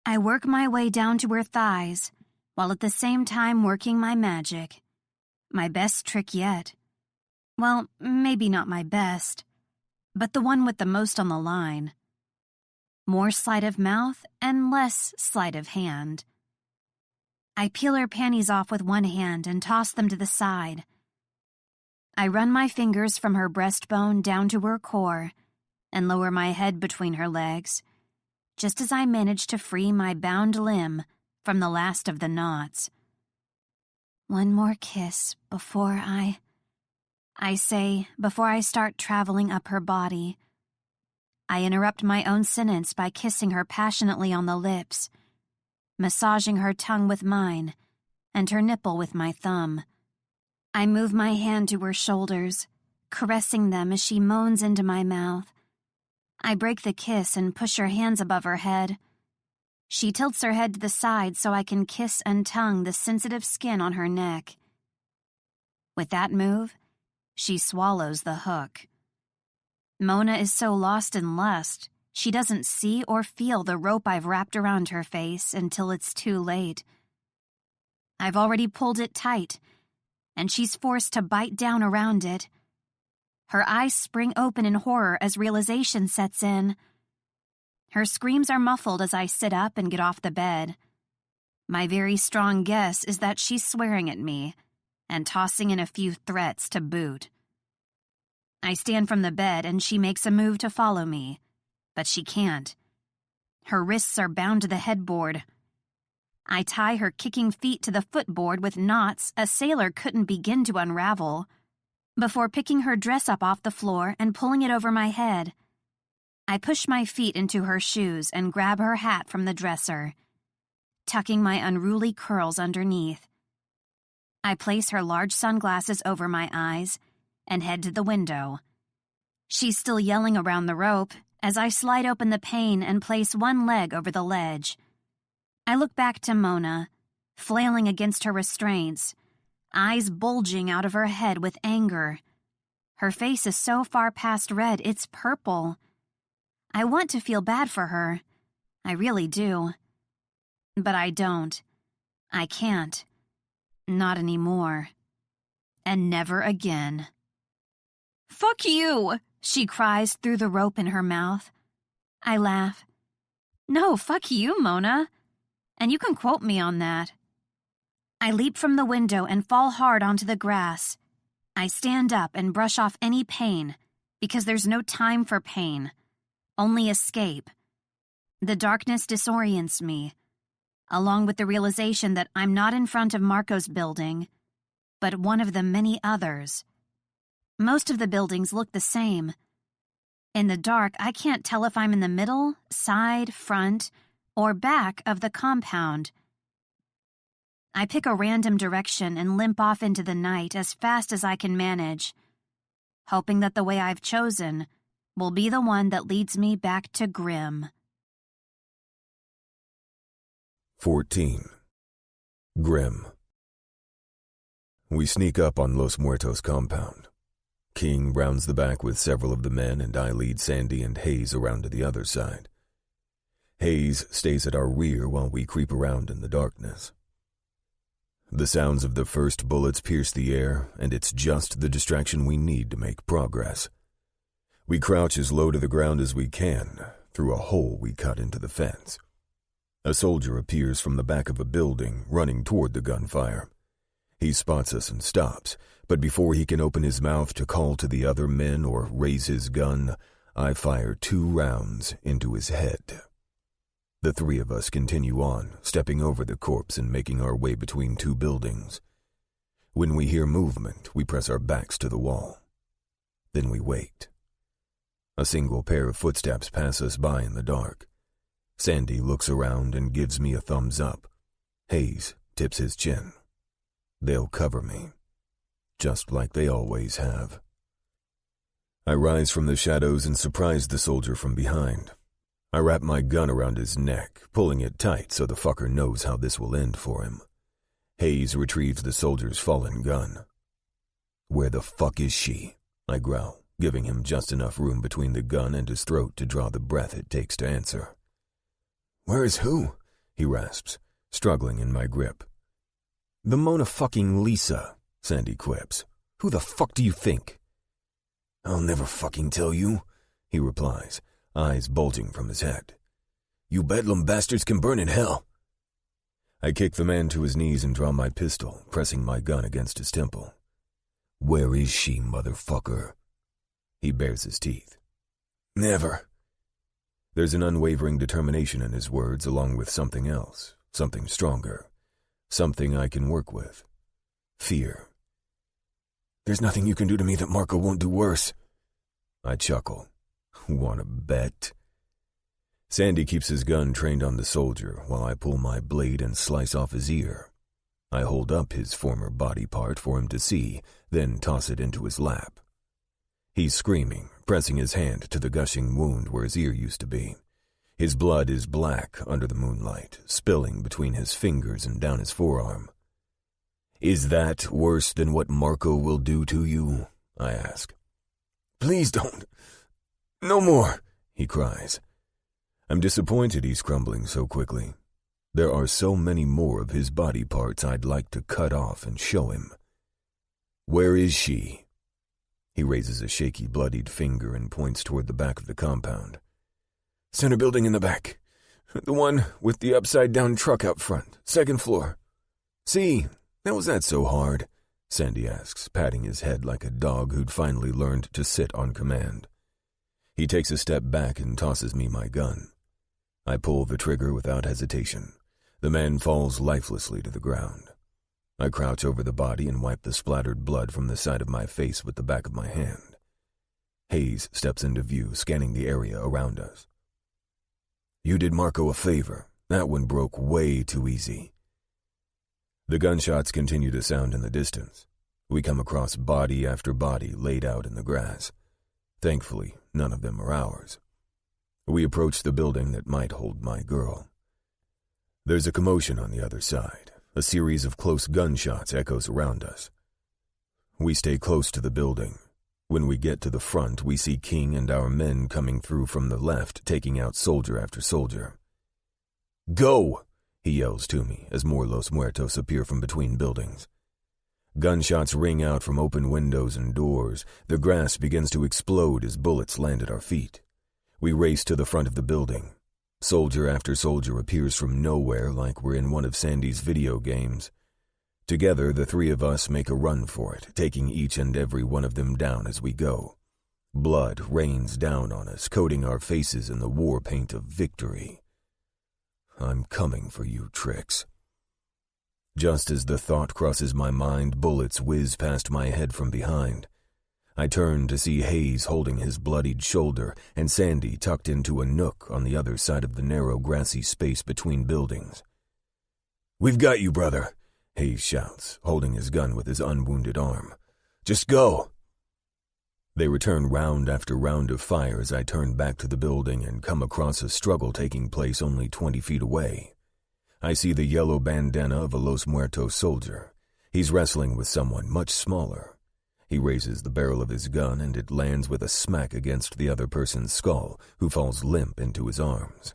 I work my way down to her thighs, while at the same time working my magic. My best trick yet. Well, maybe not my best, but the one with the most on the line. More sleight of mouth and less sleight of hand. I peel her panties off with one hand and toss them to the side. I run my fingers from her breastbone down to her core and lower my head between her legs, just as I manage to free my bound limb from the last of the knots. One more kiss before I say before I start traveling up her body. I interrupt my own sentence by kissing her passionately on the lips, massaging her tongue with mine and her nipple with my thumb. I move my hand to her shoulders, caressing them as she moans into my mouth. I break the kiss and push her hands above her head. She tilts her head to the side so I can kiss and tongue the sensitive skin on her neck. With that move, she swallows the hook. Mona is so lost in lust, she doesn't see or feel the rope I've wrapped around her face until it's too late. I've already pulled it tight, and she's forced to bite down around it. Her eyes spring open in horror as realization sets in. Her screams are muffled as I sit up and get off the bed. My very strong guess is that she's swearing at me and tossing in a few threats to boot. I stand from the bed and she makes a move to follow me, but she can't. Her wrists are bound to the headboard. I tie her kicking feet to the footboard with knots a sailor couldn't begin to unravel, before picking her dress up off the floor and pulling it over my head. I push my feet into her shoes and grab her hat from the dresser, tucking my unruly curls underneath. I place her large sunglasses over my eyes and head to the window. She's still yelling around the rope as I slide open the pane and place one leg over the ledge. I look back to Mona, flailing against her restraints, eyes bulging out of her head with anger. Her face is so far past red, it's purple. I want to feel bad for her. I really do. But I don't. I can't. Not anymore. And never again. "Fuck you!" she cries through the rope in her mouth. I laugh. "No, fuck you, Mona. And you can quote me on that." I leap from the window and fall hard onto the grass. I stand up and brush off any pain, because there's no time for pain, only escape. The darkness disorients me, along with the realization that I'm not in front of Marco's building, but one of the many others. Most of the buildings look the same. In the dark, I can't tell if I'm in the middle, side, front, or back of the compound. I pick a random direction and limp off into the night as fast as I can manage, hoping that the way I've chosen will be the one that leads me back to Grimm. 14. Grimm. We sneak up on Los Muertos' compound. King rounds the back with several of the men, and I lead Sandy and Hayes around to the other side. Hayes stays at our rear while we creep around in the darkness. The sounds of the first bullets pierce the air, and it's just the distraction we need to make progress. We crouch as low to the ground as we can, through a hole we cut into the fence. A soldier appears from the back of a building, running toward the gunfire. He spots us and stops, but before he can open his mouth to call to the other men or raise his gun, I fire 2 rounds into his head. The 3 of us continue on, stepping over the corpse and making our way between 2 buildings. When we hear movement, we press our backs to the wall. Then we wait. A single pair of footsteps pass us by in the dark. Sandy looks around and gives me a thumbs up. Hayes tips his chin. They'll cover me, just like they always have. I rise from the shadows and surprise the soldier from behind. I wrap my gun around his neck, pulling it tight so the fucker knows how this will end for him. Hayes retrieves the soldier's fallen gun. "Where the fuck is she?" I growl, giving him just enough room between the gun and his throat to draw the breath it takes to answer. "Where is who?" he rasps, struggling in my grip. "The Mona fucking Lisa," Sandy quips. "Who the fuck do you think?" "I'll never fucking tell you," he replies, eyes bulging from his head. "You bedlam bastards can burn in hell." I kick the man to his knees and draw my pistol, pressing my gun against his temple. "Where is she, motherfucker?" He bares his teeth. "Never." There's an unwavering determination in his words, along with something else, something stronger, something I can work with. Fear. "There's nothing you can do to me that Marco won't do worse." I chuckle. "Wanna bet?" Sandy keeps his gun trained on the soldier while I pull my blade and slice off his ear. I hold up his former body part for him to see, then toss it into his lap. He's screaming, pressing his hand to the gushing wound where his ear used to be. His blood is black under the moonlight, spilling between his fingers and down his forearm. "Is that worse than what Marco will do to you?" I ask. "Please don't. No more," he cries. I'm disappointed he's crumbling so quickly. There are so many more of his body parts I'd like to cut off and show him. "Where is she?" He raises a shaky, bloodied finger and points toward the back of the compound. "Center building in the back. The one with the upside-down truck out front. 2nd floor." "See, how was that so hard?" Sandy asks, patting his head like a dog who'd finally learned to sit on command. He takes a step back and tosses me my gun. I pull the trigger without hesitation. The man falls lifelessly to the ground. I crouch over the body and wipe the splattered blood from the side of my face with the back of my hand. Hayes steps into view, scanning the area around us. "You did Marco a favor. That one broke way too easy." The gunshots continue to sound in the distance. We come across body after body laid out in the grass. Thankfully, none of them are ours. We approach the building that might hold my girl. There's a commotion on the other side. A series of close gunshots echoes around us. We stay close to the building. When we get to the front, we see King and our men coming through from the left, taking out soldier after soldier. "Go!" he yells to me as more Los Muertos appear from between buildings. Gunshots ring out from open windows and doors. The grass begins to explode as bullets land at our feet. We race to the front of the building. Soldier after soldier appears from nowhere like we're in one of Sandy's video games. Together, the three of us make a run for it, taking each and every one of them down as we go. Blood rains down on us, coating our faces in the war paint of victory. "I'm coming for you, Trix." Just as the thought crosses my mind, bullets whiz past my head from behind. I turn to see Hayes holding his bloodied shoulder and Sandy tucked into a nook on the other side of the narrow grassy space between buildings. "We've got you, brother," Hayes shouts, holding his gun with his unwounded arm. "Just go." They return round after round of fire as I turn back to the building and come across a struggle taking place only 20 feet away. I see the yellow bandana of a Los Muertos soldier. He's wrestling with someone much smaller. He raises the barrel of his gun and it lands with a smack against the other person's skull, who falls limp into his arms.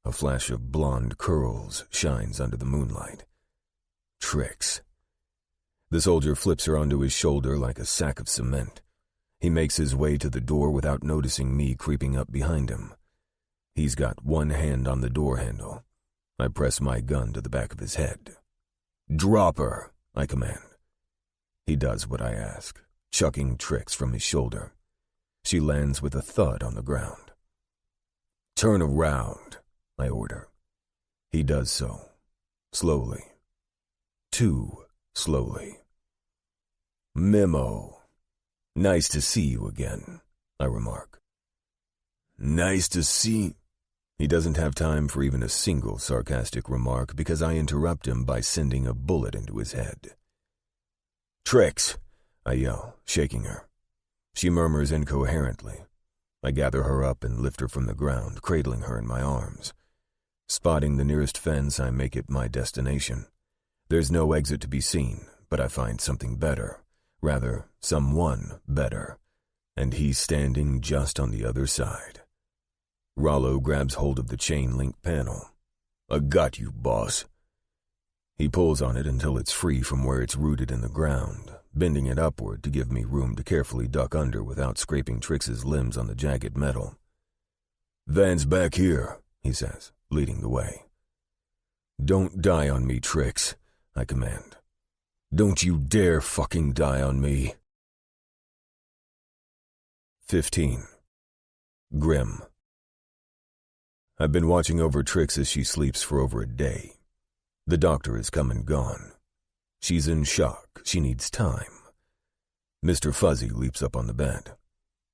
A flash of blonde curls shines under the moonlight. Trix. The soldier flips her onto his shoulder like a sack of cement. He makes his way to the door without noticing me creeping up behind him. He's got one hand on the door handle. I press my gun to the back of his head. "Drop her," I command. He does what I ask, chucking Trix from his shoulder. She lands with a thud on the ground. "Turn around," I order. He does so, slowly. Too slowly. "Memo. Nice to see you again," I remark. "Nice to see..." He doesn't have time for even a single sarcastic remark because I interrupt him by sending a bullet into his head. "Trix," I yell, shaking her. She murmurs incoherently. I gather her up and lift her from the ground, cradling her in my arms. Spotting the nearest fence, I make it my destination. There's no exit to be seen, but I find something better. Rather, someone better. And he's standing just on the other side. Rollo grabs hold of the chain link panel. I got you, boss. He pulls on it until it's free from where it's rooted in the ground, bending it upward to give me room to carefully duck under without scraping Trix's limbs on the jagged metal. Van's back here, he says, leading the way. Don't die on me, Trix, I command. Don't you dare fucking die on me. 15. Grim. I've been watching over Trix as she sleeps for over a day. The doctor has come and gone. She's in shock. She needs time. Mr. Fuzzy leaps up on the bed.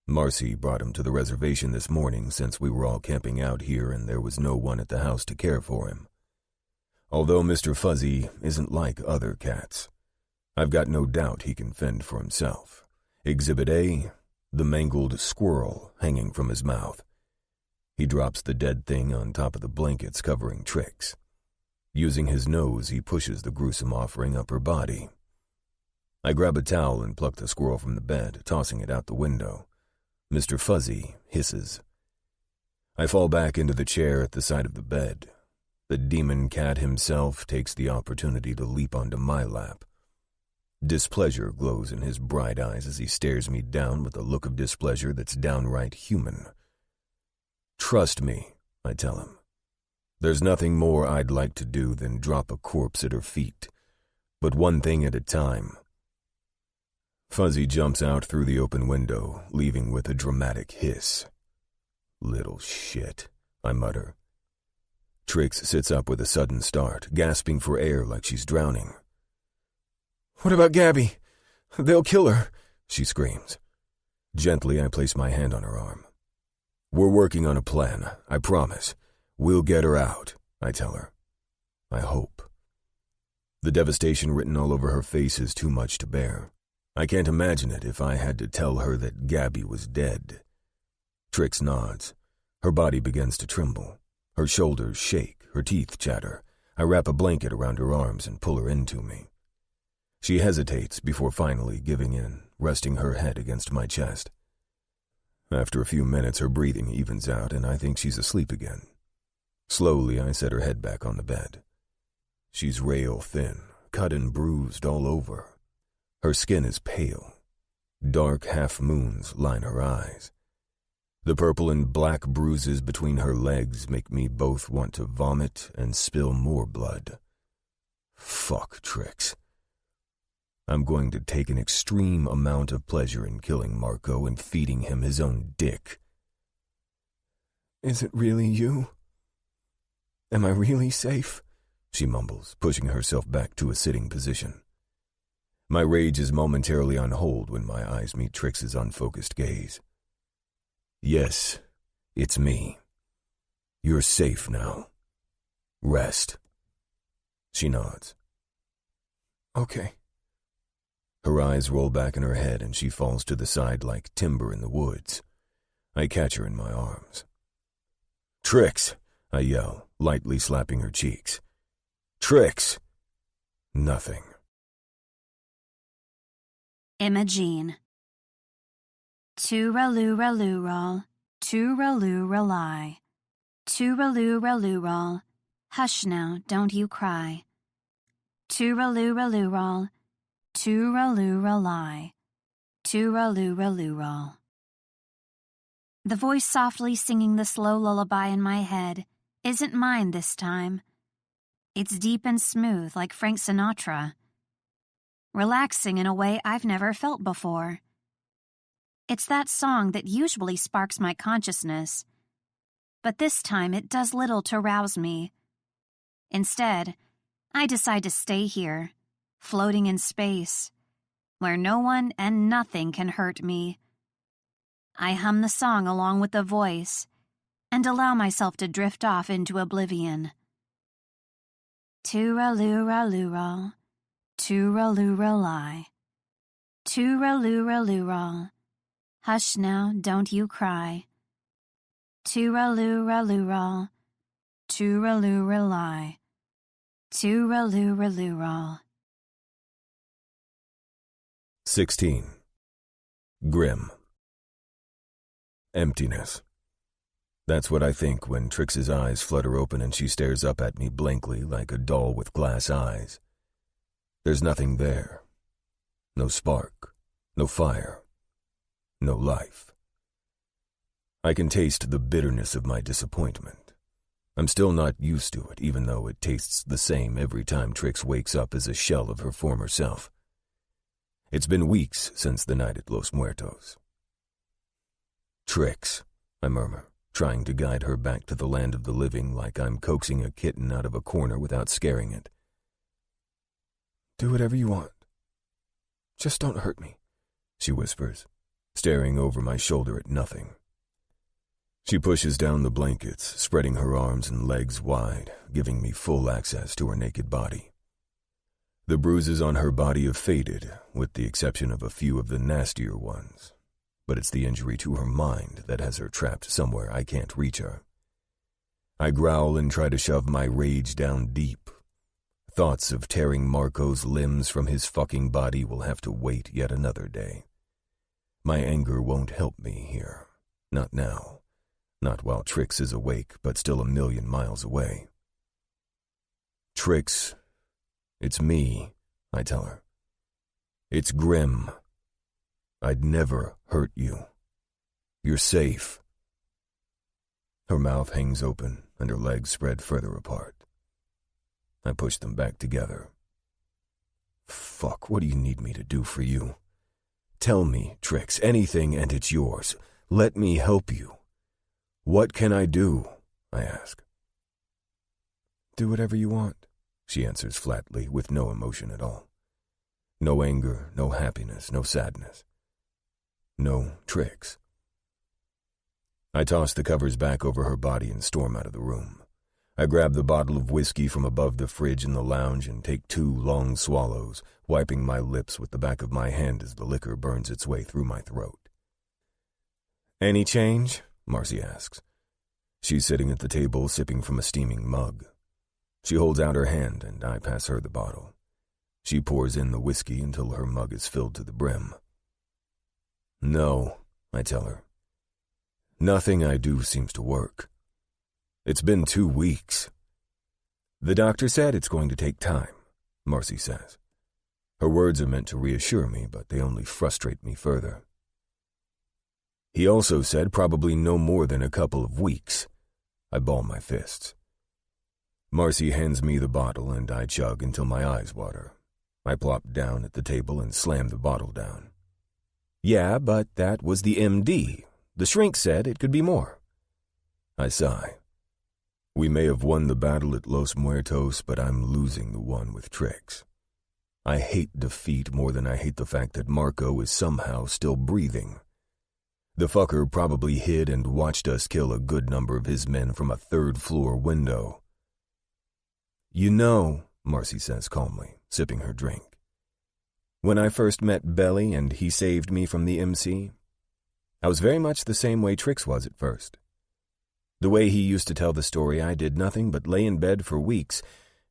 Marcy brought him to the reservation this morning since we were all camping out here and there was no one at the house to care for him. Although Mr. Fuzzy isn't like other cats, I've got no doubt he can fend for himself. Exhibit A, the mangled squirrel hanging from his mouth. He drops the dead thing on top of the blankets covering Trix. Using his nose, he pushes the gruesome offering up her body. I grab a towel and pluck the squirrel from the bed, tossing it out the window. Mr. Fuzzy hisses. I fall back into the chair at the side of the bed. The demon cat himself takes the opportunity to leap onto my lap. Displeasure glows in his bright eyes as he stares me down with a look of displeasure that's downright human. Trust me, I tell him. There's nothing more I'd like to do than drop a corpse at her feet, but one thing at a time. Fuzzy jumps out through the open window, leaving with a dramatic hiss. Little shit, I mutter. Trix sits up with a sudden start, gasping for air like she's drowning. What about Gabby? They'll kill her, she screams. Gently, I place my hand on her arm. We're working on a plan, I promise. We'll get her out, I tell her. I hope. The devastation written all over her face is too much to bear. I can't imagine it if I had to tell her that Gabby was dead. Trix nods. Her body begins to tremble. Her shoulders shake, her teeth chatter. I wrap a blanket around her arms and pull her into me. She hesitates before finally giving in, resting her head against my chest. After a few minutes, her breathing evens out, and I think she's asleep again. Slowly, I set her head back on the bed. She's rail thin, cut and bruised all over. Her skin is pale. Dark half-moons line her eyes. The purple and black bruises between her legs make me both want to vomit and spill more blood. Fuck Trix. I'm going to take an extreme amount of pleasure in killing Marco and feeding him his own dick. Is it really you? Am I really safe? She mumbles, pushing herself back to a sitting position. My rage is momentarily on hold when my eyes meet Trix's unfocused gaze. Yes, it's me. You're safe now. Rest. She nods. Okay. Her eyes roll back in her head and she falls to the side like timber in the woods. I catch her in my arms. Trix, I yell, lightly slapping her cheeks. Trix! Nothing. Imogene. Tooraloo-raloo-roll, tooraloo-rally. Tooraloo-raloo-roll, hush now, don't you cry. Tooraloo-raloo-roll, tooraloo-rally. Tooraloo-raloo-roll. The voice softly singing the slow lullaby in my head isn't mine this time. It's deep and smooth like Frank Sinatra. Relaxing in a way I've never felt before. It's that song that usually sparks my consciousness, but this time it does little to rouse me. Instead, I decide to stay here, floating in space, where no one and nothing can hurt me. I hum the song along with the voice and allow myself to drift off into oblivion. Tooraloo-raloo-roll, tooraloo-rally. Tooraloo-raloo-roll, hush now, don't you cry. Tooraloo-raloo-roll, tooraloo-rally. Tooraloo-raloo-roll. 16. Grim. Emptiness. That's what I think when Trix's eyes flutter open and she stares up at me blankly like a doll with glass eyes. There's nothing there. No spark, no fire, no life. I can taste the bitterness of my disappointment. I'm still not used to it, even though it tastes the same every time Trix wakes up as a shell of her former self. It's been weeks since the night at Los Muertos. "Trix," I murmur, trying to guide her back to the land of the living like I'm coaxing a kitten out of a corner without scaring it. "Do whatever you want. Just don't hurt me," she whispers, staring over my shoulder at nothing. She pushes down the blankets, spreading her arms and legs wide, giving me full access to her naked body. The bruises on her body have faded, with the exception of a few of the nastier ones, but it's the injury to her mind that has her trapped somewhere I can't reach her. I growl and try to shove my rage down deep. Thoughts of tearing Marco's limbs from his fucking body will have to wait yet another day. My anger won't help me here. Not now. Not while Trix is awake, but still 1,000,000 miles away. "Trix, it's me," I tell her. "It's Grim. I'd never hurt you. You're safe." Her mouth hangs open and her legs spread further apart. I push them back together. "Fuck, what do you need me to do for you? Tell me, Trix, anything and it's yours. Let me help you. What can I do?" I ask. "Do whatever you want," she answers flatly, with no emotion at all. No anger, no happiness, no sadness. No Trix. I toss the covers back over her body and storm out of the room. I grab the bottle of whiskey from above the fridge in the lounge and take 2 long swallows, wiping my lips with the back of my hand as the liquor burns its way through my throat. "Any change?" Marcy asks. She's sitting at the table sipping from a steaming mug. She holds out her hand and I pass her the bottle. She pours in the whiskey until her mug is filled to the brim. "No," I tell her. "Nothing I do seems to work. It's been 2 weeks. The doctor said it's going to take time," Marcy says. Her words are meant to reassure me, but they only frustrate me further. "He also said probably no more than a couple of weeks." I ball my fists. Marcy hands me the bottle and I chug until my eyes water. I plop down at the table and slam the bottle down. "Yeah, but that was the MD. The shrink said it could be more." I sigh. We may have won the battle at Los Muertos, but I'm losing the one with Trix. I hate defeat more than I hate the fact that Marco is somehow still breathing. The fucker probably hid and watched us kill a good number of his men from a 3rd-floor window. "You know," Marcy says calmly, sipping her drink, "when I first met Belly and he saved me from the MC, I was very much the same way Trix was at first. The way he used to tell the story, I did nothing but lay in bed for weeks,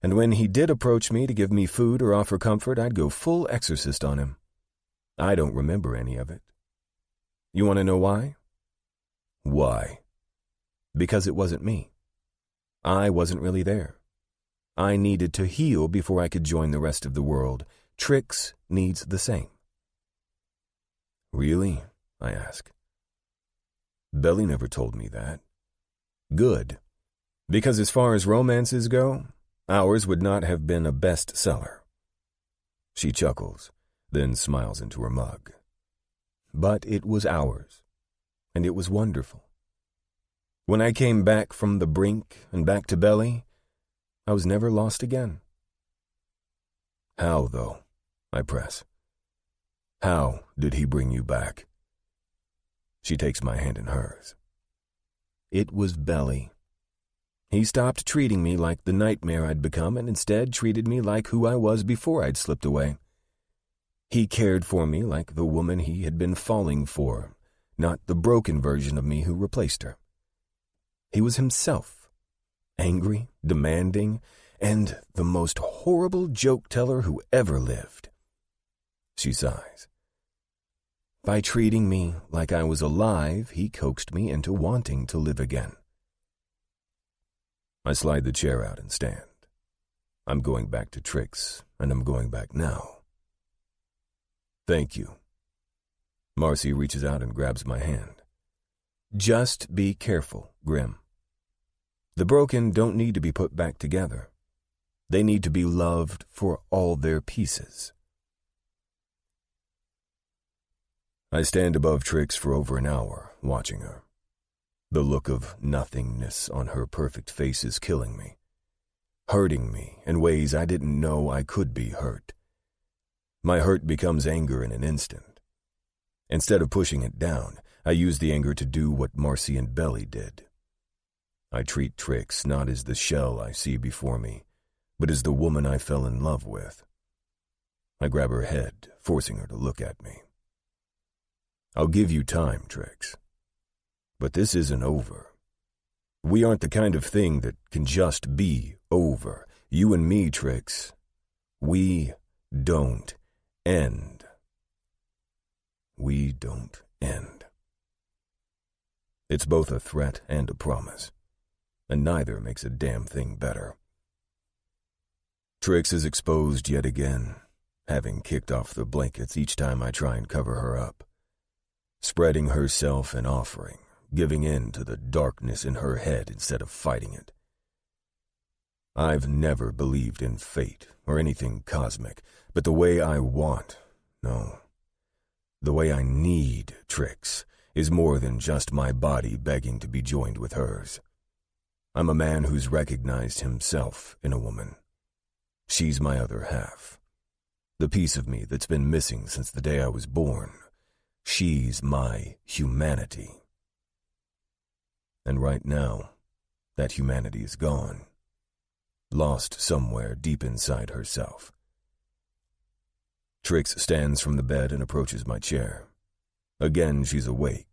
and when he did approach me to give me food or offer comfort, I'd go full exorcist on him. I don't remember any of it. You want to know why? Why? Because it wasn't me. I wasn't really there. I needed to heal before I could join the rest of the world. Trix needs the same." "Really?" I ask. "Belly never told me that." "Good. Because as far as romances go, ours would not have been a bestseller." She chuckles, then smiles into her mug. "But it was ours, and it was wonderful. When I came back from the brink and back to Belly, I was never lost again." "How, though?" I press. "How did he bring you back?" She takes my hand in hers. "It was Belly. He stopped treating me like the nightmare I'd become and instead treated me like who I was before I'd slipped away. He cared for me like the woman he had been falling for, not the broken version of me who replaced her. He was himself, angry, demanding, and the most horrible joke-teller who ever lived." She sighs. "By treating me like I was alive, he coaxed me into wanting to live again. I slide the chair out and stand. I'm going back to Trix, and I'm going back now. Thank you. Marcy reaches out and grabs my hand. Just be careful, Grim. The broken don't need to be put back together. They need to be loved for all their pieces. I stand above Trix for over an hour, watching her. The look of nothingness on her perfect face is killing me, hurting me in ways I didn't know I could be hurt. My hurt becomes anger in an instant. Instead of pushing it down, I use the anger to do what Marcy and Belly did. I treat Trix not as the shell I see before me, but as the woman I fell in love with. I grab her head, forcing her to look at me. I'll give you time, Trix. But this isn't over. We aren't the kind of thing that can just be over. You and me, Trix. We don't end. We don't end. It's both a threat and a promise, and neither makes a damn thing better. Trix is exposed yet again, having kicked off the blankets each time I try and cover her up, spreading herself and offering, giving in to the darkness in her head instead of fighting it. I've never believed in fate or anything cosmic, but the way I want, no, the way I need Trix is more than just my body begging to be joined with hers. I'm a man who's recognized himself in a woman. She's my other half, the piece of me that's been missing since the day I was born. She's my humanity. And right now, that humanity is gone, lost somewhere deep inside herself. Trix stands from the bed and approaches my chair. Again, she's awake,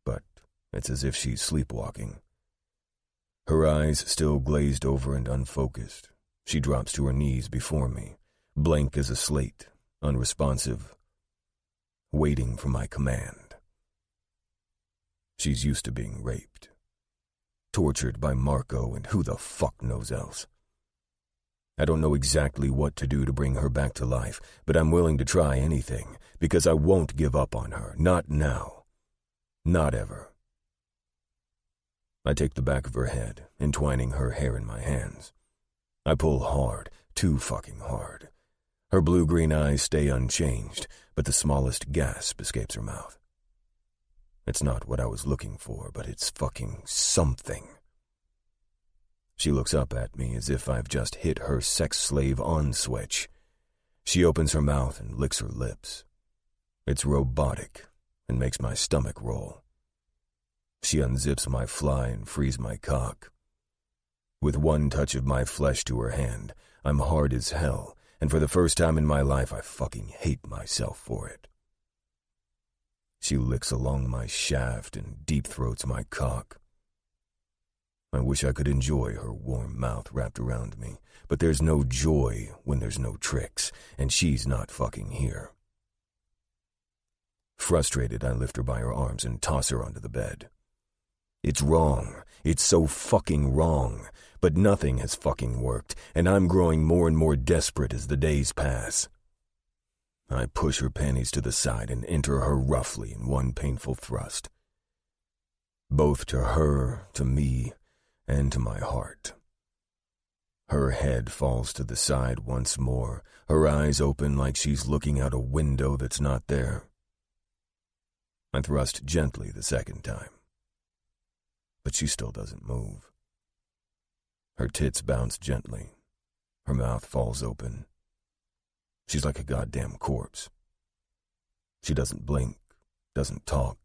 but it's as if she's sleepwalking. Her eyes still glazed over and unfocused. She drops to her knees before me, blank as a slate, unresponsive, waiting for my command. She's used to being raped, tortured by Marco and who the fuck knows else. I don't know exactly what to do to bring her back to life, but I'm willing to try anything, because I won't give up on her, not now, not ever. I take the back of her head, entwining her hair in my hands. I pull hard, too fucking hard. Her blue-green eyes stay unchanged, but the smallest gasp escapes her mouth. It's not what I was looking for, but it's fucking something. She looks up at me as if I've just hit her sex slave on switch. She opens her mouth and licks her lips. It's robotic and makes my stomach roll. She unzips my fly and frees my cock. With one touch of my flesh to her hand, I'm hard as hell, and for the first time in my life I fucking hate myself for it. She licks along my shaft and deep-throats my cock. I wish I could enjoy her warm mouth wrapped around me, but there's no joy when there's no Trix, and she's not fucking here. Frustrated, I lift her by her arms and toss her onto the bed. It's wrong. It's so fucking wrong. But nothing has fucking worked, and I'm growing more and more desperate as the days pass. I push her panties to the side and enter her roughly in one painful thrust. Both to her, to me, and to my heart. Her head falls to the side once more, her eyes open like she's looking out a window that's not there. I thrust gently the second time, but she still doesn't move. Her tits bounce gently. Her mouth falls open. She's like a goddamn corpse. She doesn't blink, doesn't talk.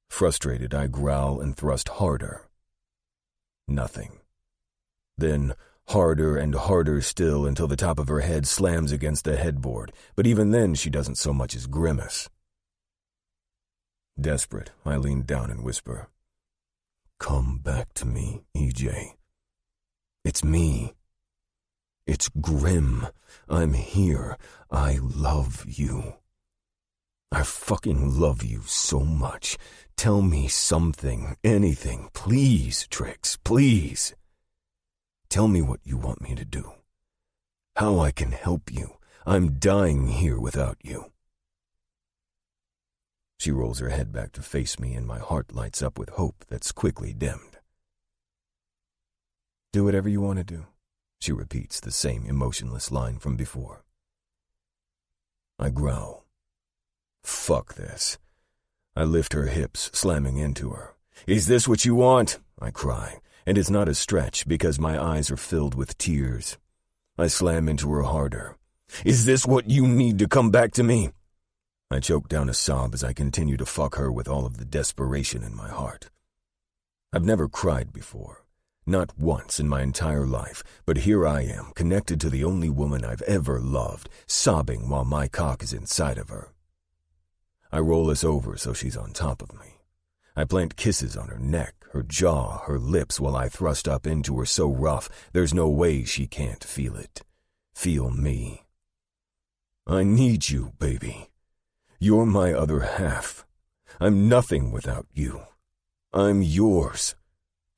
Frustrated, I growl and thrust harder. Nothing. Then harder and harder still until the top of her head slams against the headboard, but even then she doesn't so much as grimace. Desperate, I lean down and whisper, "Come back to me, EJ. It's me. It's Grim. I'm here. I love you. I fucking love you so much. Tell me something, anything, please, Trix, please. Tell me what you want me to do. How I can help you. I'm dying here without you. She rolls her head back to face me, and my heart lights up with hope that's quickly dimmed. Do whatever you want to do, she repeats the same emotionless line from before. I growl. Fuck this. I lift her hips, slamming into her. Is this what you want? I cry, and it's not a stretch because my eyes are filled with tears. I slam into her harder. Is this what you need to come back to me? I choke down a sob as I continue to fuck her with all of the desperation in my heart. I've never cried before, not once in my entire life, but here I am, connected to the only woman I've ever loved, sobbing while my cock is inside of her. I roll us over so she's on top of me. I plant kisses on her neck, her jaw, her lips while I thrust up into her so rough there's no way she can't feel it. Feel me. I need you, baby. You're my other half. I'm nothing without you. I'm yours.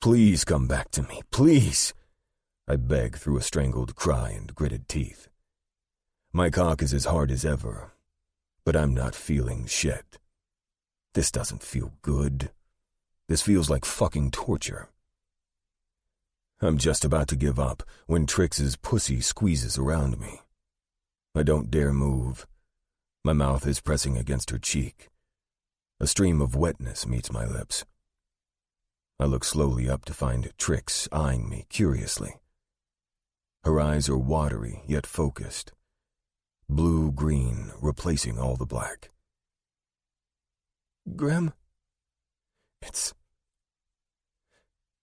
Please come back to me, please. I beg through a strangled cry and gritted teeth. My cock is as hard as ever, but I'm not feeling shit. This doesn't feel good. This feels like fucking torture. I'm just about to give up when Trix's pussy squeezes around me. I don't dare move. My mouth is pressing against her cheek. A stream of wetness meets my lips. I look slowly up to find Trix eyeing me curiously. Her eyes are watery yet focused. Blue-green replacing all the black. Grim?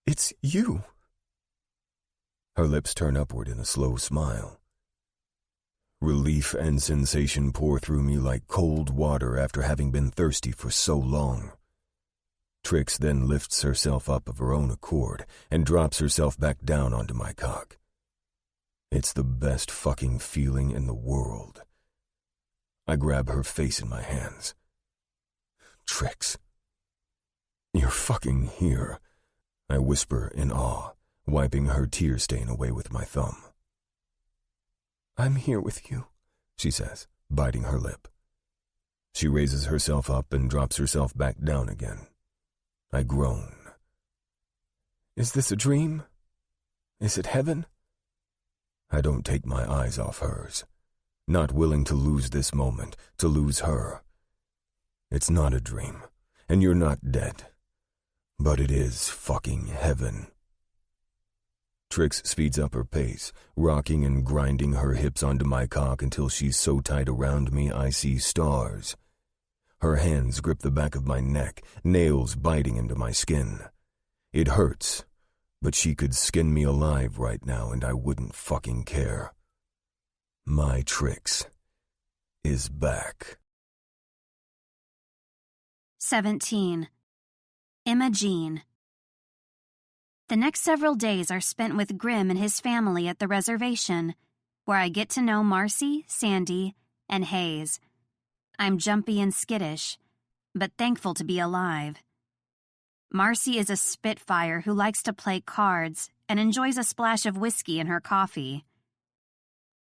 It's you. Her lips turn upward in a slow smile. Relief and sensation pour through me like cold water after having been thirsty for so long. Trix then lifts herself up of her own accord and drops herself back down onto my cock. It's the best fucking feeling in the world. I grab her face in my hands. Trix. You're fucking here, I whisper in awe, wiping her tear stain away with my thumb. I'm here with you, she says, biting her lip. She raises herself up and drops herself back down again. I groan. Is this a dream? Is it heaven? I don't take my eyes off hers, not willing to lose this moment, to lose her. It's not a dream, and you're not dead. But it is fucking heaven. Trix speeds up her pace, rocking and grinding her hips onto my cock until she's so tight around me I see stars. Her hands grip the back of my neck, nails biting into my skin. It hurts, but she could skin me alive right now and I wouldn't fucking care. My Trix is back. 17. Imogene. The next several days are spent with Grim and his family at the reservation, where I get to know Marcy, Sandy, and Hayes. I'm jumpy and skittish, but thankful to be alive. Marcy is a spitfire who likes to play cards and enjoys a splash of whiskey in her coffee.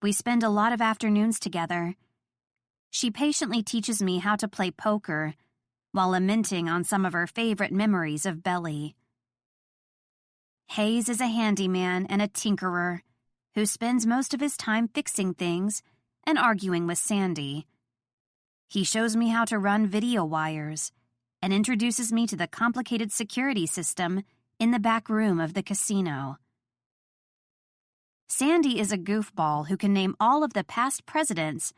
We spend a lot of afternoons together. She patiently teaches me how to play poker while lamenting on some of her favorite memories of Belly. Hayes is a handyman and a tinkerer who spends most of his time fixing things and arguing with Sandy. He shows me how to run video wires and introduces me to the complicated security system in the back room of the casino. Sandy is a goofball who can name all of the past presidents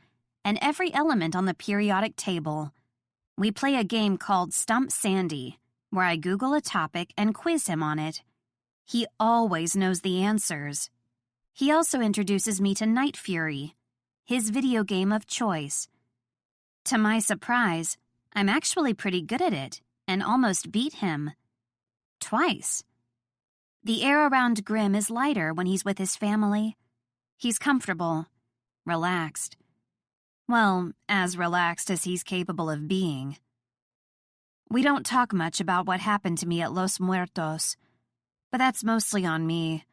and every element on the periodic table. We play a game called Stump Sandy, where I Google a topic and quiz him on it. He always knows the answers. He also introduces me to Night Fury, his video game of choice. To my surprise, I'm actually pretty good at it and almost beat him. Twice. The air around Grim is lighter when he's with his family. He's comfortable, relaxed. Well, as relaxed as he's capable of being. We don't talk much about what happened to me at Los Muertos, but that's mostly on me.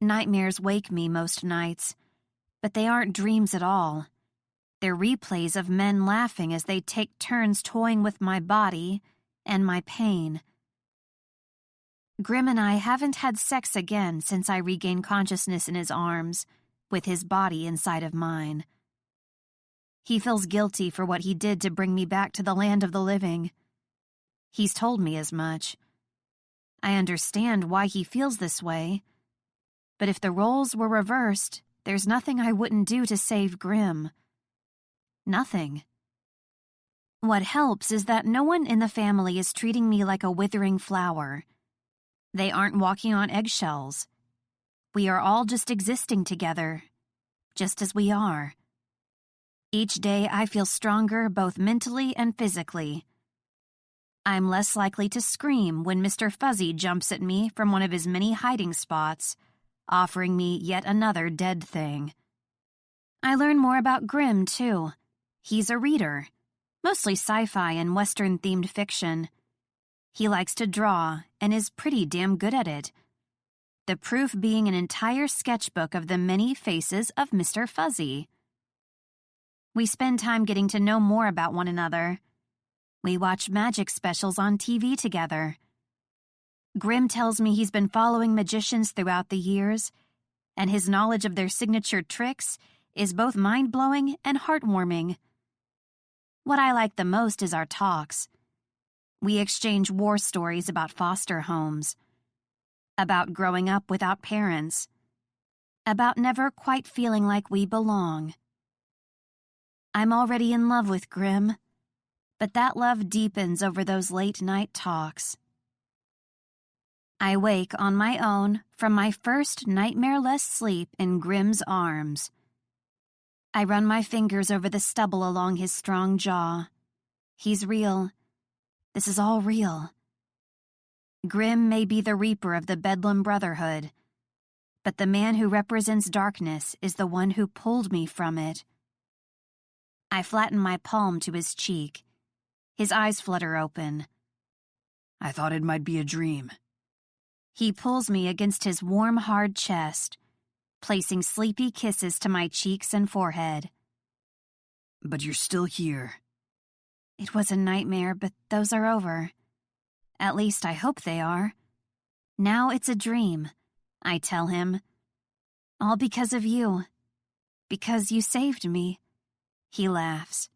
Nightmares wake me most nights, but they aren't dreams at all. They're replays of men laughing as they take turns toying with my body and my pain. Grim and I haven't had sex again since I regained consciousness in his arms, with his body inside of mine. He feels guilty for what he did to bring me back to the land of the living. He's told me as much. I understand why he feels this way, but if the roles were reversed, there's nothing I wouldn't do to save Grim. Nothing. What helps is that no one in the family is treating me like a withering flower. They aren't walking on eggshells. We are all just existing together, just as we are. Each day I feel stronger both mentally and physically. I'm less likely to scream when Mr. Fuzzy jumps at me from one of his many hiding spots, offering me yet another dead thing. I learn more about Grim, too. He's a reader, mostly sci-fi and Western-themed fiction. He likes to draw and is pretty damn good at it. The proof being an entire sketchbook of the many faces of Mr. Fuzzy. We spend time getting to know more about one another. We watch magic specials on TV together. Grim tells me he's been following magicians throughout the years, and his knowledge of their signature tricks is both mind-blowing and heartwarming. What I like the most is our talks. We exchange war stories about foster homes, about growing up without parents, about never quite feeling like we belong. I'm already in love with Grim, but that love deepens over those late-night talks. I wake on my own from my first nightmare-less sleep in Grim's arms. I run my fingers over the stubble along his strong jaw. He's real. This is all real. Grim may be the reaper of the Bedlam Brotherhood, but the man who represents darkness is the one who pulled me from it. I flatten my palm to his cheek. His eyes flutter open. I thought it might be a dream. He pulls me against his warm, hard chest, placing sleepy kisses to my cheeks and forehead. But you're still here. It was a nightmare, but those are over. At least I hope they are. Now it's a dream, I tell him. All because of you. Because you saved me. He laughs.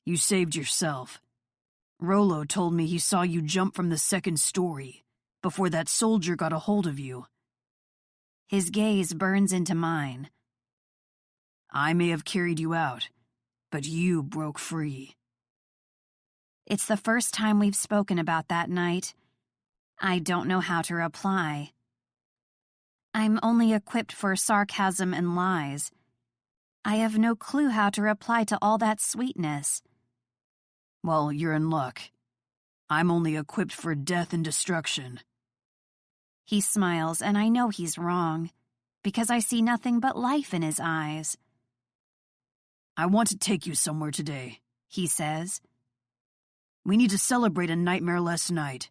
You saved yourself. Rollo told me he saw you jump from the second story before that soldier got a hold of you. His gaze burns into mine. I may have carried you out, but you broke free. It's the first time we've spoken about that night. I don't know how to reply. I'm only equipped for sarcasm and lies. I have no clue how to reply to all that sweetness. Well, you're in luck. I'm only equipped for death and destruction. He smiles, and I know he's wrong, because I see nothing but life in his eyes. I want to take you somewhere today, he says. We need to celebrate a nightmare-less night,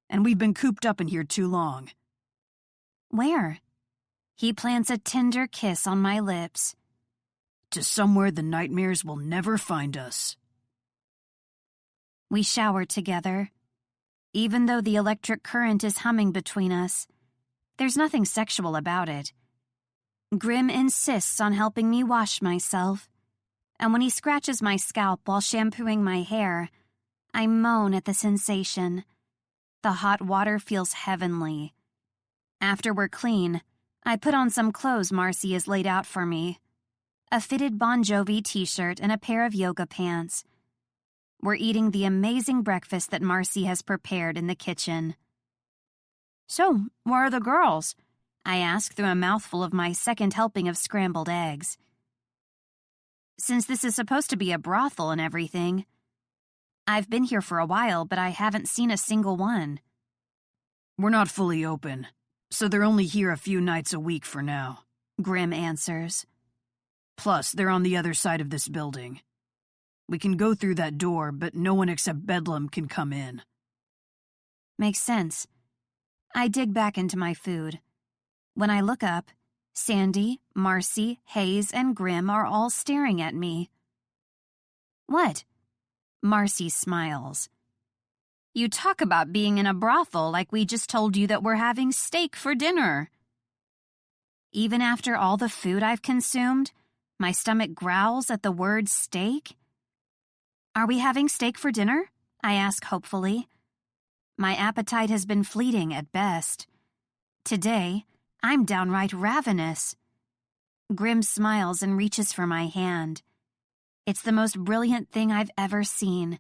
and we've been cooped up in here too long. Where? He plants a tender kiss on my lips. To somewhere the nightmares will never find us. We shower together. Even though the electric current is humming between us, there's nothing sexual about it. Grim insists on helping me wash myself, and when he scratches my scalp while shampooing my hair, I moan at the sensation. The hot water feels heavenly. After we're clean, I put on some clothes Marcy has laid out for me. A fitted Bon Jovi t-shirt and a pair of yoga pants. We're eating the amazing breakfast that Marcy has prepared in the kitchen. So, where are the girls? I ask through a mouthful of my second helping of scrambled eggs. Since this is supposed to be a brothel and everything, I've been here for a while, but I haven't seen a single one. We're not fully open, so they're only here a few nights a week for now, Grim answers. Plus, they're on the other side of this building. We can go through that door, but no one except Bedlam can come in. Makes sense. I dig back into my food. When I look up, Sandy, Marcy, Hayes, and Grim are all staring at me. What? Marcy smiles. You talk about being in a brothel like we just told you that we're having steak for dinner. Even after all the food I've consumed, my stomach growls at the word steak. Are we having steak for dinner? I ask hopefully. My appetite has been fleeting at best. Today, I'm downright ravenous. Grim smiles and reaches for my hand. It's the most brilliant thing I've ever seen.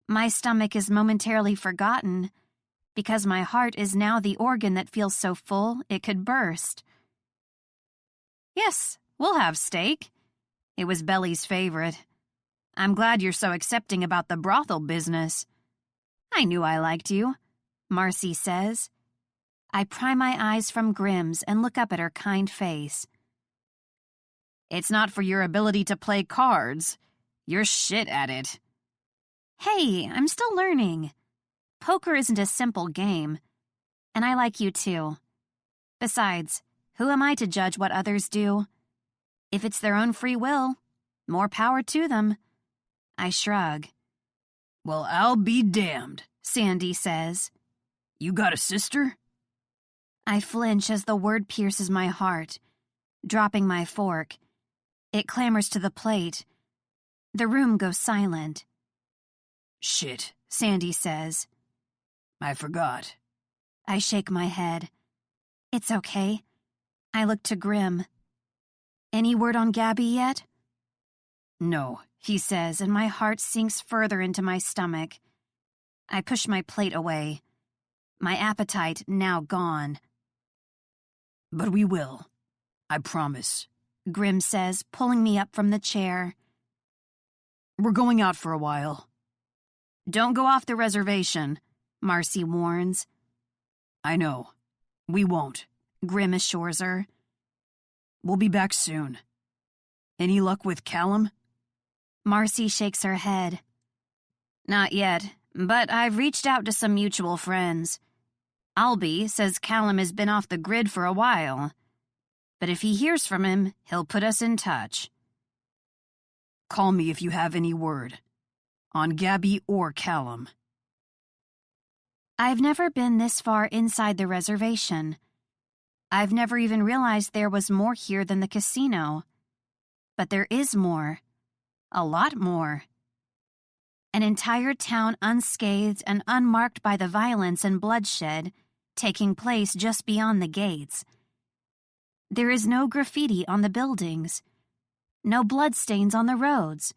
My stomach is momentarily forgotten because my heart is now the organ that feels so full it could burst. Yes, we'll have steak. It was Belly's favorite. I'm glad you're so accepting about the brothel business. I knew I liked you, Marcy says. I pry my eyes from Grim's and look up at her kind face. It's not for your ability to play cards. You're shit at it. Hey, I'm still learning. Poker isn't a simple game. And I like you too. Besides, who am I to judge what others do? If it's their own free will, more power to them. I shrug. Well, I'll be damned, Sandy says. You got a sister? I flinch as the word pierces my heart. Dropping my fork, it clambers to the plate. The room goes silent. Shit, Sandy says. I forgot. I shake my head. It's okay. I look to Grim. Any word on Gabby yet? No, he says, and my heart sinks further into my stomach. I push my plate away. My appetite now gone. But we will. I promise, Grim says, pulling me up from the chair. We're going out for a while. Don't go off the reservation, Marcy warns. I know. We won't, Grim assures her. We'll be back soon. Any luck with Callum? Marcy shakes her head. Not yet, but I've reached out to some mutual friends. Albie says Callum has been off the grid for a while. But if he hears from him, he'll put us in touch. Call me if you have any word. On Gabby or Callum. I've never been this far inside the reservation. I've never even realized there was more here than the casino. But there is more. A lot more. An entire town unscathed and unmarked by the violence and bloodshed taking place just beyond the gates. There is no graffiti on the buildings. No bloodstains on the roads.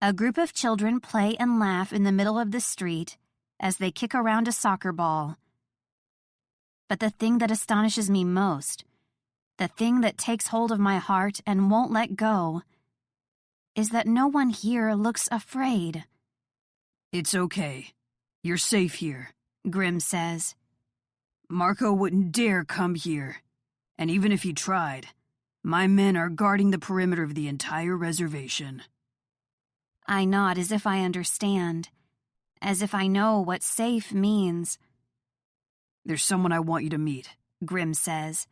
A group of children play and laugh in the middle of the street as they kick around a soccer ball. But the thing that astonishes me most, the thing that takes hold of my heart and won't let go, is that no one here looks afraid. It's okay. You're safe here, Grim says. Marco wouldn't dare come here. And even if he tried, my men are guarding the perimeter of the entire reservation. I nod as if I understand, as if I know what safe means. There's someone I want you to meet, Grim says,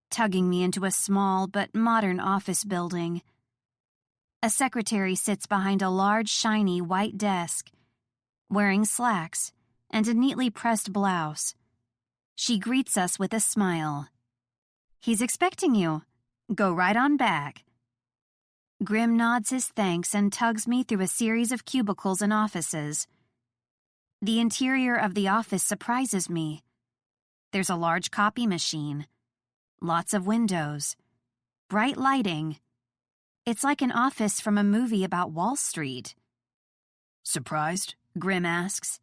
tugging me into a small but modern office building. A secretary sits behind a large, shiny white desk, wearing slacks and a neatly pressed blouse. She greets us with a smile. He's expecting you. Go right on back. Grim nods his thanks and tugs me through a series of cubicles and offices. The interior of the office surprises me. There's a large copy machine, lots of windows, bright lighting. It's like an office from a movie about Wall Street. Surprised? Grim asks.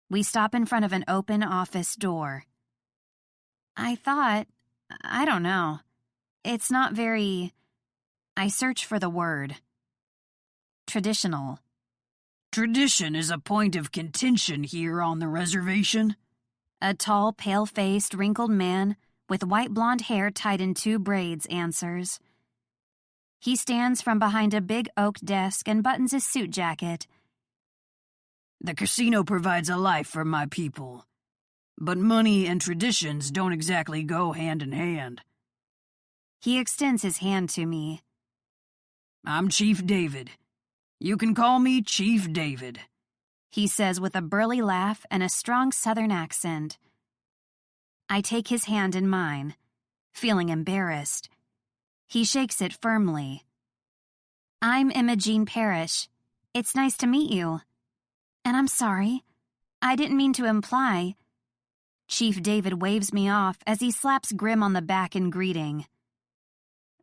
We stop in front of an open office door. I don't know. It's not very... I search for the word. Traditional. Tradition is a point of contention here on the reservation. A tall, pale-faced, wrinkled man with white blonde hair tied in 2 braids answers. He stands from behind a big oak desk and buttons his suit jacket. The casino provides a life for my people, but money and traditions don't exactly go hand in hand. He extends his hand to me. I'm Chief David. You can call me Chief David, he says with a burly laugh and a strong southern accent. I take his hand in mine, feeling embarrassed. He shakes it firmly. I'm Imogene Parrish. It's nice to meet you. And I'm sorry. I didn't mean to imply. Chief David waves me off as he slaps Grim on the back in greeting.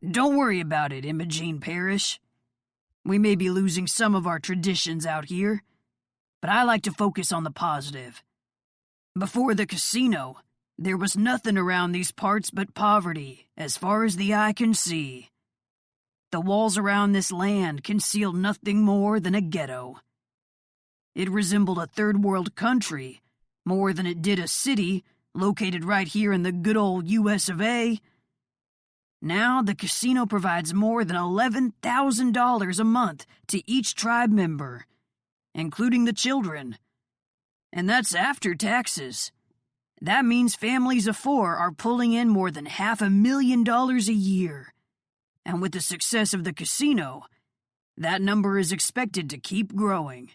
Don't worry about it, Imogene Parrish. We may be losing some of our traditions out here, but I like to focus on the positive. Before the casino, there was nothing around these parts but poverty, as far as the eye can see. The walls around this land concealed nothing more than a ghetto. It resembled a third-world country more than it did a city located right here in the good old US of A. Now the casino provides more than $11,000 a month to each tribe member, including the children. And that's after taxes. That means families of 4 are pulling in more than $500,000 a year. And with the success of the casino, that number is expected to keep growing.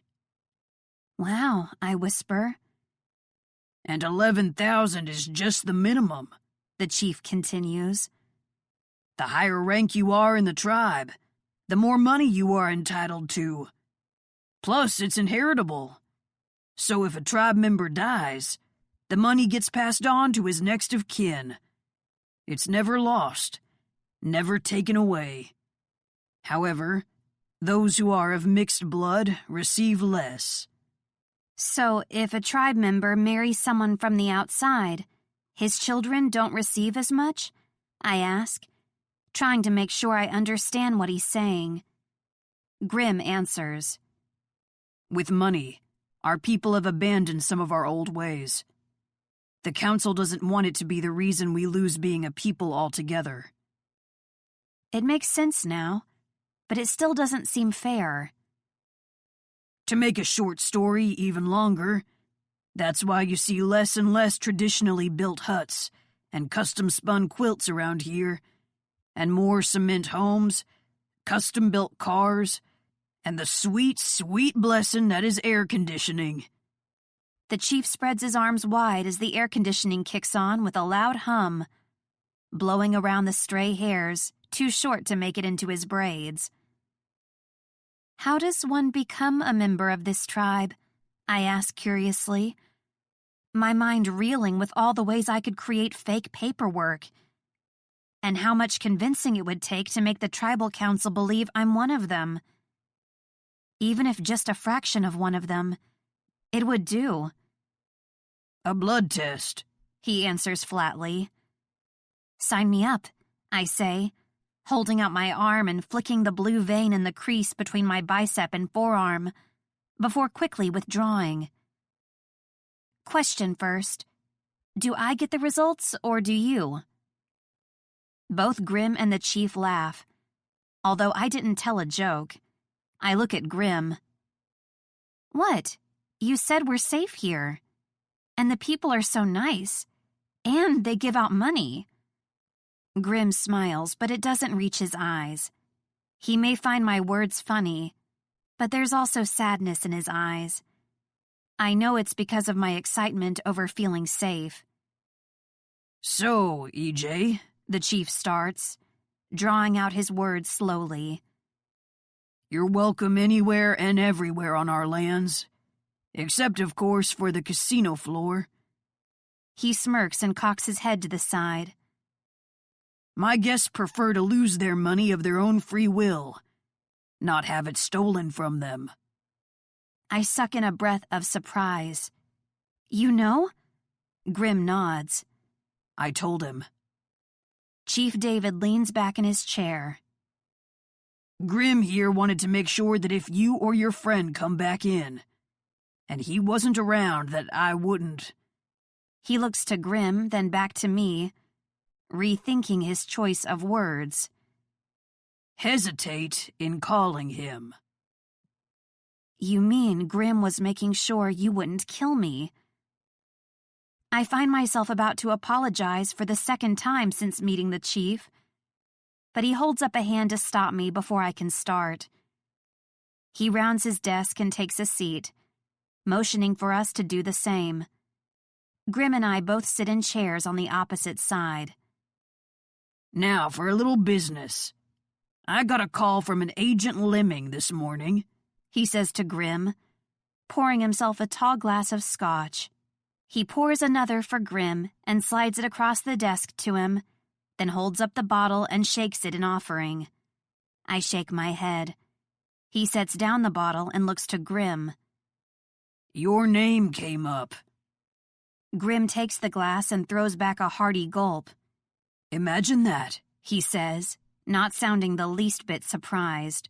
Wow, I whisper. And 11,000 is just the minimum, the chief continues. The higher rank you are in the tribe, the more money you are entitled to. Plus, it's inheritable. So if a tribe member dies, the money gets passed on to his next of kin. It's never lost, never taken away. However, those who are of mixed blood receive less. So if a tribe member marries someone from the outside, his children don't receive as much? I ask, trying to make sure I understand what he's saying. Grim answers. With money, our people have abandoned some of our old ways. The council doesn't want it to be the reason we lose being a people altogether. It makes sense now, but it still doesn't seem fair. To make a short story even longer, that's why you see less and less traditionally built huts and custom-spun quilts around here, and more cement homes, custom-built cars, and the sweet, sweet blessing that is air conditioning. The chief spreads his arms wide as the air conditioning kicks on with a loud hum, blowing around the stray hairs, too short to make it into his braids. How does one become a member of this tribe? I ask curiously, my mind reeling with all the ways I could create fake paperwork, and how much convincing it would take to make the tribal council believe I'm one of them. Even if just a fraction of one of them, it would do. A blood test, he answers flatly. Sign me up, I say, holding out my arm and flicking the blue vein in the crease between my bicep and forearm, before quickly withdrawing. Question first. Do I get the results, or do you? Both Grim and the chief laugh. Although I didn't tell a joke, I look at Grim. What? You said we're safe here. And the people are so nice. And they give out money. Grim smiles, but it doesn't reach his eyes. He may find my words funny, but there's also sadness in his eyes. I know it's because of my excitement over feeling safe. So, EJ, the chief starts, drawing out his words slowly. You're welcome anywhere and everywhere on our lands, except, of course, for the casino floor. He smirks and cocks his head to the side. My guests prefer to lose their money of their own free will, not have it stolen from them. I suck in a breath of surprise. You know? Grim nods. I told him. Chief David leans back in his chair. Grim here wanted to make sure that if you or your friend come back in, and he wasn't around, that I wouldn't. He looks to Grim, then back to me, rethinking his choice of words. hesitate in calling him. You mean Grim was making sure you wouldn't kill me? I find myself about to apologize for the second time since meeting the chief, but he holds up a hand to stop me before I can start. He rounds his desk and takes a seat, motioning for us to do the same. Grim and I both sit in chairs on the opposite side. Now for a little business. I got a call from an Agent Lemming this morning, he says to Grim, pouring himself a tall glass of scotch. He pours another for Grim and slides it across the desk to him, then holds up the bottle and shakes it in offering. I shake my head. He sets down the bottle and looks to Grim. Your name came up. Grim takes the glass and throws back a hearty gulp. Imagine that, he says, not sounding the least bit surprised.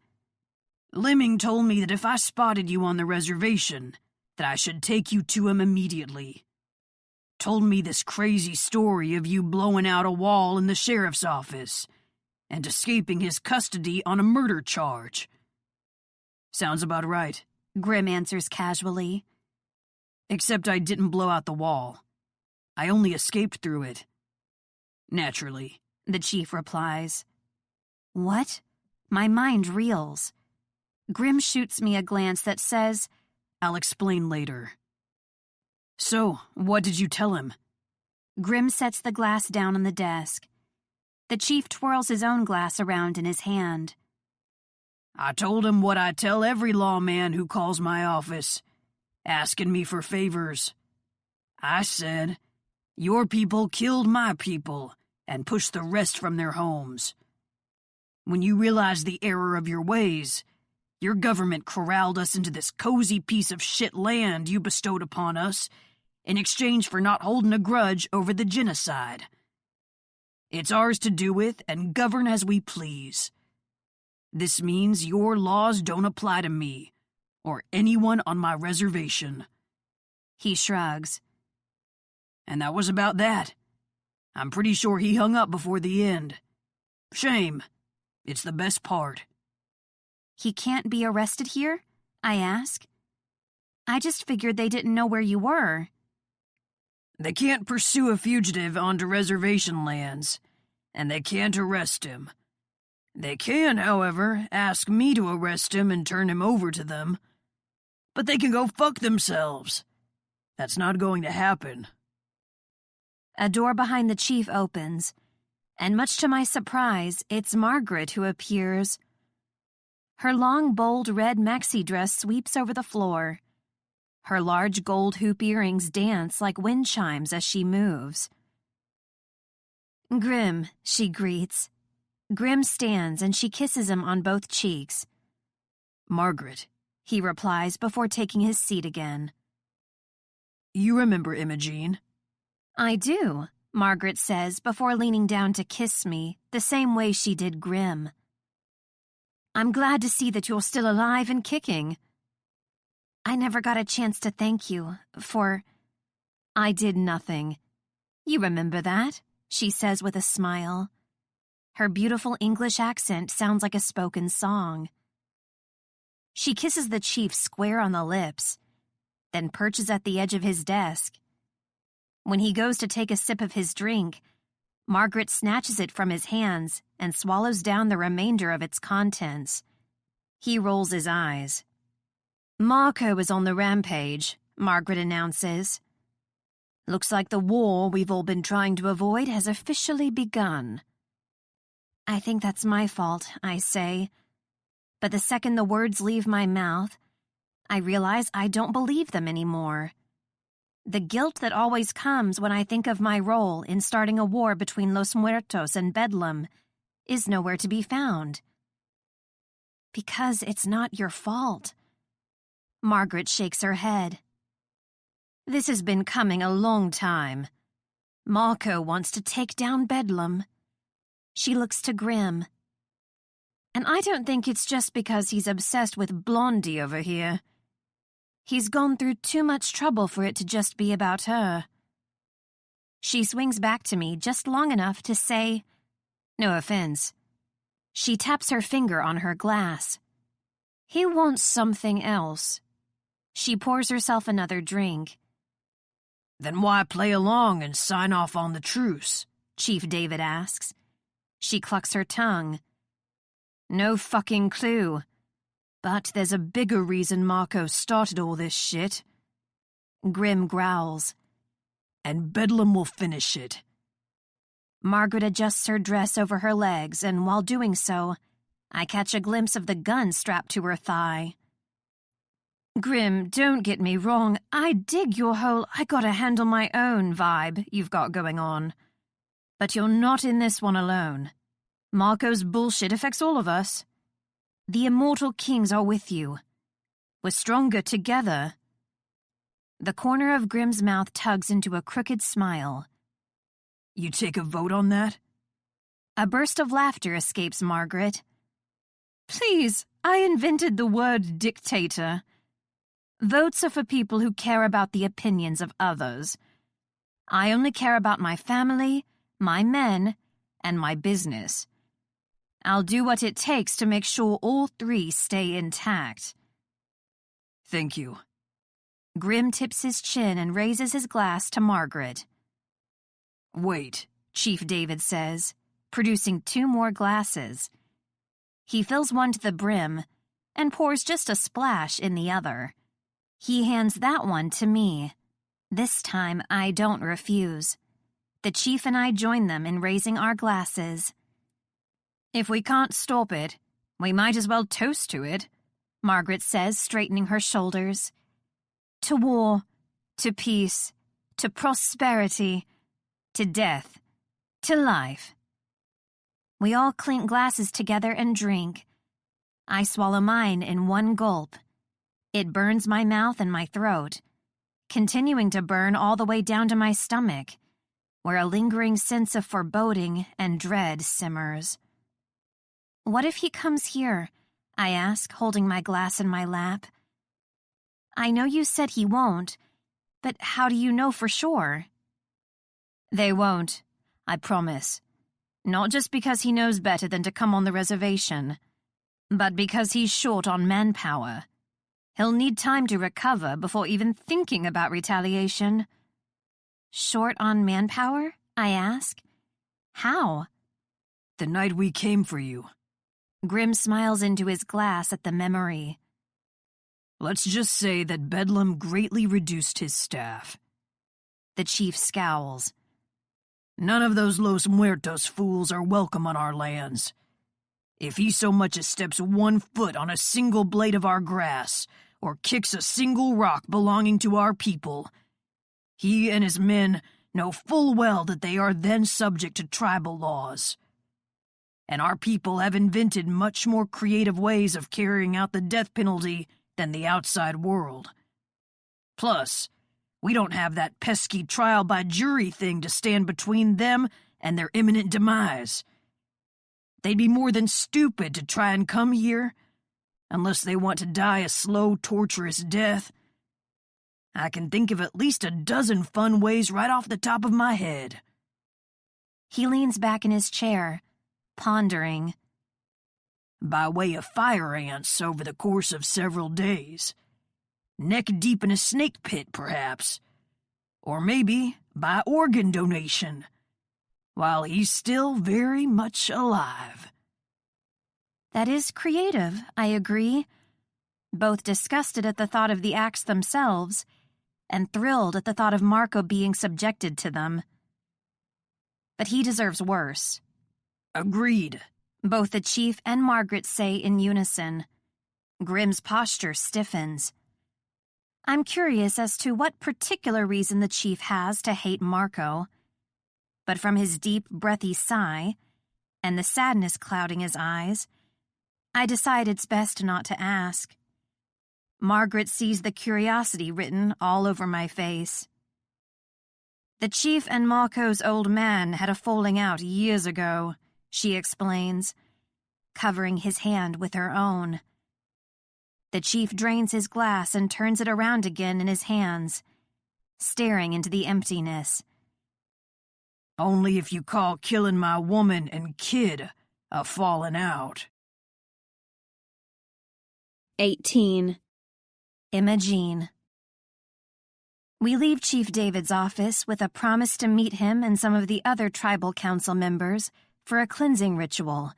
Lemming told me that if I spotted you on the reservation, that I should take you to him immediately. Told me this crazy story of you blowing out a wall in the sheriff's office and escaping his custody on a murder charge. Sounds about right, Grim answers casually. Except I didn't blow out the wall. I only escaped through it. Naturally, the chief replies. What? My mind reels. Grim shoots me a glance that says, I'll explain later. So, what did you tell him? Grim sets the glass down on the desk. The chief twirls his own glass around in his hand. I told him what I tell every lawman who calls my office, asking me for favors. I said, your people killed my people and pushed the rest from their homes. When you realized the error of your ways, your government corralled us into this cozy piece of shit land you bestowed upon us in exchange for not holding a grudge over the genocide. It's ours to do with and govern as we please. This means your laws don't apply to me or anyone on my reservation. He shrugs. And that was about that. I'm pretty sure he hung up before the end. Shame. It's the best part. He can't be arrested here? I ask. I just figured they didn't know where you were. They can't pursue a fugitive onto reservation lands, and they can't arrest him. They can, however, ask me to arrest him and turn him over to them. But they can go fuck themselves. That's not going to happen. A door behind the chief opens, and much to my surprise, it's Margaret who appears. Her long, bold red maxi dress sweeps over the floor. Her large gold hoop earrings dance like wind chimes as she moves. Grim, she greets. Grim stands and she kisses him on both cheeks. Margaret, he replies before taking his seat again. You remember Imogene? I do, Margaret says before leaning down to kiss me, the same way she did Grim. I'm glad to see that you're still alive and kicking. I never got a chance to thank you for... I did nothing. You remember that, she says with a smile. Her beautiful English accent sounds like a spoken song. She kisses the chief square on the lips, then perches at the edge of his desk. When he goes to take a sip of his drink, Margaret snatches it from his hands and swallows down the remainder of its contents. He rolls his eyes. Marco is on the rampage, Margaret announces. Looks like the war we've all been trying to avoid has officially begun. I think that's my fault, I say. But the second the words leave my mouth, I realize I don't believe them anymore. The guilt that always comes when I think of my role in starting a war between Los Muertos and Bedlam is nowhere to be found. Because it's not your fault. Margaret shakes her head. This has been coming a long time. Marco wants to take down Bedlam. She looks to Grim. And I don't think it's just because he's obsessed with Blondie over here. He's gone through too much trouble for it to just be about her. She swings back to me just long enough to say, no offense. She taps her finger on her glass. He wants something else. She pours herself another drink. Then why play along and sign off on the truce? Chief David asks. She clucks her tongue. No fucking clue. But there's a bigger reason Marco started all this shit. Grim growls. And Bedlam will finish it. Margaret adjusts her dress over her legs, and while doing so, I catch a glimpse of the gun strapped to her thigh. Grim, don't get me wrong, I dig your whole I gotta handle my own vibe you've got going on. But you're not in this one alone. Marco's bullshit affects all of us. The immortal kings are with you. We're stronger together. The corner of Grim's mouth tugs into a crooked smile. You take a vote on that? A burst of laughter escapes Margaret. Please, I invented the word dictator. Votes are for people who care about the opinions of others. I only care about my family, my men, and my business. I'll do what it takes to make sure all three stay intact. Thank you. Grim tips his chin and raises his glass to Margaret. Wait, Chief David says, producing 2 more glasses. He fills one to the brim and pours just a splash in the other. He hands that one to me. This time I don't refuse. The chief and I join them in raising our glasses. If we can't stop it, we might as well toast to it, Margaret says, straightening her shoulders. To war, to peace, to prosperity, to death, to life. We all clink glasses together and drink. I swallow mine in one gulp. It burns my mouth and my throat, continuing to burn all the way down to my stomach, where a lingering sense of foreboding and dread simmers. What if he comes here? I ask, holding my glass in my lap. I know you said he won't, but how do you know for sure? They won't, I promise. Not just because he knows better than to come on the reservation, but because he's short on manpower. He'll need time to recover before even thinking about retaliation. Short on manpower? I ask. How? The night we came for you. Grim smiles into his glass at the memory. Let's just say that Bedlam greatly reduced his staff. The chief scowls. None of those Los Muertos fools are welcome on our lands. If he so much as steps 1 foot on a single blade of our grass, or kicks a single rock belonging to our people, he and his men know full well that they are then subject to tribal laws. And our people have invented much more creative ways of carrying out the death penalty than the outside world. Plus, we don't have that pesky trial by jury thing to stand between them and their imminent demise. They'd be more than stupid to try and come here, unless they want to die a slow, torturous death. I can think of at least a dozen fun ways right off the top of my head. He leans back in his chair, pondering. By way of fire ants over the course of several days. Neck deep in a snake pit, perhaps. Or maybe by organ donation, while he's still very much alive. That is creative, I agree. Both disgusted at the thought of the acts themselves, and thrilled at the thought of Marco being subjected to them. But he deserves worse. Agreed. Both the chief and Margaret say in unison. Grim's posture stiffens. I'm curious as to what particular reason the chief has to hate Marco. But from his deep, breathy sigh, and the sadness clouding his eyes, I decide it's best not to ask. Margaret sees the curiosity written all over my face. The chief and Marco's old man had a falling out years ago, she explains, covering his hand with her own. The chief drains his glass and turns it around again in his hands, staring into the emptiness. Only if you call killing my woman and kid A falling out. 18. Imogene. We leave Chief David's office with a promise to meet him and some of the other tribal council members for a cleansing ritual,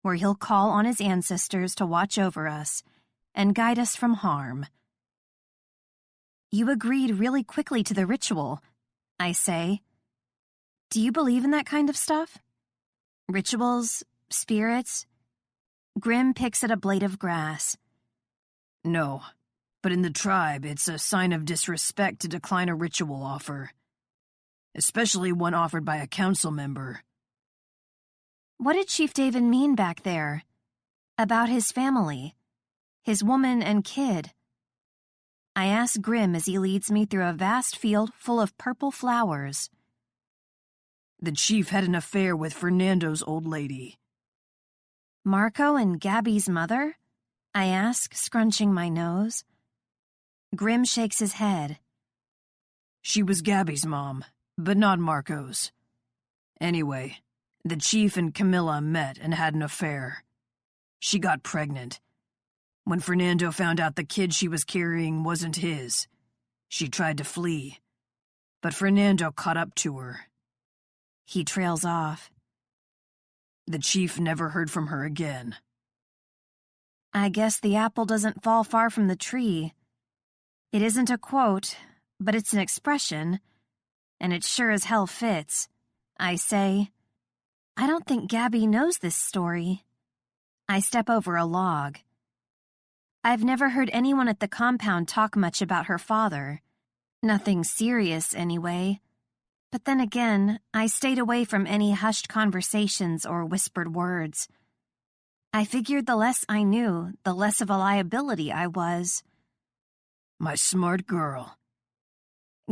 where he'll call on his ancestors to watch over us and guide us from harm. You agreed really quickly to the ritual, I say. Do you believe in that kind of stuff? Rituals, spirits? Grim picks at a blade of grass. No, but in the tribe, it's a sign of disrespect to decline a ritual offer, especially one offered by a council member. What did Chief David mean back there? About his family, his woman and kid? I ask Grim as he leads me through a vast field full of purple flowers. The chief had an affair with Fernando's old lady. Marco and Gabby's mother? I ask, scrunching my nose. Grim shakes his head. She was Gabby's mom, but not Marco's. Anyway, the chief and Camilla met and had an affair. She got pregnant. When Fernando found out the kid she was carrying wasn't his, she tried to flee, but Fernando caught up to her. He trails off. The chief never heard from her again. I guess the apple doesn't fall far from the tree. It isn't a quote, but it's an expression, and it sure as hell fits. I say, I don't think Gabby knows this story. I step over a log. I've never heard anyone at the compound talk much about her father. Nothing serious, anyway. But then again, I stayed away from any hushed conversations or whispered words. I figured the less I knew, the less of a liability I was. My smart girl.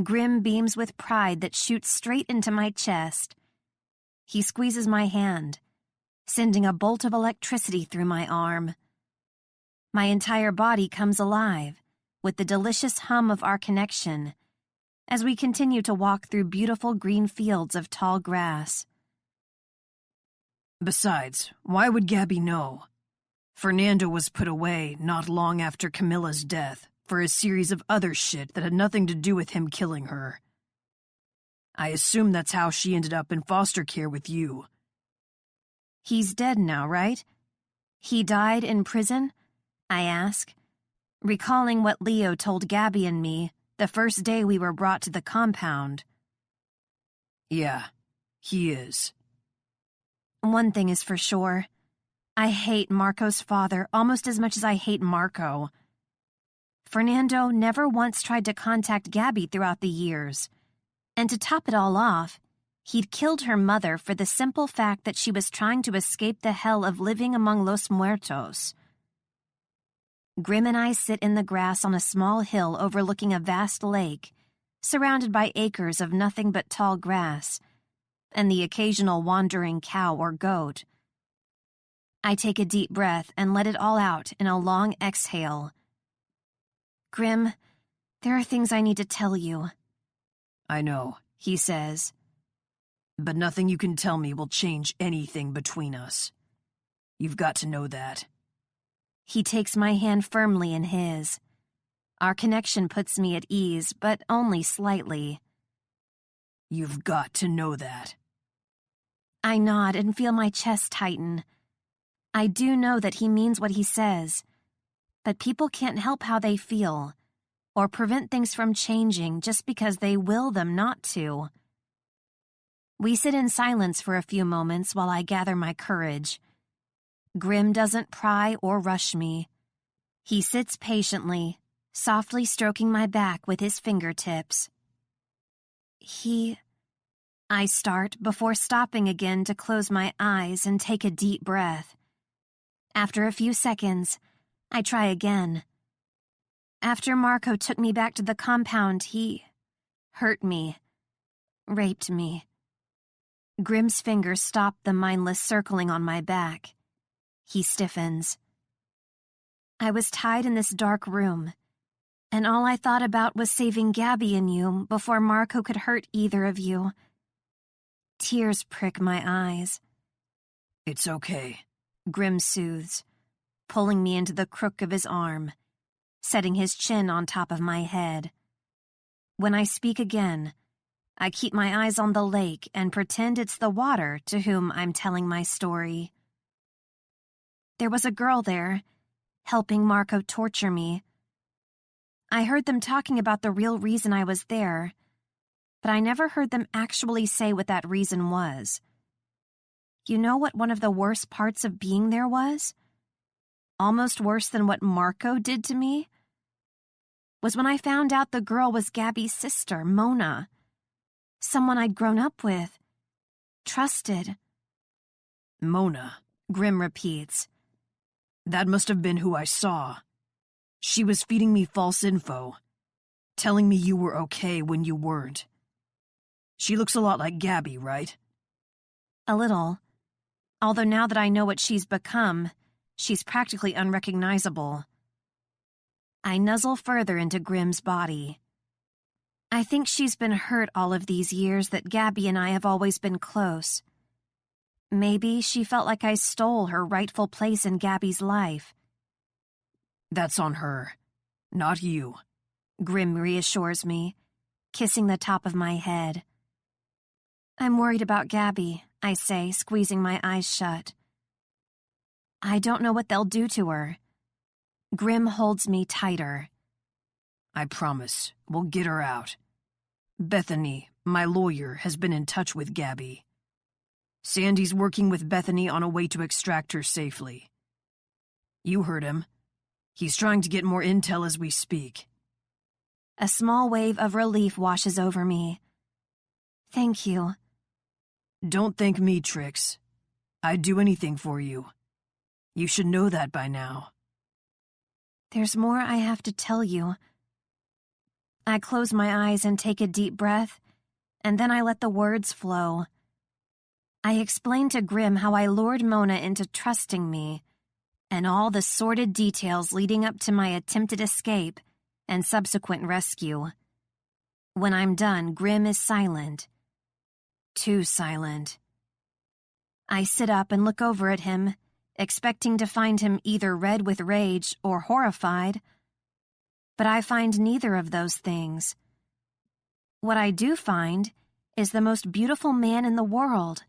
Grim beams with pride that shoots straight into my chest. He squeezes my hand, sending a bolt of electricity through my arm. My entire body comes alive with the delicious hum of our connection as we continue to walk through beautiful green fields of tall grass. Besides, why would Gabby know? Fernando was put away not long after Camilla's death for a series of other shit that had nothing to do with him killing her. I assume that's how she ended up in foster care with you. He's dead now, right? He died in prison? I ask, recalling what Leo told Gabby and me the first day we were brought to the compound. Yeah, he is. One thing is for sure. I hate Marco's father almost as much as I hate Marco. Fernando never once tried to contact Gabby throughout the years. And to top it all off, he'd killed her mother for the simple fact that she was trying to escape the hell of living among Los Muertos. Grim and I sit in the grass on a small hill overlooking a vast lake, surrounded by acres of nothing but tall grass, and the occasional wandering cow or goat. I take a deep breath and let it all out in a long exhale. Grim, there are things I need to tell you. I know, he says. But nothing you can tell me will change anything between us. You've got to know that. He takes my hand firmly in his. Our connection puts me at ease, but only slightly. You've got to know that. I nod and feel my chest tighten. I do know that he means what he says, but people can't help how they feel, or prevent things from changing just because they will them not to. We sit in silence for a few moments while I gather my courage. Grim doesn't pry or rush me. He sits patiently, softly stroking my back with his fingertips. I start before stopping again to close my eyes and take a deep breath. After a few seconds, I try again. After Marco took me back to the compound, he hurt me, raped me. Grim's fingers stop the mindless circling on my back. He stiffens. I was tied in this dark room, and all I thought about was saving Gabby and you before Marco could hurt either of you. Tears prick my eyes. It's okay. Grim soothes, pulling me into the crook of his arm, setting his chin on top of my head. When I speak again, I keep my eyes on the lake and pretend it's the water to whom I'm telling my story. There was a girl there, helping Marco torture me. I heard them talking about the real reason I was there, but I never heard them actually say what that reason was. You know what one of the worst parts of being there was? Almost worse than what Marco did to me? Was when I found out the girl was Gabby's sister, Mona. Someone I'd grown up with. Trusted. Mona, Grim repeats. that must have been who I saw. She was feeding me false info, telling me you were okay when you weren't. She looks a lot like Gabby, right? A little. Although now that I know what she's become, she's practically unrecognizable. I nuzzle further into Grim's body. I think she's been hurt all of these years that Gabby and I have always been close. Maybe she felt like I stole her rightful place in Gabby's life. That's on her, not you. Grim reassures me, kissing the top of my head. I'm worried about Gabby, I say, squeezing my eyes shut. I don't know what they'll do to her. Grim holds me tighter. I promise, we'll get her out. Bethany, my lawyer, has been in touch with Gabby. Sandy's working with Bethany on a way to extract her safely. You heard him. He's trying to get more intel as we speak. A small wave of relief washes over me. Thank you. Don't thank me, Trix. I'd do anything for you. You should know that by now. There's more I have to tell you. I close my eyes and take a deep breath, and then I let the words flow. I explain to Grim how I lured Mona into trusting me, and all the sordid details leading up to my attempted escape and subsequent rescue. When I'm done, Grim is silent. Too silent. I sit up and look over at him, expecting to find him either red with rage or horrified. But I find neither of those things. What I do find is the most beautiful man in the world,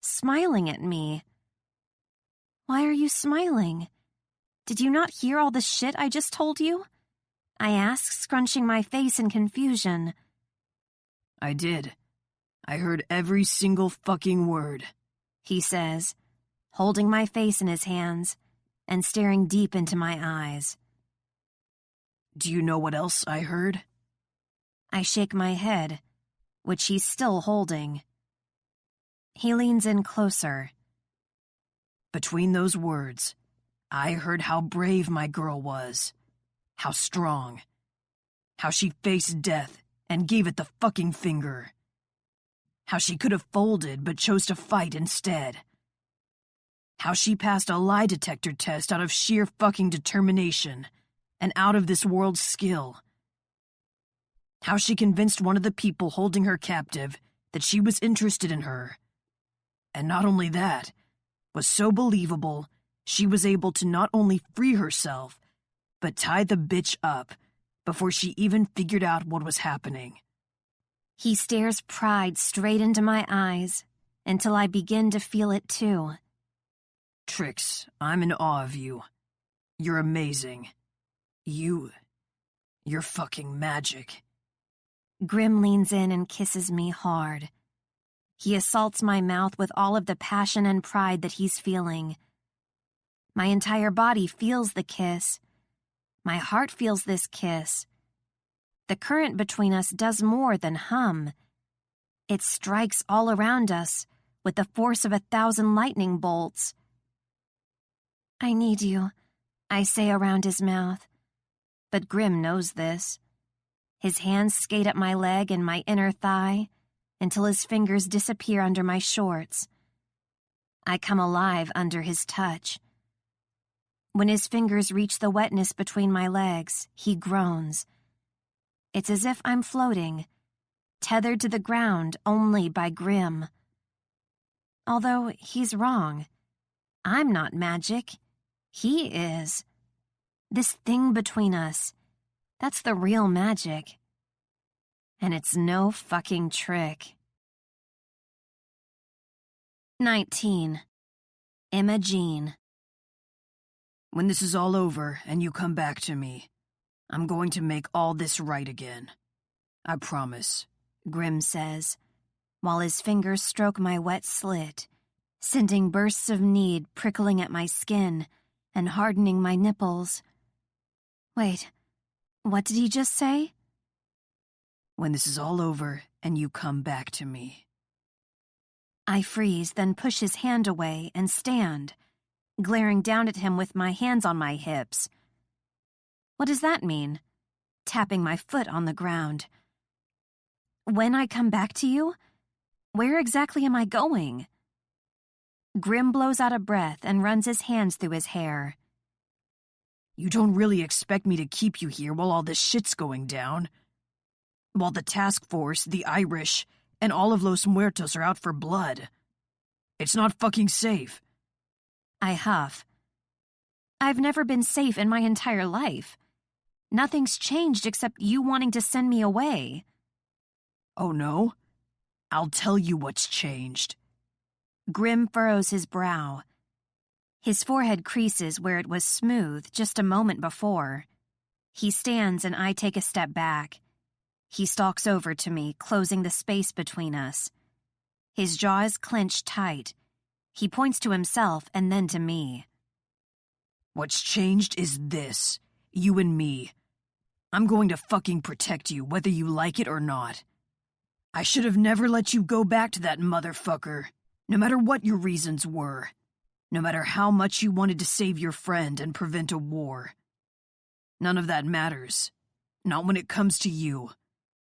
smiling at me. Why are you smiling? Did you not hear all the shit I just told you? I ask, scrunching my face in confusion. I did. I heard every single fucking word, he says, holding my face in his hands and staring deep into my eyes. Do you know what else I heard? I shake my head, which he's still holding. He leans in closer. Between those words, I heard how brave my girl was, how strong, how she faced death and gave it the fucking finger, how she could have folded but chose to fight instead, how she passed a lie detector test out of sheer fucking determination and out of this world's skill, how she convinced one of the people holding her captive that she was interested in her, and not only that, was so believable she was able to not only free herself, but tie the bitch up before she even figured out what was happening. He stares pride straight into my eyes until I begin to feel it too. Trix, I'm in awe of you. You're amazing. You're fucking magic. Grim leans in and kisses me hard. He assaults my mouth with all of the passion and pride that he's feeling. My entire body feels the kiss. My heart feels this kiss. The current between us does more than hum. It strikes all around us with the force of 1,000 lightning bolts. I need you, I say around his mouth. But Grim knows this. His hands skate up my leg and my inner thigh until his fingers disappear under my shorts. I come alive under his touch. When his fingers reach the wetness between my legs, he groans. It's as if I'm floating, tethered to the ground only by Grim. Although he's wrong. I'm not magic. He is. This thing between us, that's the real magic. And it's no fucking trick. 19. Imogene. When this is all over and you come back to me, I'm going to make all this right again. I promise, Grim says, while his fingers stroke my wet slit, sending bursts of need prickling at my skin and hardening my nipples. Wait, what did he just say? When this is all over and you come back to me. I freeze, then push his hand away and stand, glaring down at him with my hands on my hips. What does that mean? Tapping my foot on the ground. When I come back to you? Where exactly am I going? Grim blows out a breath and runs his hands through his hair. You don't really expect me to keep you here while all this shit's going down? While the task force, the Irish, and all of Los Muertos are out for blood. It's not fucking safe. I huff. I've never been safe in my entire life. Nothing's changed except you wanting to send me away. Oh no? I'll tell you what's changed. Grim furrows his brow. His forehead creases where it was smooth just a moment before. He stands and I take a step back. He stalks over to me, closing the space between us. His jaw is clenched tight. He points to himself and then to me. What's changed is this. You and me. I'm going to fucking protect you, whether you like it or not. I should have never let you go back to that motherfucker, no matter what your reasons were. No matter how much you wanted to save your friend and prevent a war. None of that matters. Not when it comes to you.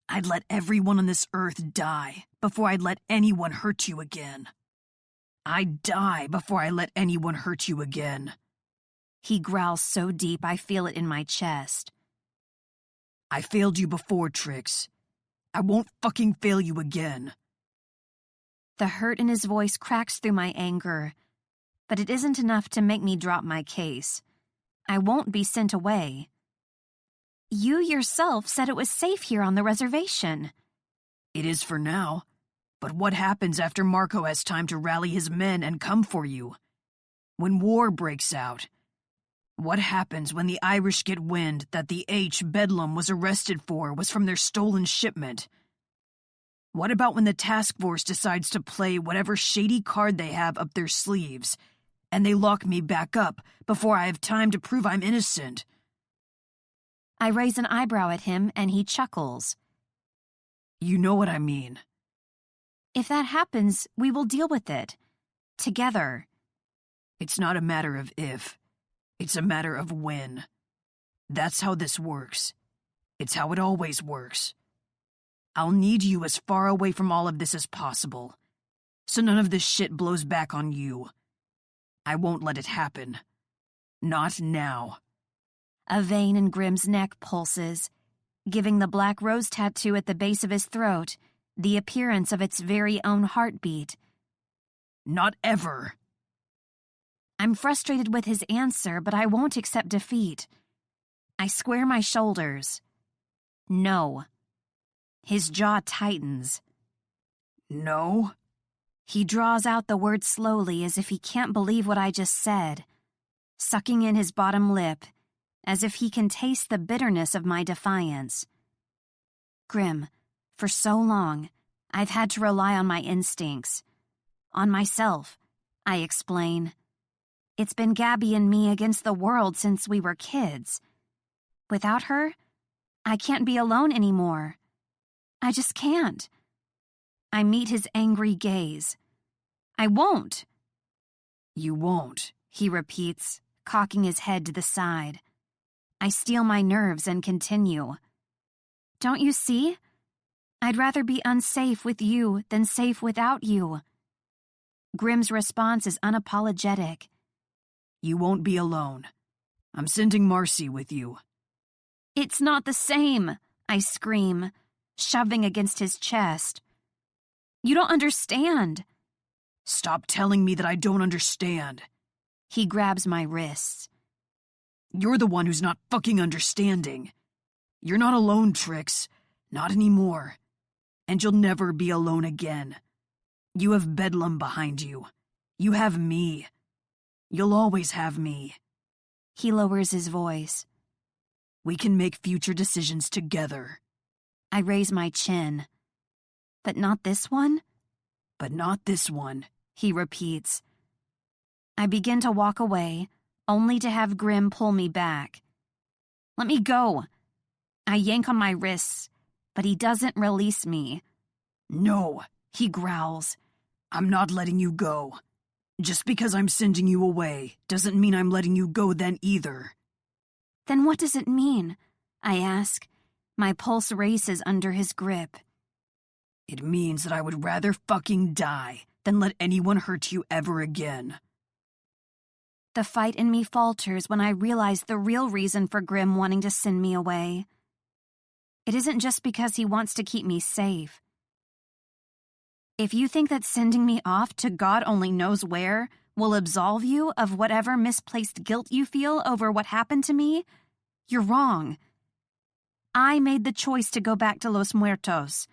I'd let everyone on this earth die before I'd let anyone hurt you again. I'd die before I let anyone hurt you again. He growls so deep I feel it in my chest. I failed you before, Trix. I won't fucking fail you again. The hurt in his voice cracks through my anger, but it isn't enough to make me drop my case. I won't be sent away. You yourself said it was safe here on the reservation. It is for now. But what happens after Marco has time to rally his men and come for you? When war breaks out? What happens when the Irish get wind that the H Bedlam was arrested for was from their stolen shipment? What about when the task force decides to play whatever shady card they have up their sleeves, and they lock me back up before I have time to prove I'm innocent? I raise an eyebrow at him and he chuckles. You know what I mean. If that happens, we will deal with it. Together. It's not a matter of if. It's a matter of when. That's how this works. It's how it always works. I'll need you as far away from all of this as possible, so none of this shit blows back on you. I won't let it happen. Not now. A vein in Grim's neck pulses, giving the black rose tattoo at the base of his throat the appearance of its very own heartbeat. Not ever. I'm frustrated with his answer, but I won't accept defeat. I square my shoulders. No. His jaw tightens. No? He draws out the word slowly as if he can't believe what I just said, sucking in his bottom lip as if he can taste the bitterness of my defiance. Grim, for so long, I've had to rely on my instincts. On myself, I explain. It's been Gabby and me against the world since we were kids. Without her, I can't be alone anymore. I just can't. I meet his angry gaze. I won't. You won't, he repeats, cocking his head to the side. I steel my nerves and continue. Don't you see? I'd rather be unsafe with you than safe without you. Grim's response is unapologetic. You won't be alone. I'm sending Marcy with you. It's not the same, I scream, shoving against his chest. You don't understand. Stop telling me that I don't understand. He grabs my wrists. You're the one who's not fucking understanding. You're not alone, Trix. Not anymore. And you'll never be alone again. You have Bedlam behind you. You have me. You'll always have me. He lowers his voice. We can make future decisions together. I raise my chin. But not this one? But not this one, he repeats. I begin to walk away, only to have Grim pull me back. Let me go. I yank on my wrists, but he doesn't release me. No, he growls. I'm not letting you go. Just because I'm sending you away doesn't mean I'm letting you go then either. Then what does it mean? I ask. My pulse races under his grip. It means that I would rather fucking die than let anyone hurt you ever again. The fight in me falters when I realize the real reason for Grim wanting to send me away. It isn't just because he wants to keep me safe. If you think that sending me off to God only knows where will absolve you of whatever misplaced guilt you feel over what happened to me, you're wrong. I made the choice to go back to Los Muertos.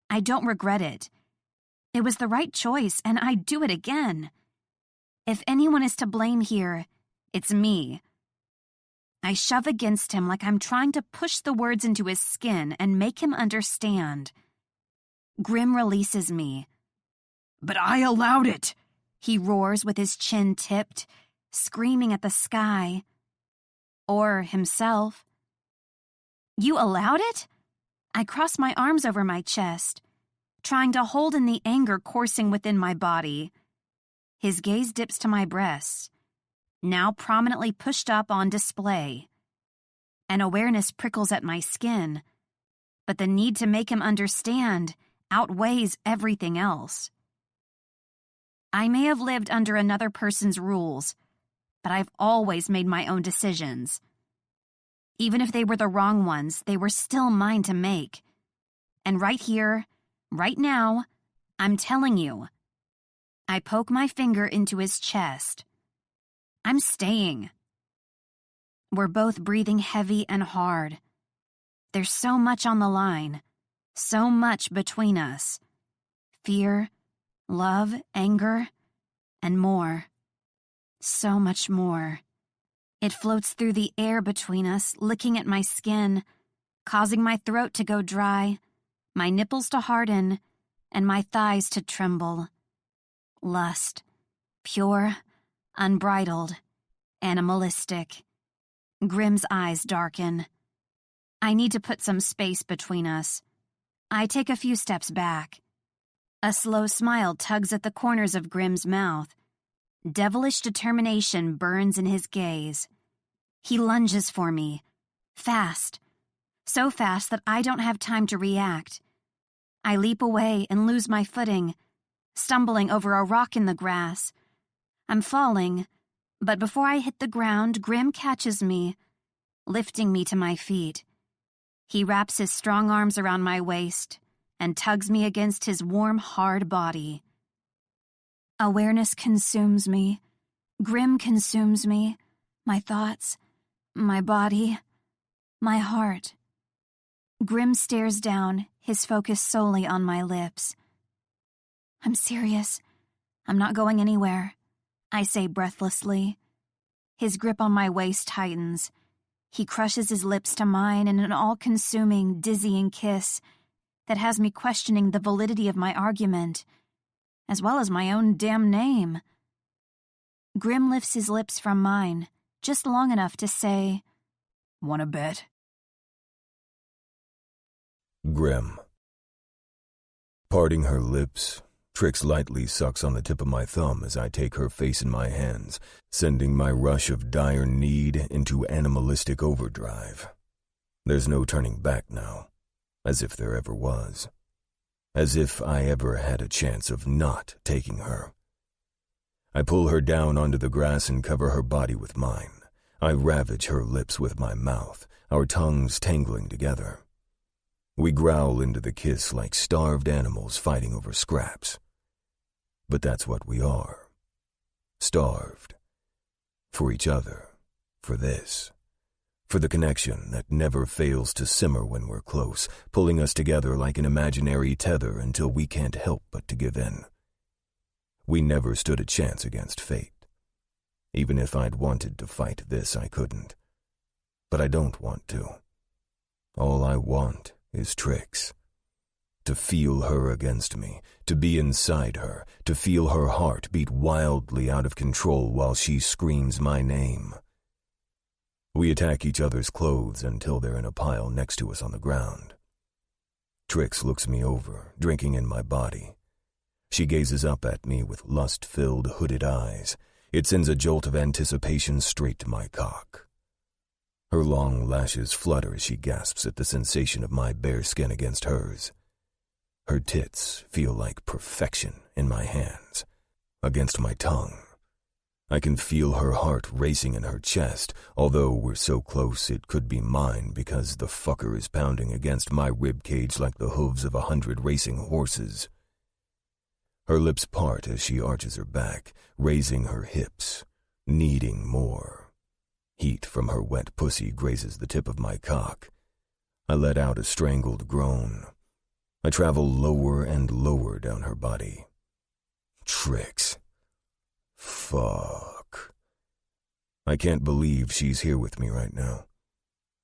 I don't regret it. It was the right choice, and I'd do it again. If anyone is to blame here, it's me. I shove against him like I'm trying to push the words into his skin and make him understand. Grim releases me. But I allowed it, he roars with his chin tipped, screaming at the sky. Or himself. You allowed it? I cross my arms over my chest, trying to hold in the anger coursing within my body. His gaze dips to my breasts, now prominently pushed up on display. An awareness prickles at my skin, but the need to make him understand outweighs everything else. I may have lived under another person's rules, but I've always made my own decisions. Even if they were the wrong ones, they were still mine to make. And right here, right now, I'm telling you. I poke my finger into his chest. I'm staying. We're both breathing heavy and hard. There's so much on the line, so much between us. Fear, love, anger, and more. So much more. It floats through the air between us, licking at my skin, causing my throat to go dry, my nipples to harden, and my thighs to tremble. Lust. Pure, unbridled, animalistic. Grim's eyes darken. I need to put some space between us. I take a few steps back. A slow smile tugs at the corners of Grim's mouth. Devilish determination burns in his gaze. He lunges for me. Fast. So fast that I don't have time to react. I leap away and lose my footing, stumbling over a rock in the grass. I'm falling, but before I hit the ground, Grim catches me, lifting me to my feet. He wraps his strong arms around my waist and tugs me against his warm, hard body. Awareness consumes me. Grim consumes me. My thoughts, my body, my heart. Grim stares down, his focus solely on my lips. I'm serious. I'm not going anywhere, I say breathlessly. His grip on my waist tightens. He crushes his lips to mine in an all-consuming, dizzying kiss that has me questioning the validity of my argument, as well as my own damn name. Grim lifts his lips from mine, just long enough to say, "Wanna bet?" Grim. Parting her lips, Trix lightly sucks on the tip of my thumb as I take her face in my hands, sending my rush of dire need into animalistic overdrive. There's no turning back now, as if there ever was. As if I ever had a chance of not taking her. I pull her down onto the grass and cover her body with mine. I ravage her lips with my mouth, our tongues tangling together. We growl into the kiss like starved animals fighting over scraps. But that's what we are. Starved. For each other. For this. For the connection that never fails to simmer when we're close, pulling us together like an imaginary tether until we can't help but to give in. We never stood a chance against fate. Even if I'd wanted to fight this, I couldn't. But I don't want to. All I want is Trix. To feel her against me, to be inside her, to feel her heart beat wildly out of control while she screams my name. We attack each other's clothes until they're in a pile next to us on the ground. Trix looks me over, drinking in my body. She gazes up at me with lust-filled, hooded eyes. It sends a jolt of anticipation straight to my cock. Her long lashes flutter as she gasps at the sensation of my bare skin against hers. Her tits feel like perfection in my hands, against my tongue. I can feel her heart racing in her chest, although we're so close it could be mine because the fucker is pounding against my ribcage like the hooves of 100 racing horses. Her lips part as she arches her back, raising her hips, needing more. Heat from her wet pussy grazes the tip of my cock. I let out a strangled groan. I travel lower and lower down her body. Trix. Fuck. I can't believe she's here with me right now.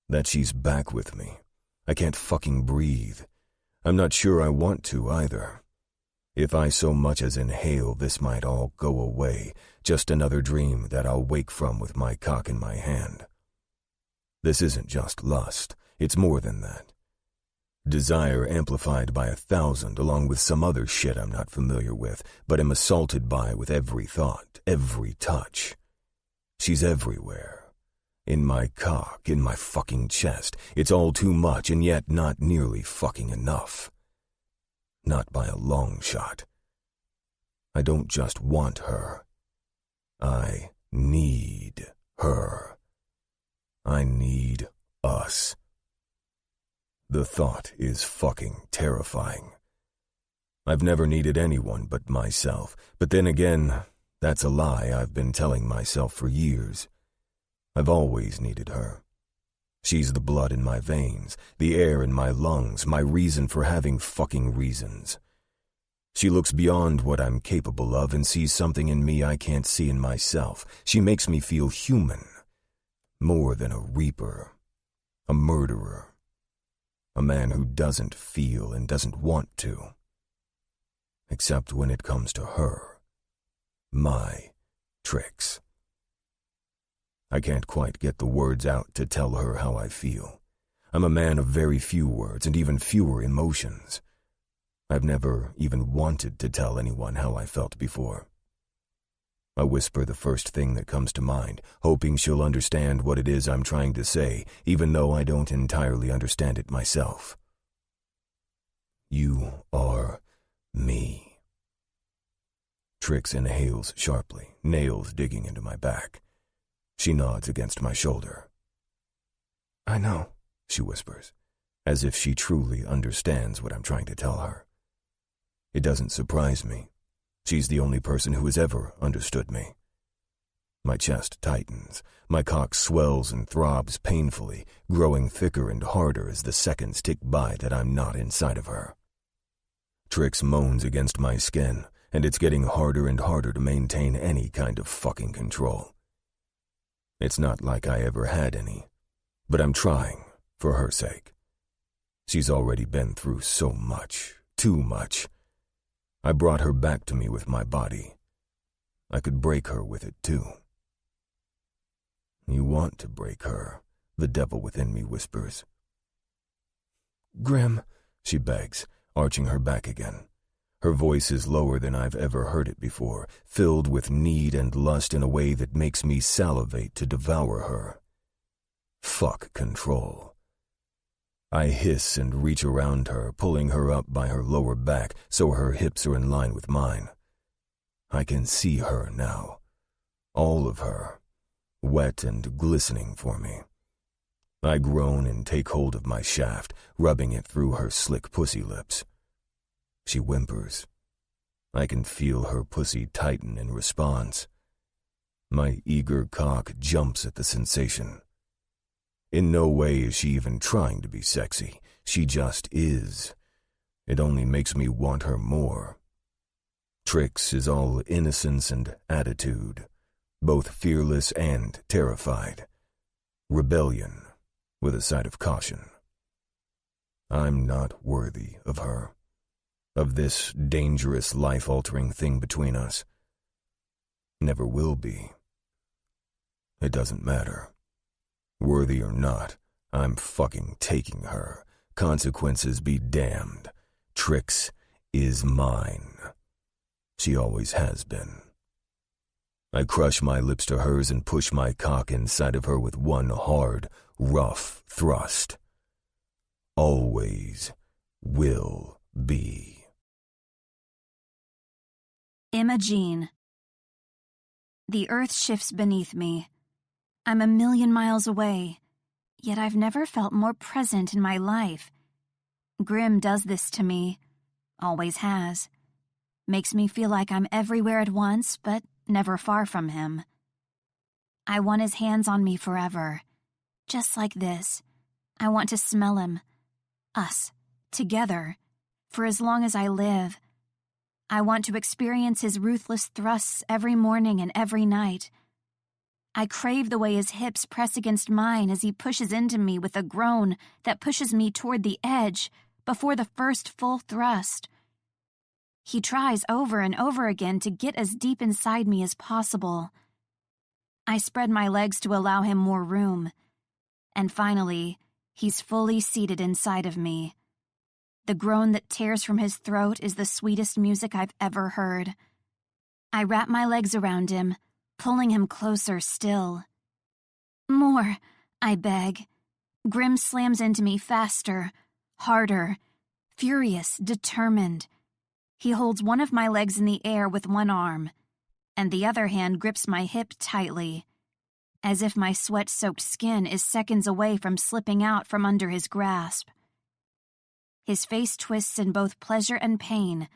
That she's back with me. I can't fucking breathe. I'm not sure I want to either. If I so much as inhale, this might all go away, just another dream that I'll wake from with my cock in my hand. This isn't just lust, it's more than that. Desire amplified by 1,000 along with some other shit I'm not familiar with, but am assaulted by with every thought, every touch. She's everywhere. In my cock, in my fucking chest. It's all too much and yet not nearly fucking enough. Not by a long shot. I don't just want her. I need her. I need us. The thought is fucking terrifying. I've never needed anyone but myself, but then again, that's a lie I've been telling myself for years. I've always needed her. She's the blood in my veins, the air in my lungs, my reason for having fucking reasons. She looks beyond what I'm capable of and sees something in me I can't see in myself. She makes me feel human. More than a reaper. A murderer. A man who doesn't feel and doesn't want to. Except when it comes to her. My Trix. I can't quite get the words out to tell her how I feel. I'm a man of very few words and even fewer emotions. I've never even wanted to tell anyone how I felt before. I whisper the first thing that comes to mind, hoping she'll understand what it is I'm trying to say, even though I don't entirely understand it myself. You are me. Trix inhales sharply, nails digging into my back. She nods against my shoulder. I know, she whispers, as if she truly understands what I'm trying to tell her. It doesn't surprise me. She's the only person who has ever understood me. My chest tightens. My cock swells and throbs painfully, growing thicker and harder as the seconds tick by that I'm not inside of her. Trix moans against my skin, and it's getting harder and harder to maintain any kind of fucking control. It's not like I ever had any, but I'm trying, for her sake. She's already been through so much, too much. I brought her back to me with my body. I could break her with it too. You want to break her, the devil within me whispers. Grim, she begs, arching her back again. Her voice is lower than I've ever heard it before, filled with need and lust in a way that makes me salivate to devour her. Fuck control. I hiss and reach around her, pulling her up by her lower back so her hips are in line with mine. I can see her now. All of her. Wet and glistening for me. I groan and take hold of my shaft, rubbing it through her slick pussy lips. She whimpers. I can feel her pussy tighten in response. My eager cock jumps at the sensation. In no way is she even trying to be sexy. She just is. It only makes me want her more. Trix is all innocence and attitude, both fearless and terrified. Rebellion, with a side of caution. I'm not worthy of her, of this dangerous, life-altering thing between us. Never will be. It doesn't matter. Worthy or not, I'm fucking taking her. Consequences be damned. Trix is mine. She always has been. I crush my lips to hers and push my cock inside of her with one hard, rough thrust. Always will be. Imogene. The earth shifts beneath me. I'm 1,000,000 miles away, yet I've never felt more present in my life. Grim does this to me, always has. Makes me feel like I'm everywhere at once, but never far from him. I want his hands on me forever. Just like this. I want to smell him. Us. Together. For as long as I live. I want to experience his ruthless thrusts every morning and every night. I crave the way his hips press against mine as he pushes into me with a groan that pushes me toward the edge before the first full thrust. He tries over and over again to get as deep inside me as possible. I spread my legs to allow him more room. And finally, he's fully seated inside of me. The groan that tears from his throat is the sweetest music I've ever heard. I wrap my legs around him, pulling him closer still. More, I beg. Grim slams into me faster, harder, furious, determined. He holds one of my legs in the air with one arm, and the other hand grips my hip tightly, as if my sweat-soaked skin is seconds away from slipping out from under his grasp. His face twists in both pleasure and pain,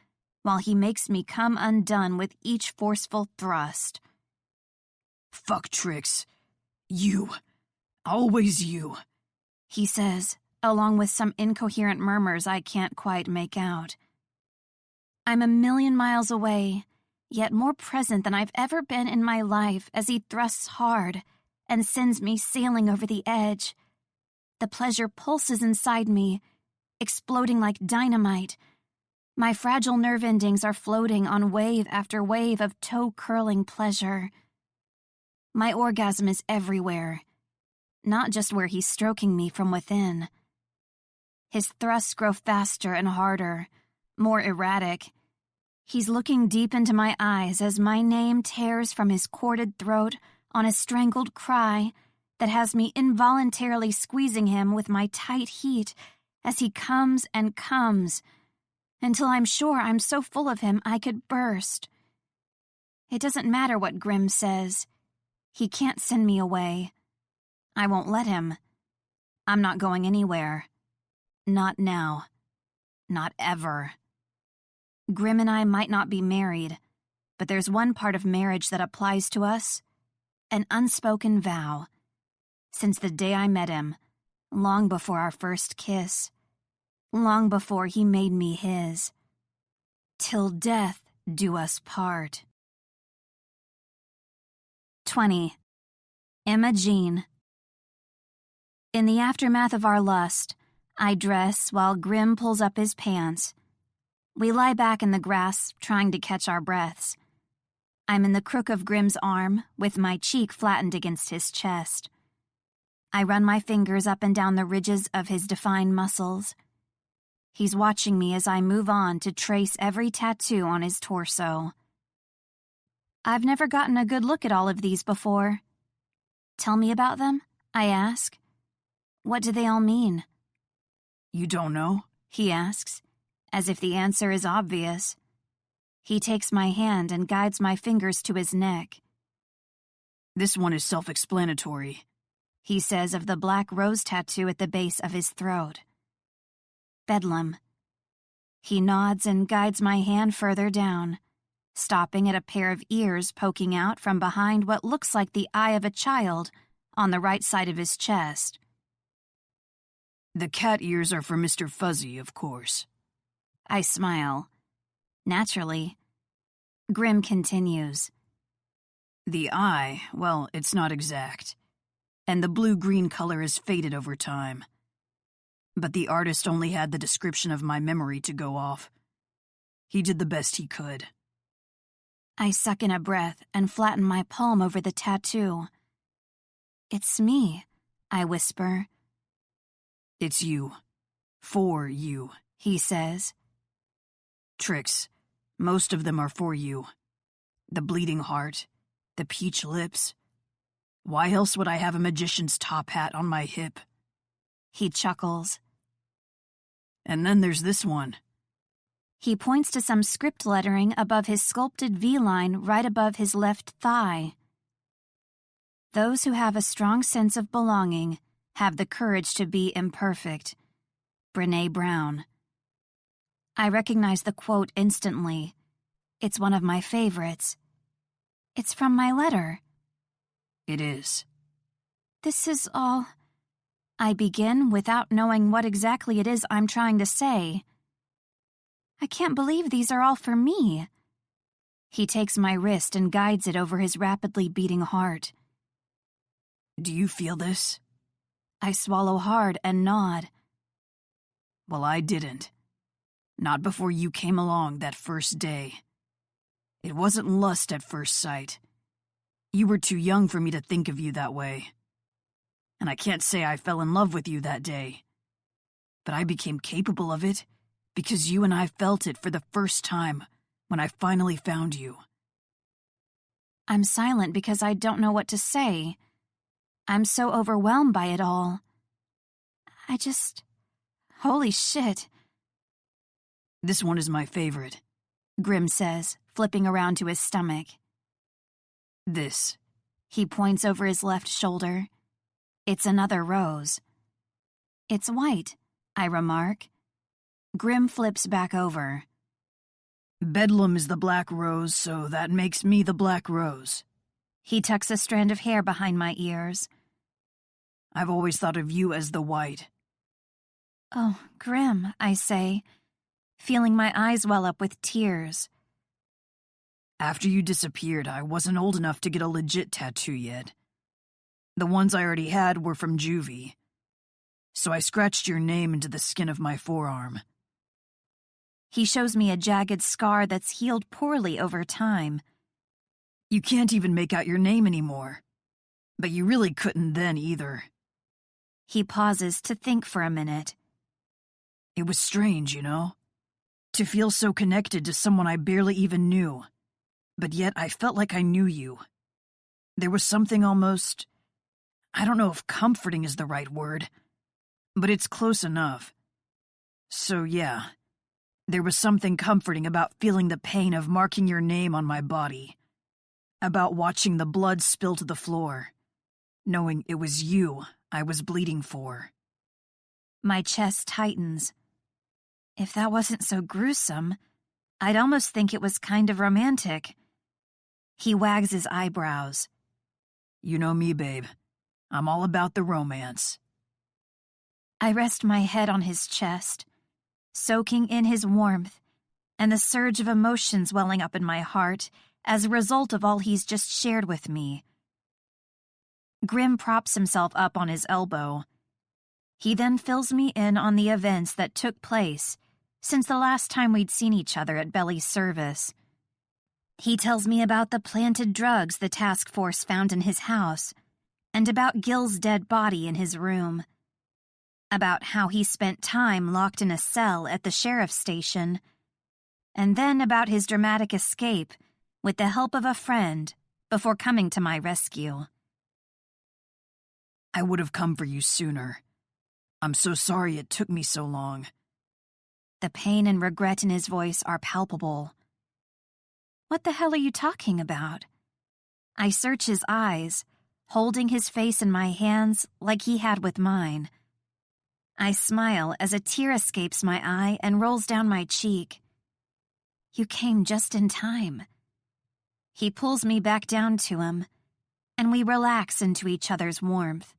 while he makes me come undone with each forceful thrust. Fuck Trix. You. Always you. He says, along with some incoherent murmurs I can't quite make out. I'm 1,000,000 miles away, yet more present than I've ever been in my life as he thrusts hard and sends me sailing over the edge. The pleasure pulses inside me, exploding like dynamite. My fragile nerve endings are floating on wave after wave of toe-curling pleasure. My orgasm is everywhere, not just where he's stroking me from within. His thrusts grow faster and harder, more erratic. He's looking deep into my eyes as my name tears from his corded throat on a strangled cry that has me involuntarily squeezing him with my tight heat as he comes and comes, until I'm sure I'm so full of him I could burst. It doesn't matter what Grim says. He can't send me away. I won't let him. I'm not going anywhere. Not now. Not ever. Grim and I might not be married, but there's one part of marriage that applies to us, an unspoken vow. Since the day I met him, long before our first kiss, long before he made me his. Till death do us part. 20. Imogene. In the aftermath of our lust, I dress while Grim pulls up his pants. We lie back in the grass, trying to catch our breaths. I'm in the crook of Grim's arm, with my cheek flattened against his chest. I run my fingers up and down the ridges of his defined muscles. He's watching me as I move on to trace every tattoo on his torso. I've never gotten a good look at all of these before. Tell me about them, I ask. What do they all mean? You don't know? He asks, as if the answer is obvious. He takes my hand and guides my fingers to his neck. This one is self-explanatory, he says of the black rose tattoo at the base of his throat. Bedlam. He nods and guides my hand further down, stopping at a pair of ears poking out from behind what looks like the eye of a child on the right side of his chest. The cat ears are for Mr. Fuzzy, of course. I smile. Naturally. Grim continues. The eye, well, it's not exact. And the blue-green color has faded over time. But the artist only had the description of my memory to go off. He did the best he could. I suck in a breath and flatten my palm over the tattoo. It's me, I whisper. It's you. For you, he says. Tricks. Most of them are for you. The bleeding heart, the peach lips. Why else would I have a magician's top hat on my hip? He chuckles. And then there's this one. He points to some script lettering above his sculpted V-line right above his left thigh. Those who have a strong sense of belonging have the courage to be imperfect. Brené Brown. I recognize the quote instantly. It's one of my favorites. It's from my letter. It is. This is all... I begin without knowing what exactly it is I'm trying to say. I can't believe these are all for me. He takes my wrist and guides it over his rapidly beating heart. Do you feel this? I swallow hard and nod. Well, I didn't. Not before you came along that first day. It wasn't lust at first sight. You were too young for me to think of you that way. And I can't say I fell in love with you that day. But I became capable of it because you and I felt it for the first time when I finally found you. I'm silent because I don't know what to say. I'm so overwhelmed by it all. Holy shit. This one is my favorite, Grim says, flipping around to his stomach. This. He points over his left shoulder. It's another rose. It's white, I remark. Grim flips back over. Bedlam is the black rose, so that makes me the black rose. He tucks a strand of hair behind my ears. I've always thought of you as the white. Oh, Grim, I say, feeling my eyes well up with tears. After you disappeared, I wasn't old enough to get a legit tattoo yet. The ones I already had were from juvie. So I scratched your name into the skin of my forearm. He shows me a jagged scar that's healed poorly over time. You can't even make out your name anymore. But you really couldn't then either. He pauses to think for a minute. It was strange, you know? To feel so connected to someone I barely even knew. But yet I felt like I knew you. There was something almost... I don't know if comforting is the right word, but it's close enough. So yeah, there was something comforting about feeling the pain of marking your name on my body. About watching the blood spill to the floor. Knowing it was you I was bleeding for. My chest tightens. If that wasn't so gruesome, I'd almost think it was kind of romantic. He wags his eyebrows. You know me, babe. I'm all about the romance. I rest my head on his chest, soaking in his warmth and the surge of emotions welling up in my heart as a result of all he's just shared with me. Grim props himself up on his elbow. He then fills me in on the events that took place since the last time we'd seen each other at Belly's service. He tells me about the planted drugs the task force found in his house, and about Gil's dead body in his room. About how he spent time locked in a cell at the sheriff's station, and then about his dramatic escape with the help of a friend before coming to my rescue. I would have come for you sooner. I'm so sorry it took me so long. The pain and regret in his voice are palpable. What the hell are you talking about? I search his eyes, holding his face in my hands like he had with mine. I smile as a tear escapes my eye and rolls down my cheek. You came just in time, He pulls me back down to him, and we relax into each other's warmth.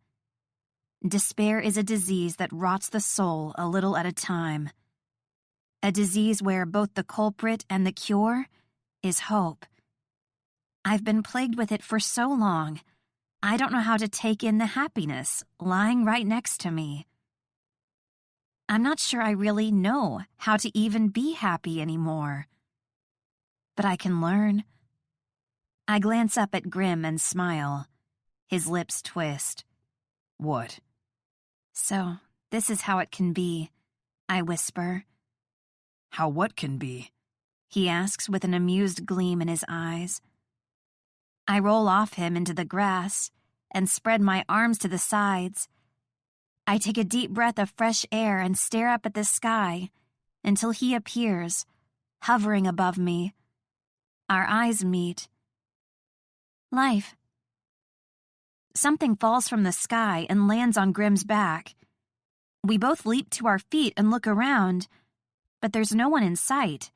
Despair is a disease that rots the soul a little at a time. A disease where both the culprit and the cure is hope. I've been plagued with it for so long, I don't know how to take in the happiness lying right next to me. I'm not sure I really know how to even be happy anymore. But I can learn. I glance up at Grim and smile. His lips twist. What? So, this is how it can be, I whisper. How what can be? He asks with an amused gleam in his eyes. I roll off him into the grass and spread my arms to the sides. I take a deep breath of fresh air and stare up at the sky until he appears, hovering above me. Our eyes meet. Life. Something falls from the sky and lands on Grim's back. We both leap to our feet and look around, but there's no one in sight.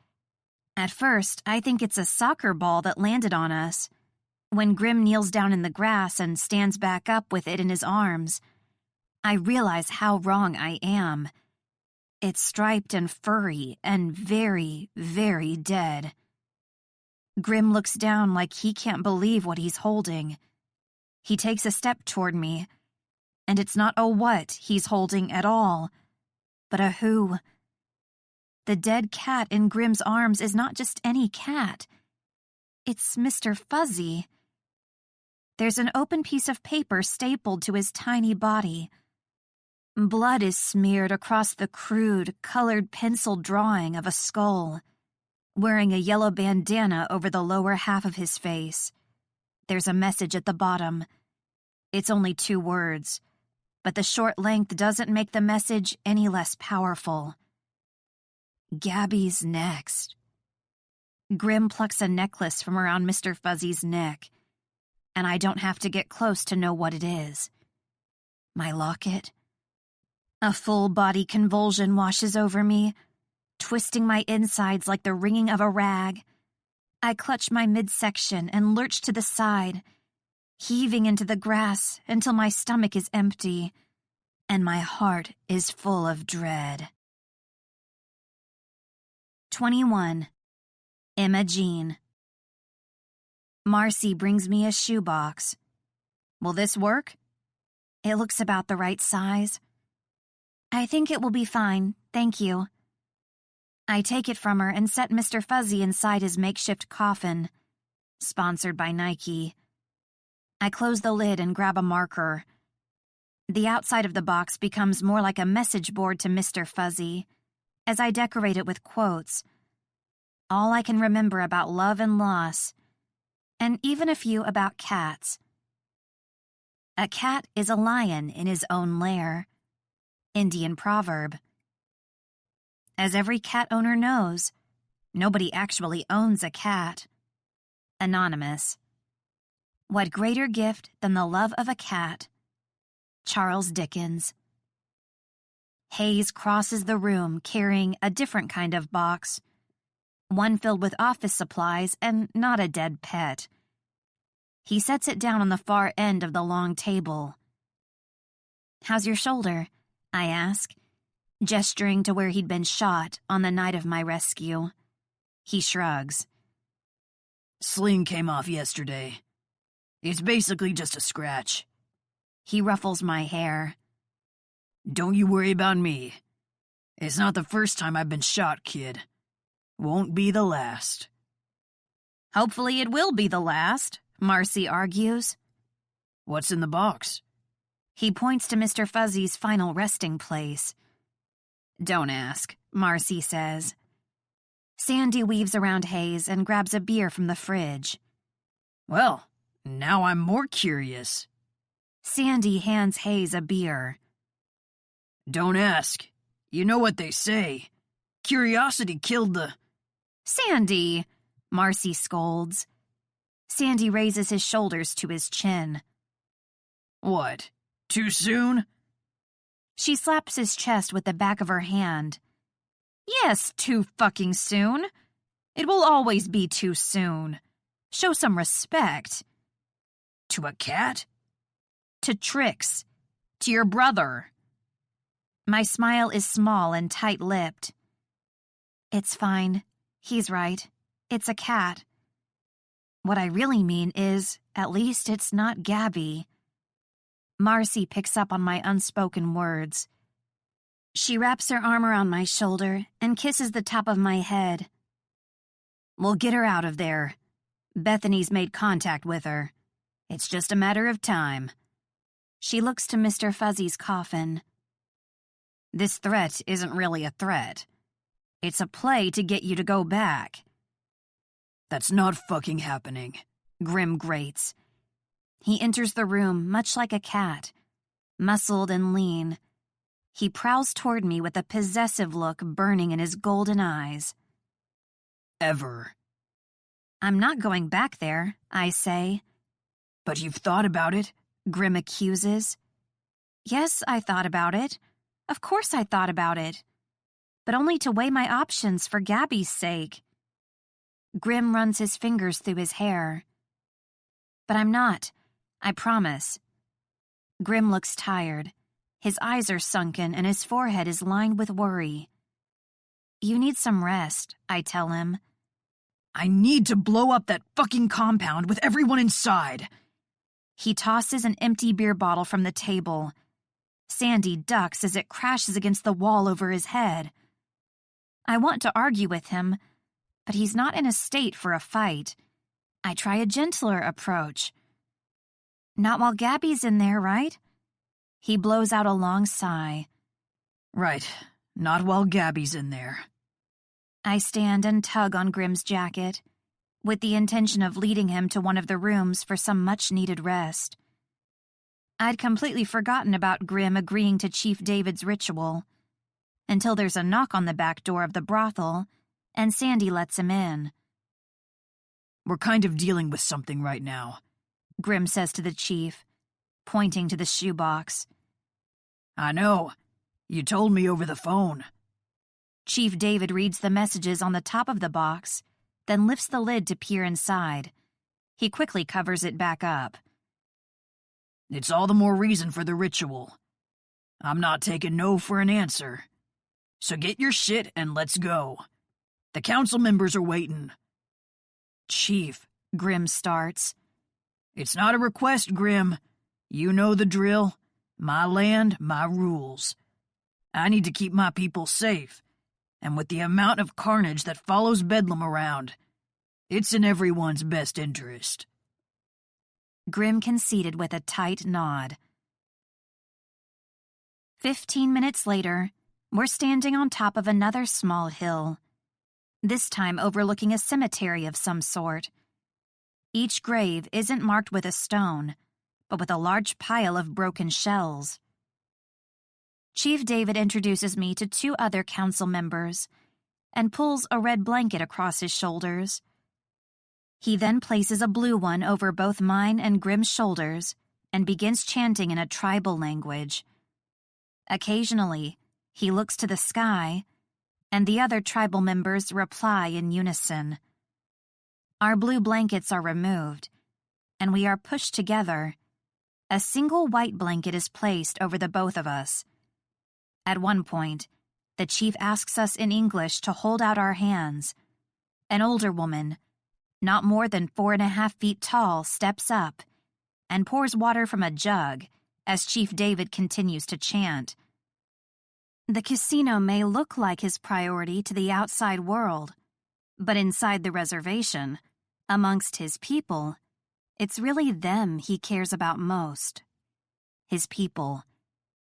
At first, I think it's a soccer ball that landed on us. When Grim kneels down in the grass and stands back up with it in his arms, I realize how wrong I am. It's striped and furry and very, very dead. Grim looks down like he can't believe what he's holding. He takes a step toward me, and it's not a what he's holding at all, but a who. The dead cat in Grim's arms is not just any cat. It's Mr. Fuzzy. There's an open piece of paper stapled to his tiny body. Blood is smeared across the crude, colored pencil drawing of a skull, wearing a yellow bandana over the lower half of his face. There's a message at the bottom. It's only 2 words, but the short length doesn't make the message any less powerful. Gabby's next. Grim plucks a necklace from around Mr. Fuzzy's neck, and I don't have to get close to know what it is. My locket. A full-body convulsion washes over me, twisting my insides like the wringing of a rag. I clutch my midsection and lurch to the side, heaving into the grass until my stomach is empty, and my heart is full of dread. 21. Emma Jean. Marcy brings me a shoebox. Will this work? It looks about the right size. I think it will be fine, thank you. I take it from her and set Mr. Fuzzy inside his makeshift coffin. Sponsored by Nike. I close the lid and grab a marker. The outside of the box becomes more like a message board to Mr. Fuzzy, as I decorate it with quotes. All I can remember about love and loss, and even a few about cats. A cat is a lion in his own lair. Indian proverb. As every cat owner knows, nobody actually owns a cat. Anonymous. What greater gift than the love of a cat? Charles Dickens. Hayes crosses the room carrying a different kind of box, one filled with office supplies and not a dead pet. He sets it down on the far end of the long table. How's your shoulder? I ask, gesturing to where he'd been shot on the night of my rescue. He shrugs. Sling came off yesterday. It's basically just a scratch. He ruffles my hair. Don't you worry about me. It's not the first time I've been shot, kid. Won't be the last. Hopefully it will be the last, Marcy argues. What's in the box? He points to Mr. Fuzzy's final resting place. Don't ask, Marcy says. Sandy weaves around Hayes and grabs a beer from the fridge. Well, now I'm more curious. Sandy hands Hayes a beer. Don't ask. You know what they say. Curiosity killed the... Sandy, Marcy scolds. Sandy raises his shoulders to his chin. What? Too soon? She slaps his chest with the back of her hand. Yes, too fucking soon. It will always be too soon. Show some respect. To a cat? To Trix. To your brother. My smile is small and tight-lipped. It's fine. He's right. It's a cat. What I really mean is, at least it's not Gabby. Marcy picks up on my unspoken words. She wraps her arm around my shoulder and kisses the top of my head. We'll get her out of there. Bethany's made contact with her. It's just a matter of time. She looks to Mr. Fuzzy's coffin. This threat isn't really a threat. It's a play to get you to go back. That's not fucking happening, Grim grates. He enters the room much like a cat, muscled and lean. He prowls toward me with a possessive look burning in his golden eyes. Ever. I'm not going back there, I say. But you've thought about it? Grim accuses. Yes, I thought about it. Of course I thought about it. But only to weigh my options for Gabby's sake. Grim runs his fingers through his hair. But I'm not. I promise. Grim looks tired. His eyes are sunken and his forehead is lined with worry. You need some rest, I tell him. I need to blow up that fucking compound with everyone inside. He tosses an empty beer bottle from the table. Sandy ducks as it crashes against the wall over his head. I want to argue with him, but he's not in a state for a fight. I try a gentler approach. Not while Gabby's in there, right? He blows out a long sigh. Right, not while Gabby's in there. I stand and tug on Grim's jacket, with the intention of leading him to one of the rooms for some much-needed rest. I'd completely forgotten about Grim agreeing to Chief David's ritual, until there's a knock on the back door of the brothel, and Sandy lets him in. We're kind of dealing with something right now, Grim says to the chief, pointing to the shoebox. I know. You told me over the phone. Chief David reads the messages on the top of the box, then lifts the lid to peer inside. He quickly covers it back up. It's all the more reason for the ritual. I'm not taking no for an answer. So get your shit and let's go. The council members are waiting. Chief, Grim starts. It's not a request, Grim. You know the drill. My land, my rules. I need to keep my people safe. And with the amount of carnage that follows Bedlam around, it's in everyone's best interest. Grim conceded with a tight nod. 15 minutes later, we're standing on top of another small hill, this time overlooking a cemetery of some sort. Each grave isn't marked with a stone, but with a large pile of broken shells. Chief David introduces me to two other council members and pulls a red blanket across his shoulders. He then places a blue one over both mine and Grim's shoulders and begins chanting in a tribal language. Occasionally, he looks to the sky, and the other tribal members reply in unison. Our blue blankets are removed, and we are pushed together. A single white blanket is placed over the both of us. At one point, the chief asks us in English to hold out our hands. An older woman, not more than 4.5 feet tall, steps up and pours water from a jug as Chief David continues to chant. The casino may look like his priority to the outside world, but inside the reservation, amongst his people, it's really them he cares about most. His people,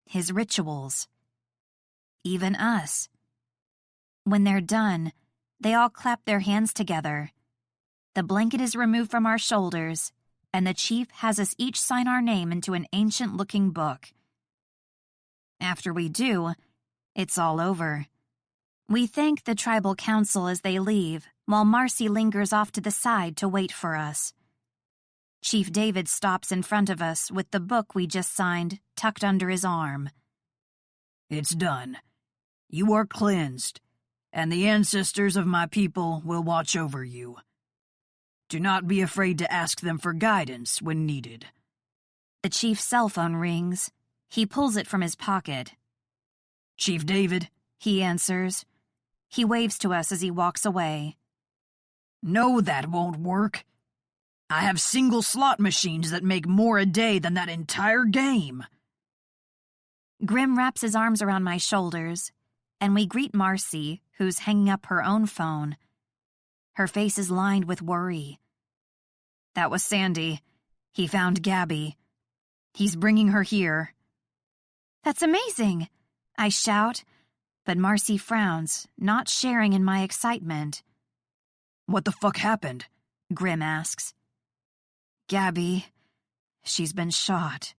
his rituals, even us. When they're done, they all clap their hands together. The blanket is removed from our shoulders, and the chief has us each sign our name into an ancient-looking book. After we do, it's all over. We thank the tribal council as they leave, while Marcy lingers off to the side to wait for us. Chief David stops in front of us with the book we just signed tucked under his arm. It's done. You are cleansed, and the ancestors of my people will watch over you. Do not be afraid to ask them for guidance when needed. The chief's cell phone rings. He pulls it from his pocket. Chief David, He answers. He waves to us as he walks away. No, that won't work. I have single slot machines that make more a day than that entire game. Grim wraps his arms around my shoulders, and we greet Marcy, who's hanging up her own phone. Her face is lined with worry. That was Sandy. He found Gabby. He's bringing her here. That's amazing, I shout, but Marcy frowns, not sharing in my excitement. What the fuck happened? Grim asks. Gabby, she's been shot.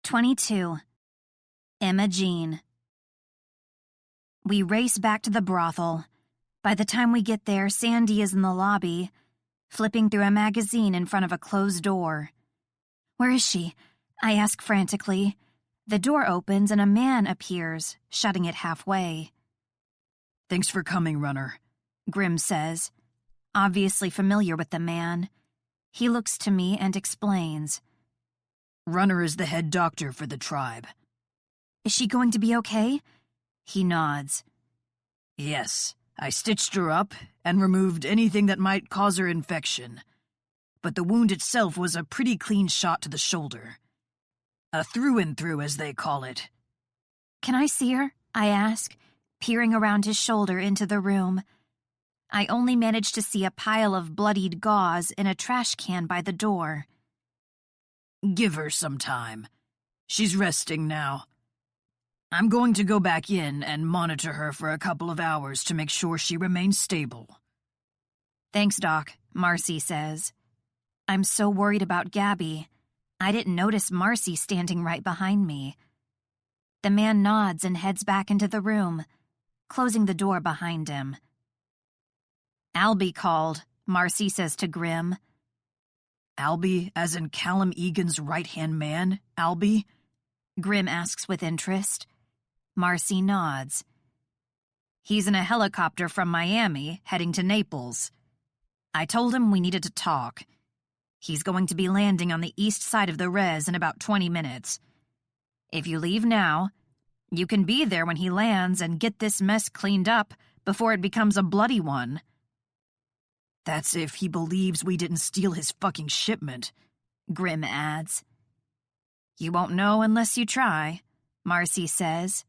22. Emma Jean. We race back to the brothel. By the time we get there, Sandy is in the lobby, flipping through a magazine in front of a closed door. Where is she? I ask frantically. The door opens and a man appears, shutting it halfway. Thanks for coming, Runner, Grim says, obviously familiar with the man. He looks to me and explains. Runner is the head doctor for the tribe. Is she going to be okay? He nods. Yes, I stitched her up and removed anything that might cause her infection. But the wound itself was a pretty clean shot to the shoulder. A through and through, as they call it. Can I see her? I ask, peering around his shoulder into the room. I only managed to see a pile of bloodied gauze in a trash can by the door. Give her some time. She's resting now. I'm going to go back in and monitor her for a couple of hours to make sure she remains stable. Thanks, Doc, Marcy says. I'm so worried about Gabby. I didn't notice Marcy standing right behind me. The man nods and heads back into the room, closing the door behind him. Albie called, Marcy says to Grim. Albie, as in Callum Egan's right-hand man, Albie? Grim asks with interest. Marcy nods. He's in a helicopter from Miami, heading to Naples. I told him we needed to talk. He's going to be landing on the east side of the res in about 20 minutes. If you leave now, you can be there when he lands and get this mess cleaned up before it becomes a bloody one. That's if he believes we didn't steal his fucking shipment, Grim adds. You won't know unless you try, Marcy says,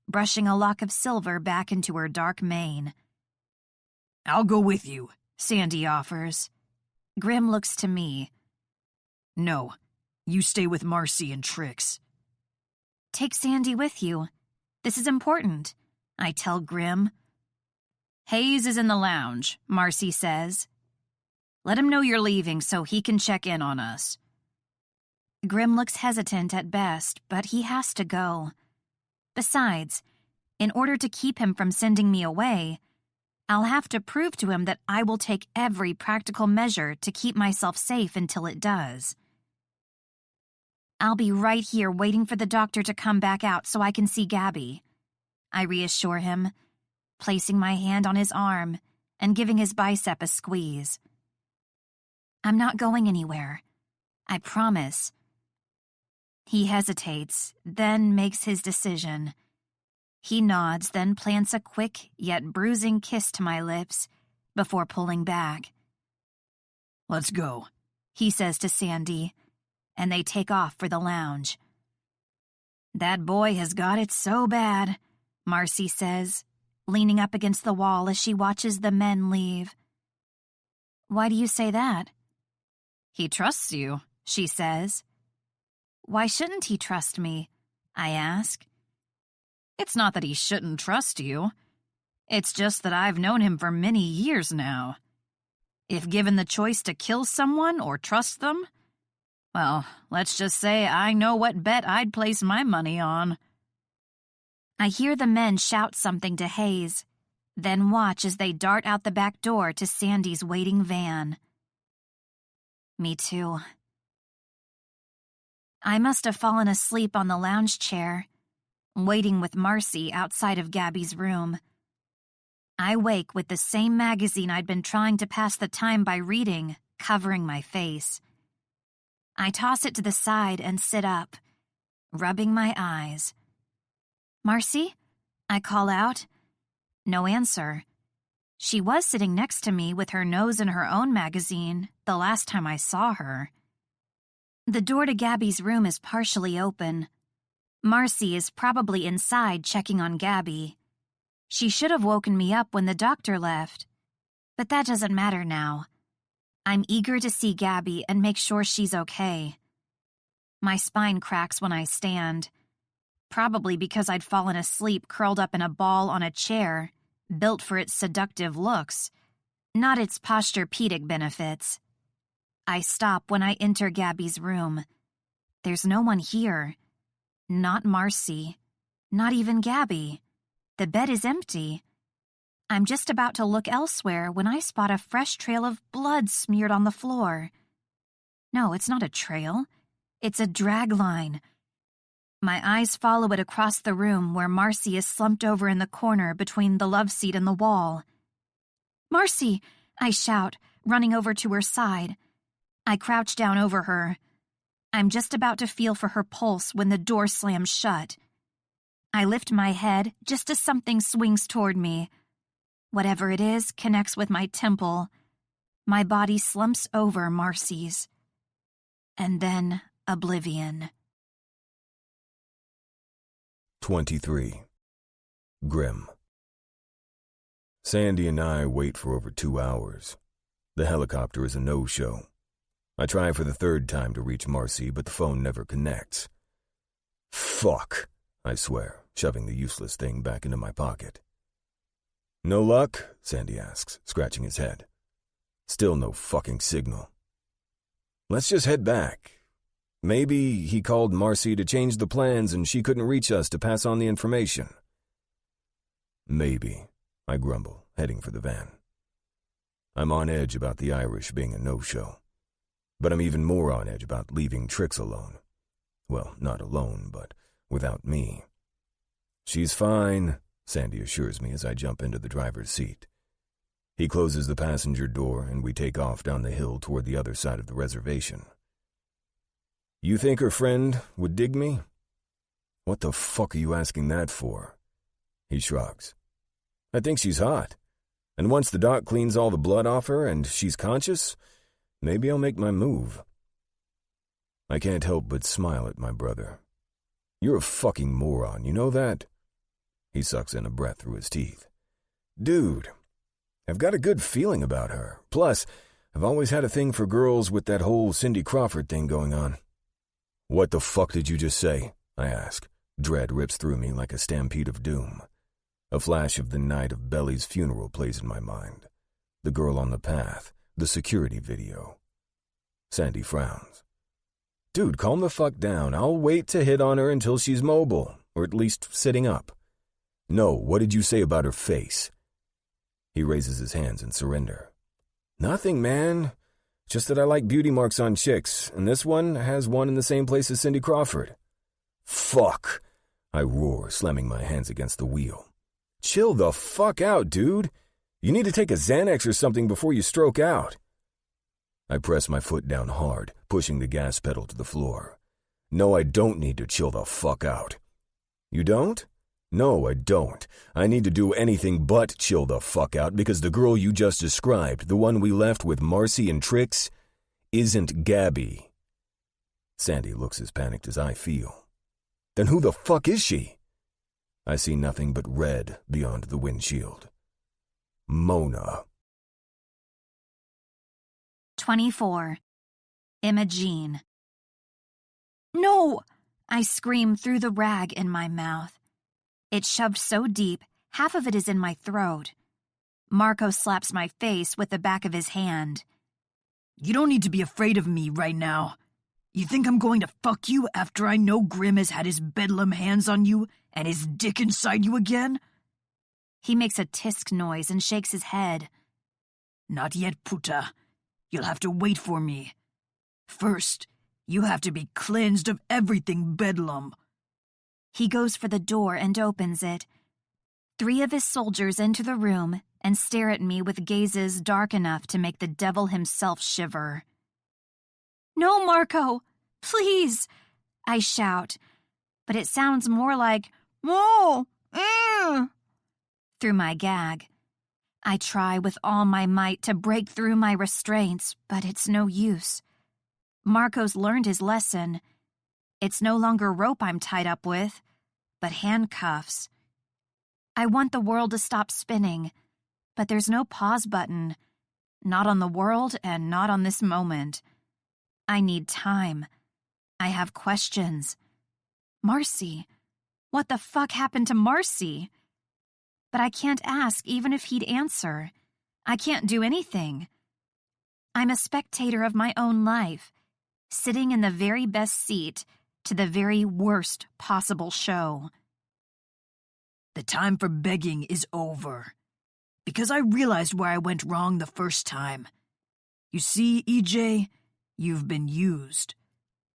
brushing a lock of silver back into her dark mane. I'll go with you, Sandy offers. Grim looks to me. No, you stay with Marcy and Trix. Take Sandy with you. This is important, I tell Grim. Hayes is in the lounge, Marcy says. Let him know you're leaving so he can check in on us. Grim looks hesitant at best, but he has to go. Besides, in order to keep him from sending me away, I'll have to prove to him that I will take every practical measure to keep myself safe until it does. I'll be right here waiting for the doctor to come back out so I can see Gabby, I reassure him, placing my hand on his arm and giving his bicep a squeeze. I'm not going anywhere. I promise. He hesitates, then makes his decision. He nods, then plants a quick yet bruising kiss to my lips before pulling back. Let's go, he says to Sandy, and they take off for the lounge. That boy has got it so bad, Marcy says, leaning up against the wall as she watches the men leave. Why do you say that? He trusts you, she says. Why shouldn't he trust me? I ask. It's not that he shouldn't trust you. It's just that I've known him for many years now. If given the choice to kill someone or trust them, well, let's just say I know what bet I'd place my money on. I hear the men shout something to Hayes, then watch as they dart out the back door to Sandy's waiting van. Me too. I must have fallen asleep on the lounge chair, waiting with Marcy outside of Gabby's room. I wake with the same magazine I'd been trying to pass the time by reading, covering my face. I toss it to the side and sit up, rubbing my eyes. "Marcy?" I call out. No answer. She was sitting next to me with her nose in her own magazine the last time I saw her. The door to Gabby's room is partially open. Marcy is probably inside checking on Gabby. She should have woken me up when the doctor left, but that doesn't matter now. I'm eager to see Gabby and make sure she's okay. My spine cracks when I stand, probably because I'd fallen asleep curled up in a ball on a chair, built for its seductive looks, not its posturepedic benefits. I stop when I enter Gabby's room. There's no one here. Not Marcy. Not even Gabby. The bed is empty. I'm just about to look elsewhere when I spot a fresh trail of blood smeared on the floor. No, it's not a trail. It's a drag line. My eyes follow it across the room where Marcy is slumped over in the corner between the love seat and the wall. "Marcy!" I shout, running over to her side. I crouch down over her. I'm just about to feel for her pulse when the door slams shut. I lift my head just as something swings toward me. Whatever it is connects with my temple. My body slumps over Marcy's. And then oblivion. 23. Grim. Sandy and I wait for over 2 hours. The helicopter is a no-show. I try for the third time to reach Marcy, but the phone never connects. Fuck, I swear, shoving the useless thing back into my pocket. "No luck?" Sandy asks, scratching his head. Still no fucking signal. "Let's just head back. Maybe he called Marcy to change the plans and she couldn't reach us to pass on the information." "Maybe," I grumble, heading for the van. I'm on edge about the Irish being a no-show. But I'm even more on edge about leaving Trix alone. Well, not alone, but without me. "She's fine," Sandy assures me as I jump into the driver's seat. He closes the passenger door and we take off down the hill toward the other side of the reservation. "You think her friend would dig me?" "What the fuck are you asking that for?" He shrugs. "I think she's hot. And once the doc cleans all the blood off her and she's conscious, maybe I'll make my move." I can't help but smile at my brother. "You're a fucking moron, you know that?" He sucks in a breath through his teeth. "Dude, I've got a good feeling about her. Plus, I've always had a thing for girls with that whole Cindy Crawford thing going on." "What the fuck did you just say?" I ask. Dread rips through me like a stampede of doom. A flash of the night of Belly's funeral plays in my mind. The girl on the path, the security video. Sandy frowns. "Dude, calm the fuck down. I'll wait to hit on her until she's mobile, or at least sitting up." "No, what did you say about her face?" He raises his hands in surrender. "Nothing, man. Just that I like beauty marks on chicks, and this one has one in the same place as Cindy Crawford." "Fuck!" I roar, slamming my hands against the wheel. "Chill the fuck out, dude. You need to take a Xanax or something before you stroke out." I press my foot down hard, pushing the gas pedal to the floor. "No, I don't need to chill the fuck out." "You don't?" "No, I don't. I need to do anything but chill the fuck out because the girl you just described, the one we left with Marcy and Trix, isn't Gabby." Sandy looks as panicked as I feel. "Then who the fuck is she?" I see nothing but red beyond the windshield. Mona. 24. Imogene. "No!" I scream through the rag in my mouth. It's shoved so deep, half of it is in my throat. Marco slaps my face with the back of his hand. "You don't need to be afraid of me right now. You think I'm going to fuck you after I know Grim has had his bedlam hands on you and his dick inside you again?" He makes a tisk noise and shakes his head. "Not yet, puta. You'll have to wait for me. First, you have to be cleansed of everything bedlam." He goes for the door and opens it. 3 of his soldiers enter the room and stare at me with gazes dark enough to make the devil himself shiver. "No, Marco! Please!" I shout, but it sounds more like, "Whoa! Through my gag. I try with all my might to break through my restraints, but it's no use. Marco's learned his lesson. It's no longer rope I'm tied up with, but handcuffs. I want the world to stop spinning, but there's no pause button. Not on the world and not on this moment. I need time. I have questions. Marcy. What the fuck happened to Marcy? But I can't ask even if he'd answer. I can't do anything. I'm a spectator of my own life, sitting in the very best seat to the very worst possible show. The time for begging is over. Because I realized where I went wrong the first time. You see, EJ, you've been used,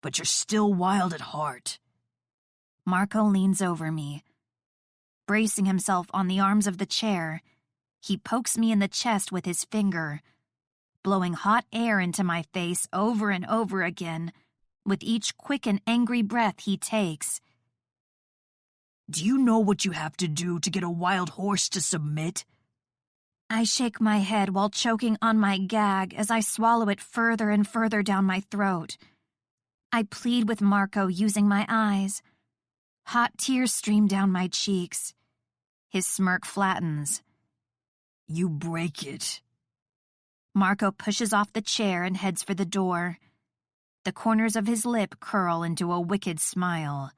but you're still wild at heart. Marco leans over me. Bracing himself on the arms of the chair, he pokes me in the chest with his finger, blowing hot air into my face over and over again with each quick and angry breath he takes. Do you know what you have to do to get a wild horse to submit? I shake my head while choking on my gag as I swallow it further and further down my throat. I plead with Marco using my eyes. Hot tears stream down my cheeks. His smirk flattens. You break it. Marco pushes off the chair and heads for the door. The corners of his lip curl into a wicked smile.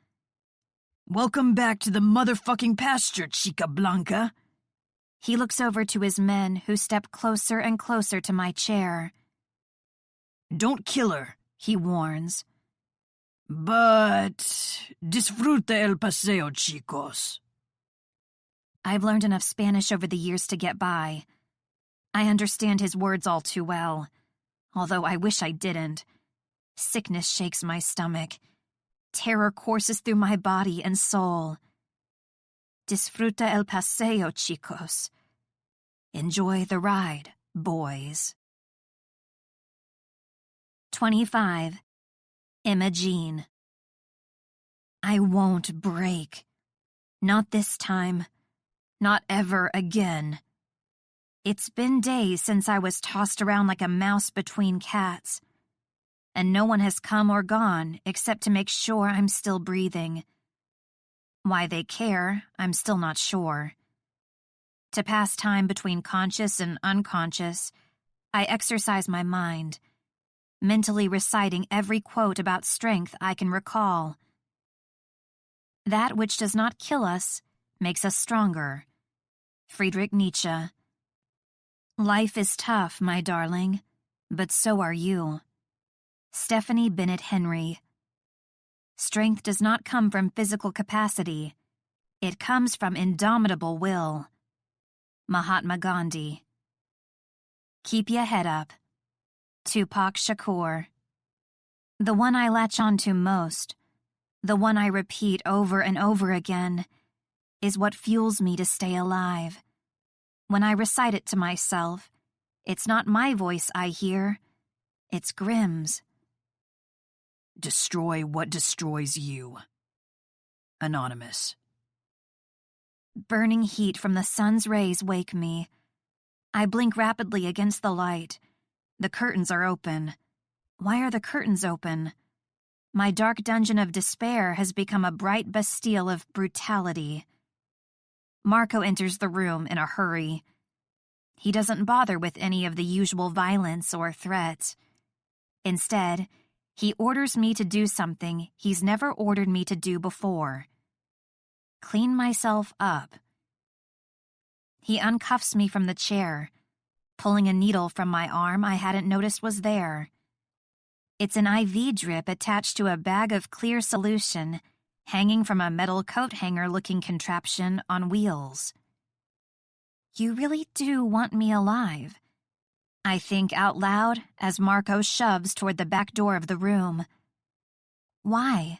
Welcome back to the motherfucking pasture, Chica Blanca. He looks over to his men who step closer and closer to my chair. Don't kill her, he warns. But disfruta el paseo, chicos. I've learned enough Spanish over the years to get by. I understand his words all too well, although I wish I didn't. Sickness shakes my stomach. Terror courses through my body and soul. Disfruta el paseo, chicos. Enjoy the ride, boys. 25. Imogene. I won't break. Not this time. Not ever again. It's been days since I was tossed around like a mouse between cats, and no one has come or gone except to make sure I'm still breathing. Why they care, I'm still not sure. To pass time between conscious and unconscious, I exercise my mind, mentally reciting every quote about strength I can recall. That which does not kill us makes us stronger. Friedrich Nietzsche. Life is tough, my darling, but so are you. Stephanie Bennett Henry. Strength does not come from physical capacity. It comes from indomitable will. Mahatma Gandhi. Keep your head up. Tupac Shakur. The one I latch on to most, the one I repeat over and over again, is what fuels me to stay alive. When I recite it to myself, it's not my voice I hear, it's Grimm's. Destroy what destroys you. Anonymous. Burning heat from the sun's rays wake me. I blink rapidly against the light. The curtains are open. Why are the curtains open? My dark dungeon of despair has become a bright bastille of brutality. Marco enters the room in a hurry. He doesn't bother with any of the usual violence or threats. Instead, he orders me to do something he's never ordered me to do before. Clean myself up. He uncuffs me from the chair, pulling a needle from my arm I hadn't noticed was there. It's an IV drip attached to a bag of clear solution hanging from a metal coat hanger-looking contraption on wheels. You really do want me alive, I think out loud as Marco shoves toward the back door of the room. Why?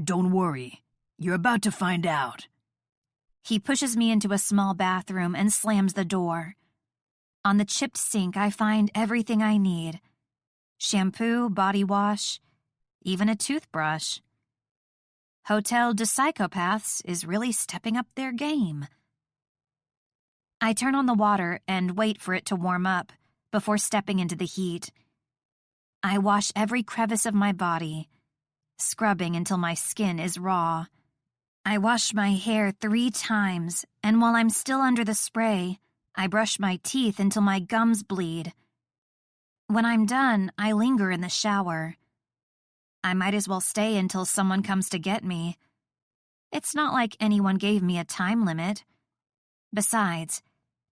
Don't worry. You're about to find out. He pushes me into a small bathroom and slams the door. On the chipped sink, I find everything I need: shampoo, body wash, even a toothbrush. Hotel de Psychopaths is really stepping up their game. I turn on the water and wait for it to warm up before stepping into the heat. I wash every crevice of my body, scrubbing until my skin is raw. I wash my hair 3 times, and while I'm still under the spray, I brush my teeth until my gums bleed. When I'm done, I linger in the shower. I might as well stay until someone comes to get me. It's not like anyone gave me a time limit. Besides,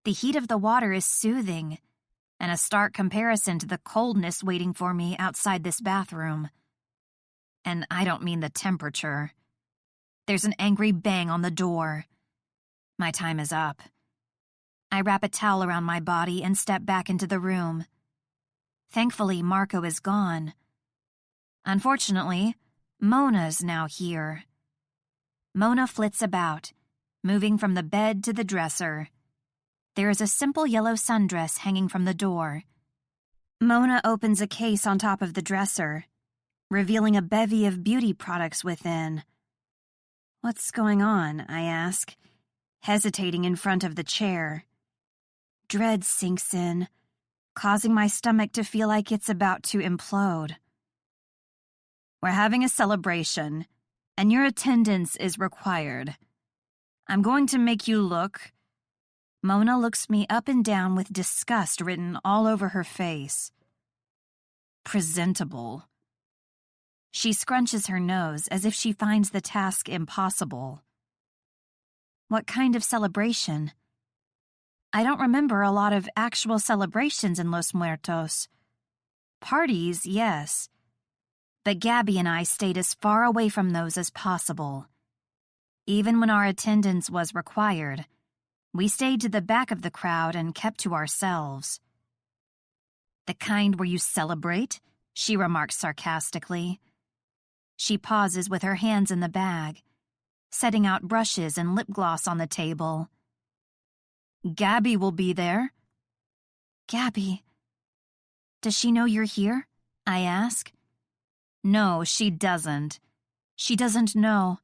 the heat of the water is soothing, and a stark comparison to the coldness waiting for me outside this bathroom. And I don't mean the temperature. There's an angry bang on the door. My time is up. I wrap a towel around my body and step back into the room. Thankfully, Marco is gone. Unfortunately, Mona's now here. Mona flits about, moving from the bed to the dresser. There is a simple yellow sundress hanging from the door. Mona opens a case on top of the dresser, revealing a bevy of beauty products within. "What's going on?" I ask, hesitating in front of the chair. Dread sinks in, causing my stomach to feel like it's about to implode. "We're having a celebration, and your attendance is required. I'm going to make you look..." Mona looks me up and down with disgust written all over her face. "Presentable." She scrunches her nose as if she finds the task impossible. What kind of celebration? I don't remember a lot of actual celebrations in Los Muertos. Parties, yes. But Gabby and I stayed as far away from those as possible. Even when our attendance was required, we stayed to the back of the crowd and kept to ourselves. "The kind where you celebrate?" she remarks sarcastically. She pauses with her hands in the bag, setting out brushes and lip gloss on the table. "Gabby will be there." "Gabby? Does she know you're here?" I ask. No, she doesn't. She doesn't know.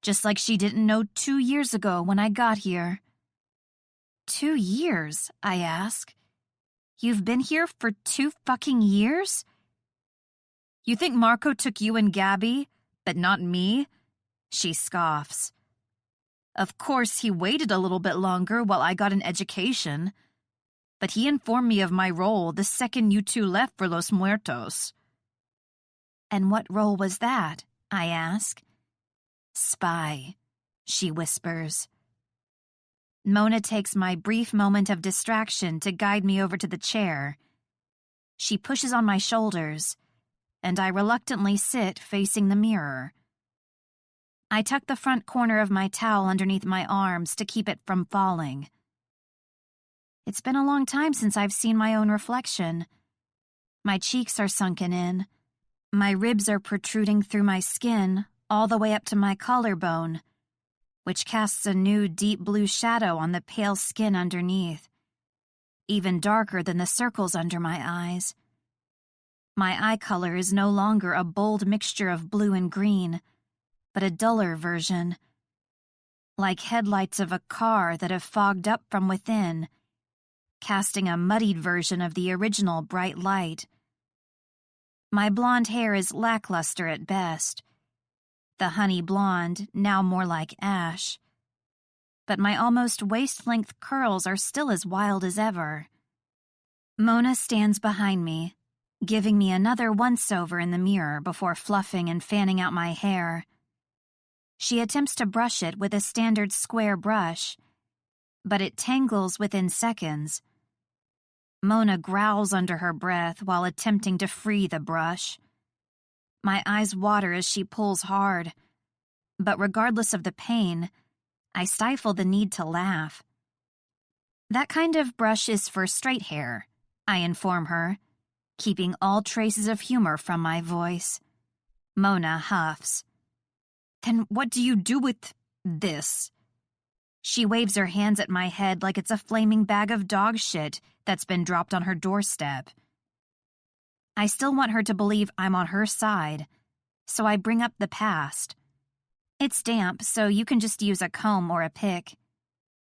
Just like she didn't know 2 years ago when I got here. 2 years? I ask. You've been here for 2 fucking years? You think Marco took you and Gabby, but not me? She scoffs. Of course, he waited a little bit longer while I got an education, but he informed me of my role the second you two left for Los Muertos. And what role was that? I ask. Spy, she whispers. Mona takes my brief moment of distraction to guide me over to the chair. She pushes on my shoulders, and I reluctantly sit facing the mirror. I tuck the front corner of my towel underneath my arms to keep it from falling. It's been a long time since I've seen my own reflection. My cheeks are sunken in. My ribs are protruding through my skin all the way up to my collarbone, which casts a new deep blue shadow on the pale skin underneath, even darker than the circles under my eyes. My eye color is no longer a bold mixture of blue and green, but a duller version, like headlights of a car that have fogged up from within, casting a muddied version of the original bright light. My blonde hair is lackluster at best, the honey blonde now more like ash, but my almost waist-length curls are still as wild as ever. Mona stands behind me, giving me another once-over in the mirror before fluffing and fanning out my hair. She attempts to brush it with a standard square brush, but it tangles within seconds. Mona growls under her breath while attempting to free the brush. My eyes water as she pulls hard, but regardless of the pain, I stifle the need to laugh. That kind of brush is for straight hair, I inform her, keeping all traces of humor from my voice. Mona huffs. Then what do you do with this? She waves her hands at my head like it's a flaming bag of dog shit that's been dropped on her doorstep. I still want her to believe I'm on her side, so I bring up the past. It's damp, so you can just use a comb or a pick.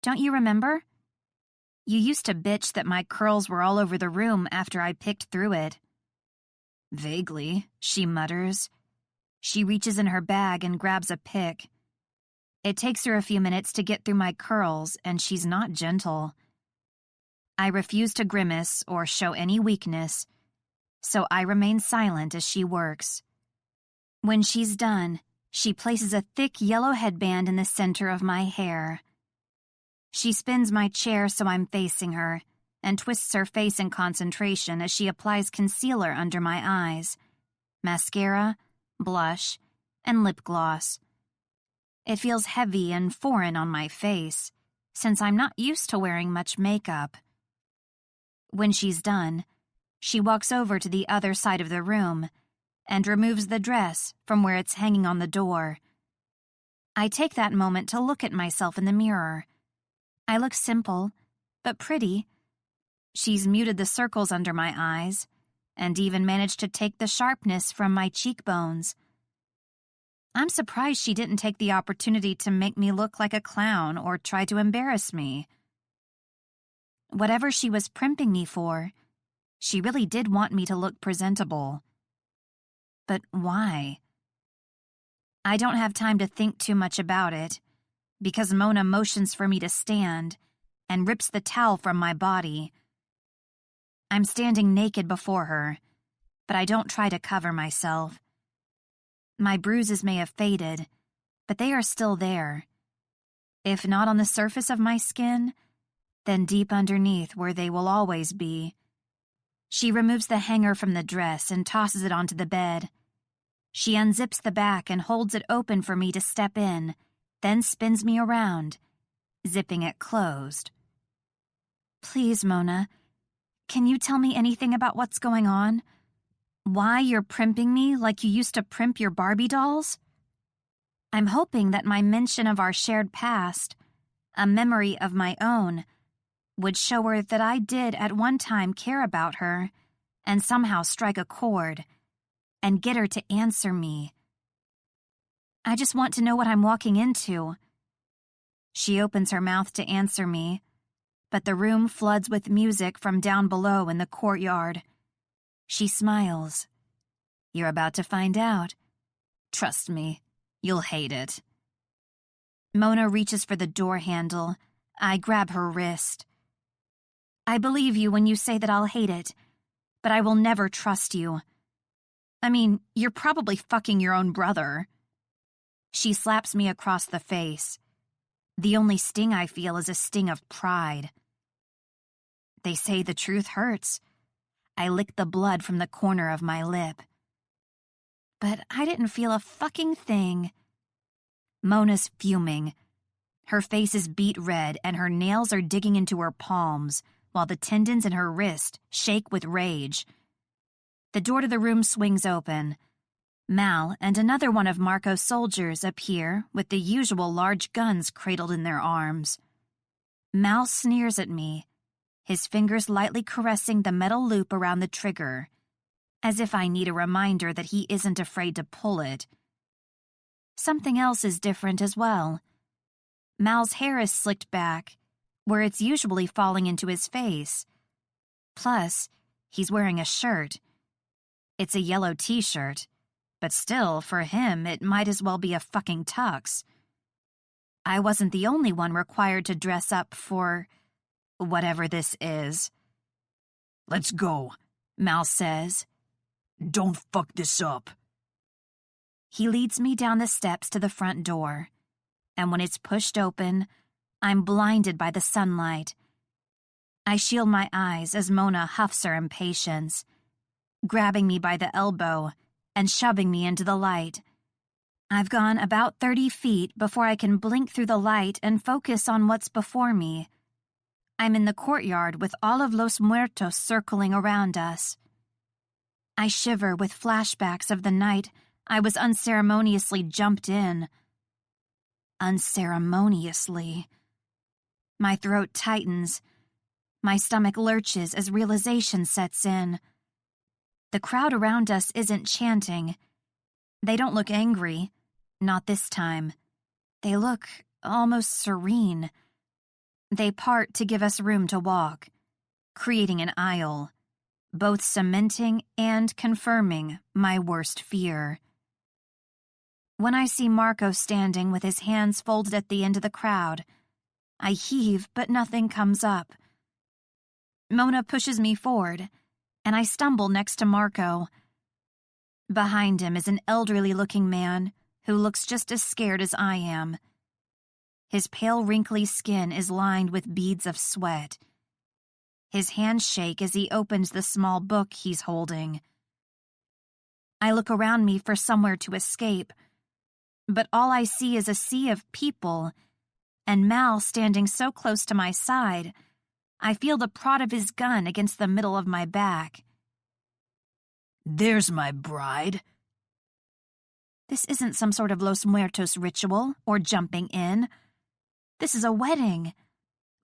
Don't you remember? You used to bitch that my curls were all over the room after I picked through it. Vaguely, she mutters. She reaches in her bag and grabs a pick. It takes her a few minutes to get through my curls, and she's not gentle. I refuse to grimace or show any weakness, so I remain silent as she works. When she's done, she places a thick yellow headband in the center of my hair. She spins my chair so I'm facing her, and twists her face in concentration as she applies concealer under my eyes, mascara, blush, and lip gloss. It feels heavy and foreign on my face, since I'm not used to wearing much makeup. When she's done, she walks over to the other side of the room and removes the dress from where it's hanging on the door. I take that moment to look at myself in the mirror. I look simple, but pretty. She's muted the circles under my eyes, and even managed to take the sharpness from my cheekbones. I'm surprised she didn't take the opportunity to make me look like a clown or try to embarrass me. Whatever she was primping me for, she really did want me to look presentable. But why? I don't have time to think too much about it, because Mona motions for me to stand and rips the towel from my body. I'm standing naked before her, but I don't try to cover myself. My bruises may have faded, but they are still there. If not on the surface of my skin, then deep underneath where they will always be. She removes the hanger from the dress and tosses it onto the bed. She unzips the back and holds it open for me to step in, then spins me around, zipping it closed. Please, Mona, can you tell me anything about what's going on? Why you're primping me like you used to primp your Barbie dolls? I'm hoping that my mention of our shared past, a memory of my own, would show her that I did at one time care about her and somehow strike a chord and get her to answer me. I just want to know what I'm walking into. She opens her mouth to answer me, but the room floods with music from down below in the courtyard. She smiles. You're about to find out. Trust me, you'll hate it. Mona reaches for the door handle. I grab her wrist. I believe you when you say that I'll hate it, but I will never trust you. I mean, you're probably fucking your own brother. She slaps me across the face. The only sting I feel is a sting of pride. They say the truth hurts. I lick the blood from the corner of my lip. But I didn't feel a fucking thing. Mona's fuming. Her face is beet red and her nails are digging into her palms, while the tendons in her wrist shake with rage. The door to the room swings open. Mal and another one of Marco's soldiers appear with the usual large guns cradled in their arms. Mal sneers at me, his fingers lightly caressing the metal loop around the trigger, as if I need a reminder that he isn't afraid to pull it. Something else is different as well. Mal's hair is slicked back, where it's usually falling into his face. Plus, he's wearing a shirt. It's a yellow t-shirt, but still, for him, it might as well be a fucking tux. I wasn't the only one required to dress up for whatever this is. Let's go, Mal says. Don't fuck this up. He leads me down the steps to the front door, and when it's pushed open, I'm blinded by the sunlight. I shield my eyes as Mona huffs her impatience, grabbing me by the elbow and shoving me into the light. I've gone about 30 feet before I can blink through the light and focus on what's before me. I'm in the courtyard with all of Los Muertos circling around us. I shiver with flashbacks of the night I was unceremoniously jumped in. Unceremoniously. My throat tightens. My stomach lurches as realization sets in. The crowd around us isn't chanting. They don't look angry. Not this time. They look almost serene. They part to give us room to walk, creating an aisle, both cementing and confirming my worst fear. When I see Marco standing with his hands folded at the end of the crowd, I heave, but nothing comes up. Mona pushes me forward, and I stumble next to Marco. Behind him is an elderly-looking man who looks just as scared as I am. His pale, wrinkly skin is lined with beads of sweat. His hands shake as he opens the small book he's holding. I look around me for somewhere to escape, but all I see is a sea of people, and Mal standing so close to my side, I feel the prod of his gun against the middle of my back. There's my bride. This isn't some sort of Los Muertos ritual or jumping in. This is a wedding.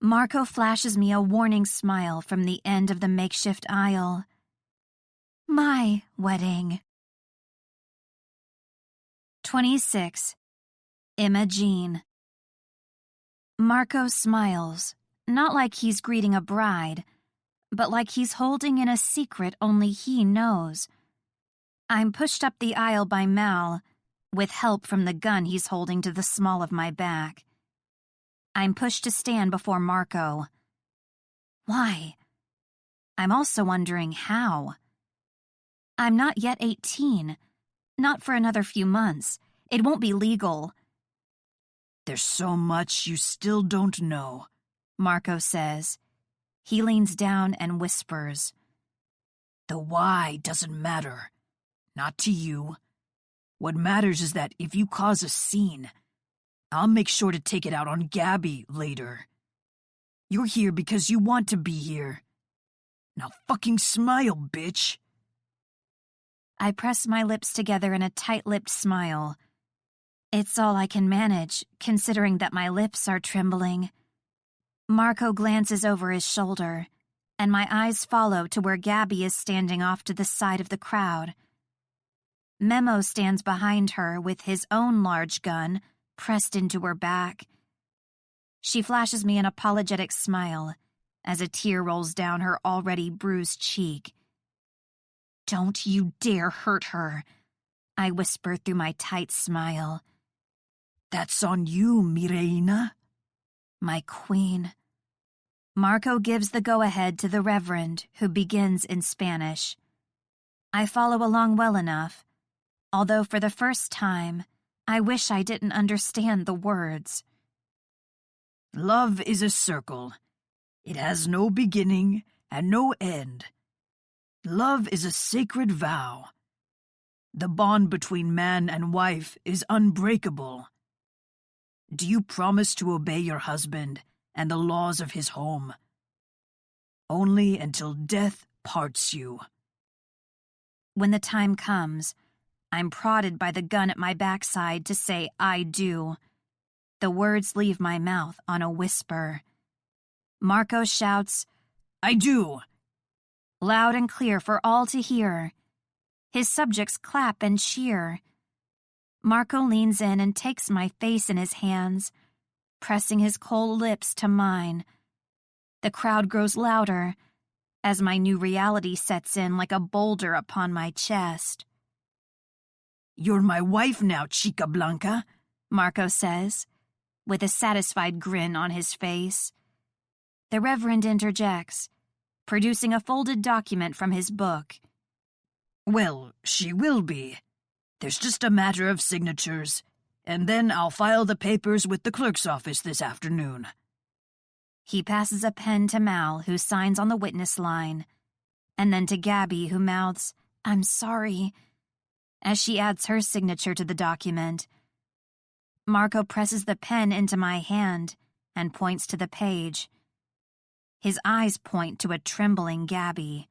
Marco flashes me a warning smile from the end of the makeshift aisle. My wedding. 26. Imogene. Marco smiles, not like he's greeting a bride, but like he's holding in a secret only he knows. I'm pushed up the aisle by Mal, with help from the gun he's holding to the small of my back. I'm pushed to stand before Marco. Why? I'm also wondering how. I'm not yet 18. Not for another few months. It won't be legal. There's so much you still don't know, Marco says. He leans down and whispers. The why doesn't matter. Not to you. What matters is that if you cause a scene, I'll make sure to take it out on Gabby later. You're here because you want to be here. Now fucking smile, bitch. I press my lips together in a tight-lipped smile. It's all I can manage, considering that my lips are trembling. Marco glances over his shoulder, and my eyes follow to where Gabby is standing off to the side of the crowd. Memo stands behind her with his own large gun pressed into her back. She flashes me an apologetic smile as a tear rolls down her already bruised cheek. Don't you dare hurt her, I whisper through my tight smile. That's on you, mi reina. My queen. Marco gives the go-ahead to the Reverend, who begins in Spanish. I follow along well enough, although for the first time, I wish I didn't understand the words. Love is a circle. It has no beginning and no end. Love is a sacred vow. The bond between man and wife is unbreakable. Do you promise to obey your husband and the laws of his home? Only until death parts you. When the time comes, I'm prodded by the gun at my backside to say I do. The words leave my mouth on a whisper. Marco shouts, I do! Loud and clear for all to hear. His subjects clap and cheer. Marco leans in and takes my face in his hands, pressing his cold lips to mine. The crowd grows louder as my new reality sets in like a boulder upon my chest. You're my wife now, Chica Blanca, Marco says, with a satisfied grin on his face. The Reverend interjects, producing a folded document from his book. Well, she will be. There's just a matter of signatures, and then I'll file the papers with the clerk's office this afternoon. He passes a pen to Mal, who signs on the witness line, and then to Gabby, who mouths, I'm sorry, as she adds her signature to the document. Marco presses the pen into my hand and points to the page. His eyes point to a trembling Gabby.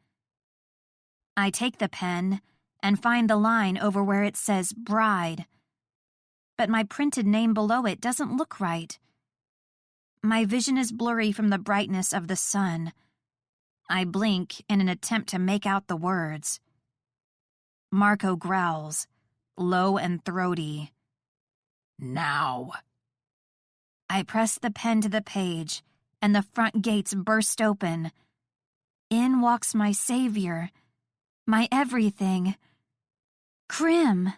I take the pen and find the line over where it says bride, but my printed name below it doesn't look right. My vision is blurry from the brightness of the sun. I blink in an attempt to make out the words. Marco growls, low and throaty. Now. I press the pen to the page, and the front gates burst open. In walks my savior, my everything. Grim.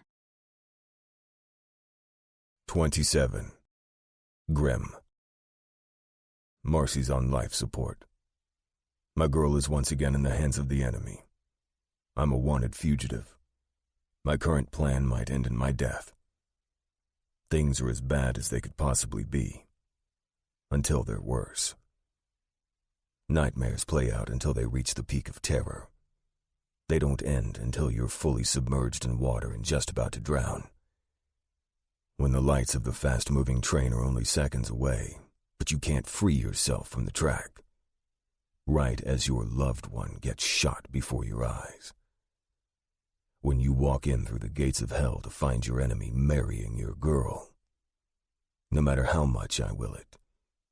27. Grim. Marcy's on life support. My girl is once again in the hands of the enemy. I'm a wanted fugitive. My current plan might end in my death. Things are as bad as they could possibly be, until they're worse. Nightmares play out until they reach the peak of terror. They don't end until you're fully submerged in water and just about to drown. When the lights of the fast-moving train are only seconds away, but you can't free yourself from the track. Right as your loved one gets shot before your eyes. When you walk in through the gates of hell to find your enemy marrying your girl. No matter how much I will it,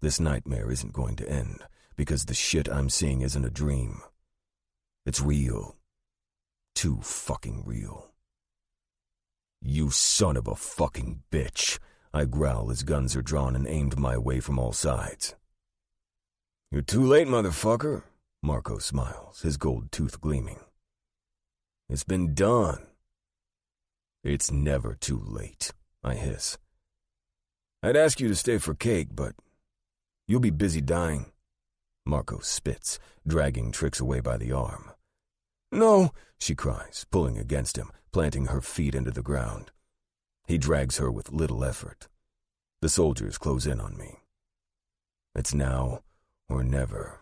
this nightmare isn't going to end, because the shit I'm seeing isn't a dream. It's real. Too fucking real. You son of a fucking bitch, I growl as guns are drawn and aimed my way from all sides. You're too late, motherfucker, Marco smiles, his gold tooth gleaming. It's been done. It's never too late, I hiss. I'd ask you to stay for cake, but you'll be busy dying. Marco spits, dragging Trix away by the arm. No, she cries, pulling against him, planting her feet into the ground. He drags her with little effort. The soldiers close in on me. It's now or never.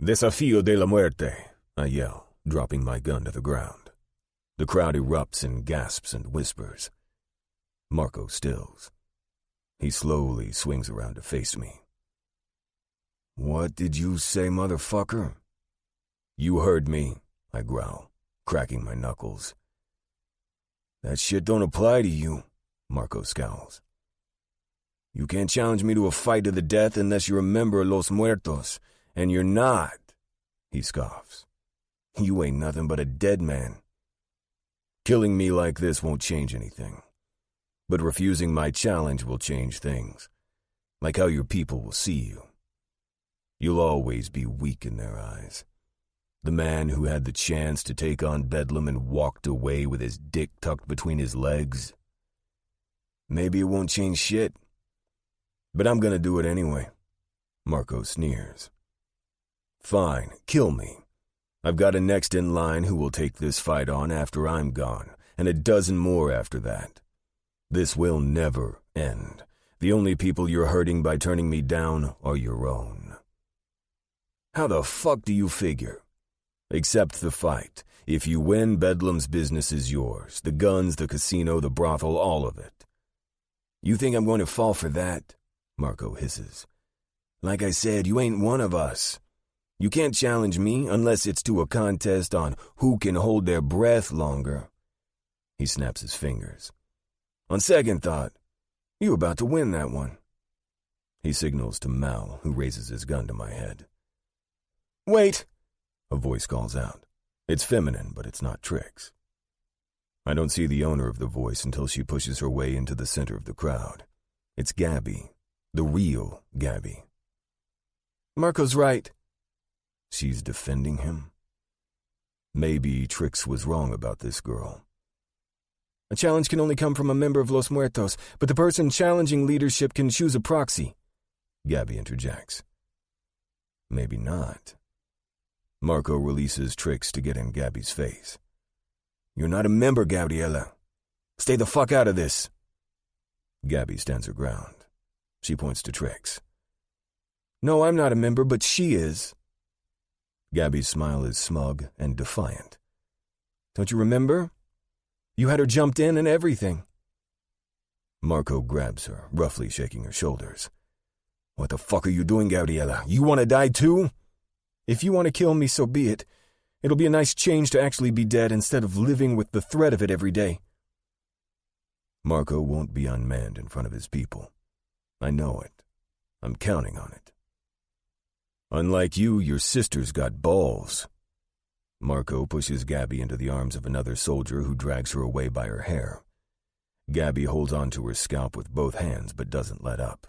Desafío de la muerte, I yell, dropping my gun to the ground. The crowd erupts in gasps and whispers. Marco stills. He slowly swings around to face me. What did you say, motherfucker? You heard me, I growl, cracking my knuckles. That shit don't apply to you, Marco scowls. You can't challenge me to a fight to the death unless you're a member of Los Muertos, and you're not, he scoffs. You ain't nothing but a dead man. Killing me like this won't change anything. But refusing my challenge will change things. Like how your people will see you. You'll always be weak in their eyes. The man who had the chance to take on Bedlam and walked away with his dick tucked between his legs. Maybe it won't change shit. But I'm gonna do it anyway. Marco sneers. Fine, kill me. I've got a next in line who will take this fight on after I'm gone, and a dozen more after that. This will never end. The only people you're hurting by turning me down are your own. How the fuck do you figure? Accept the fight. If you win, Bedlam's business is yours. The guns, the casino, the brothel, all of it. You think I'm going to fall for that? Marco hisses. Like I said, you ain't one of us. You can't challenge me unless it's to a contest on who can hold their breath longer. He snaps his fingers. On second thought, you're about to win that one. He signals to Mal, who raises his gun to my head. Wait, a voice calls out. It's feminine, but it's not Trix. I don't see the owner of the voice until she pushes her way into the center of the crowd. It's Gabby, the real Gabby. Marco's right. She's defending him. Maybe Trix was wrong about this girl. A challenge can only come from a member of Los Muertos, but the person challenging leadership can choose a proxy. Gabby interjects. Maybe not. Marco releases Trix to get in Gabby's face. You're not a member, Gabriela. Stay the fuck out of this. Gabby stands her ground. She points to Trix. No, I'm not a member, but she is. Gabby's smile is smug and defiant. Don't you remember? You had her jumped in and everything. Marco grabs her, roughly shaking her shoulders. What the fuck are you doing, Gabriela? You want to die too? If you want to kill me, so be it. It'll be a nice change to actually be dead instead of living with the threat of it every day. Marco won't be unmanned in front of his people. I know it. I'm counting on it. Unlike you, your sister's got balls. Marco pushes Gabby into the arms of another soldier who drags her away by her hair. Gabby holds onto her scalp with both hands but doesn't let up.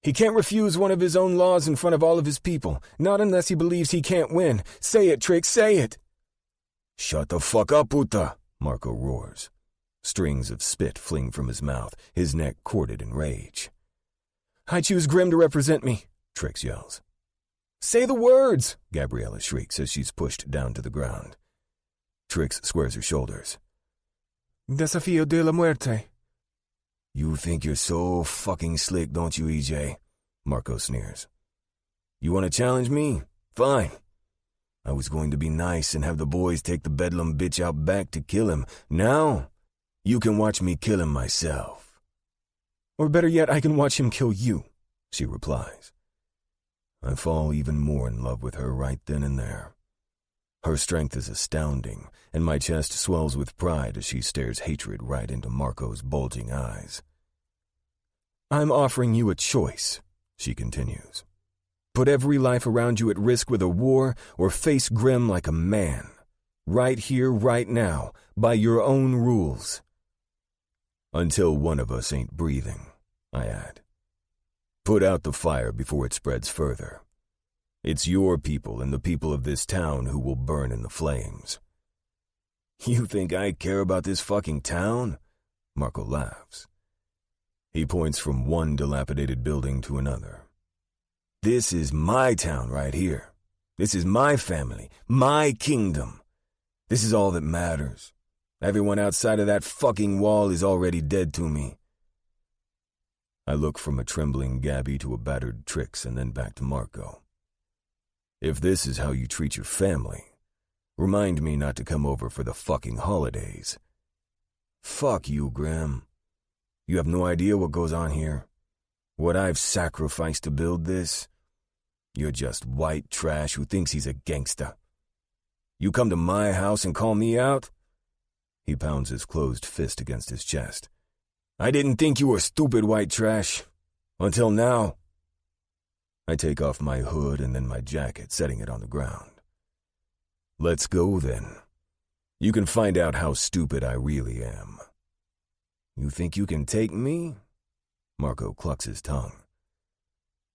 He can't refuse one of his own laws in front of all of his people, not unless he believes he can't win. Say it, Trix, say it! Shut the fuck up, puta, Marco roars. Strings of spit fling from his mouth, his neck corded in rage. I choose Grim to represent me, Trix yells. Say the words, Gabriella shrieks as she's pushed down to the ground. Trix squares her shoulders. Desafío de la muerte. You think you're so fucking slick, don't you, EJ? Marco sneers. You want to challenge me? Fine. I was going to be nice and have the boys take the Bedlam bitch out back to kill him. Now, you can watch me kill him myself. Or better yet, I can watch him kill you, she replies. I fall even more in love with her right then and there. Her strength is astounding, and my chest swells with pride as she stares hatred right into Marco's bulging eyes. I'm offering you a choice, she continues. Put every life around you at risk with a war, or face Grim like a man. Right here, right now, by your own rules. Until one of us ain't breathing, I add. Put out the fire before it spreads further. It's your people and the people of this town who will burn in the flames. You think I care about this fucking town? Marco laughs. He points from one dilapidated building to another. This is my town right here. This is my family, my kingdom. This is all that matters. Everyone outside of that fucking wall is already dead to me. I look from a trembling Gabby to a battered Trix and then back to Marco. If this is how you treat your family, remind me not to come over for the fucking holidays. Fuck you, Grim. You have no idea what goes on here. What I've sacrificed to build this. You're just white trash who thinks he's a gangsta. You come to my house and call me out? He pounds his closed fist against his chest. I didn't think you were stupid, white trash. Until now. I take off my hood and then my jacket, setting it on the ground. Let's go, then. You can find out how stupid I really am. You think you can take me? Marco clucks his tongue.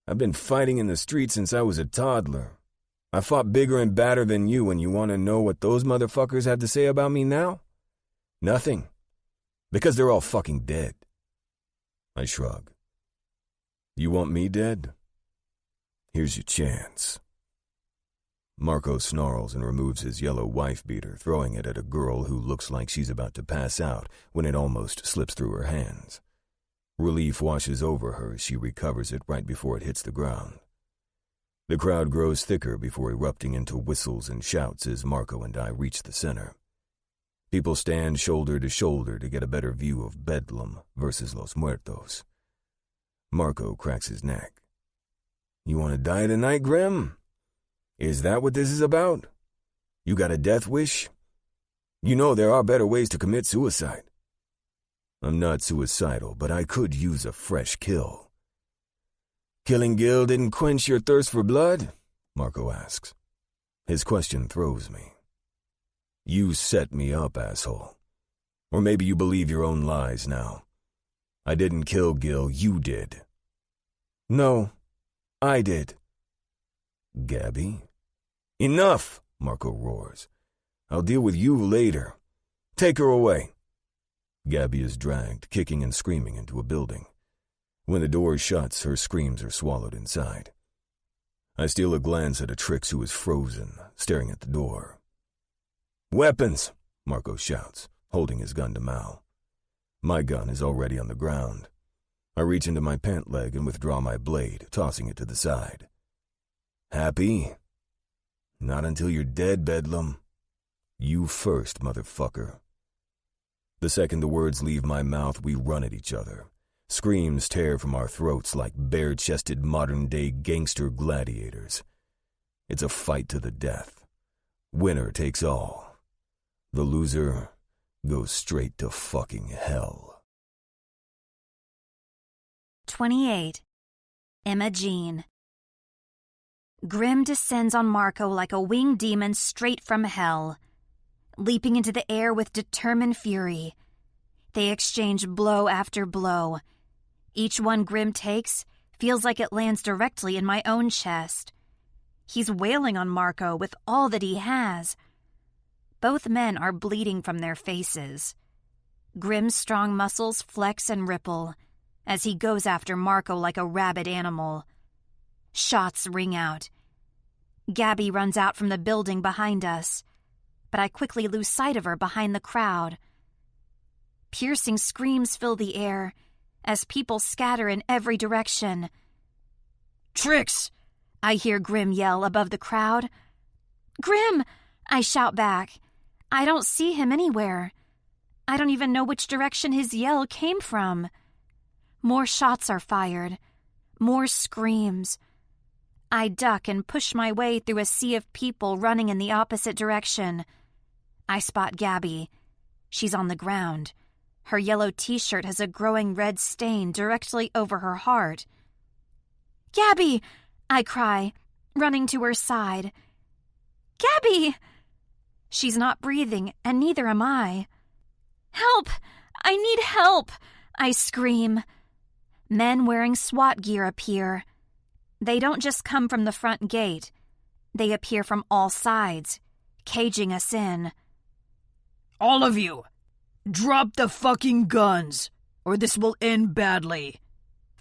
I've been fighting in the streets since I was a toddler. I fought bigger and badder than you, and you want to know what those motherfuckers have to say about me now? Nothing. Because they're all fucking dead. I shrug. You want me dead? Here's your chance. Marco snarls and removes his yellow wife-beater, throwing it at a girl who looks like she's about to pass out when it almost slips through her hands. Relief washes over her as she recovers it right before it hits the ground. The crowd grows thicker before erupting into whistles and shouts as Marco and I reach the center. People stand shoulder to shoulder to get a better view of Bedlam versus Los Muertos. Marco cracks his neck. You want to die tonight, Grim? Is that what this is about? You got a death wish? You know there are better ways to commit suicide. I'm not suicidal, but I could use a fresh kill. Killing Gil didn't quench your thirst for blood? Marco asks. His question throws me. You set me up, asshole. Or maybe you believe your own lies now. I didn't kill Gil, you did. No, I did. Gabby? Enough, Marco roars. I'll deal with you later. Take her away. Gabby is dragged, kicking and screaming, into a building. When the door shuts, her screams are swallowed inside. I steal a glance at a Trix who is frozen, staring at the door. Weapons, Marco shouts, holding his gun to Mal. My gun is already on the ground. I reach into my pant leg and withdraw my blade, tossing it to the side. Happy? Not until you're dead, Bedlam. You first, motherfucker. The second the words leave my mouth, we run at each other. Screams tear from our throats like bare-chested modern-day gangster gladiators. It's a fight to the death. Winner takes all. The loser goes straight to fucking hell. 28. Imogene. Grim descends on Marco like a winged demon straight from hell. Leaping into the air with determined fury, they exchange blow after blow. Each one Grim takes feels like it lands directly in my own chest. He's wailing on Marco with all that he has. Both men are bleeding from their faces. Grim's strong muscles flex and ripple as he goes after Marco like a rabid animal. Shots ring out. Gabby runs out from the building behind us, but I quickly lose sight of her behind the crowd. Piercing screams fill the air as people scatter in every direction. Trix! I hear Grim yell above the crowd. Grim! I shout back. I don't see him anywhere. I don't even know which direction his yell came from. More shots are fired. More screams. I duck and push my way through a sea of people running in the opposite direction. I spot Gabby. She's on the ground. Her yellow t-shirt has a growing red stain directly over her heart. Gabby! I cry, running to her side. Gabby! She's not breathing, and neither am I. Help! I need help! I scream. Men wearing SWAT gear appear. They don't just come from the front gate. They appear from all sides, caging us in. All of you, drop the fucking guns, or this will end badly.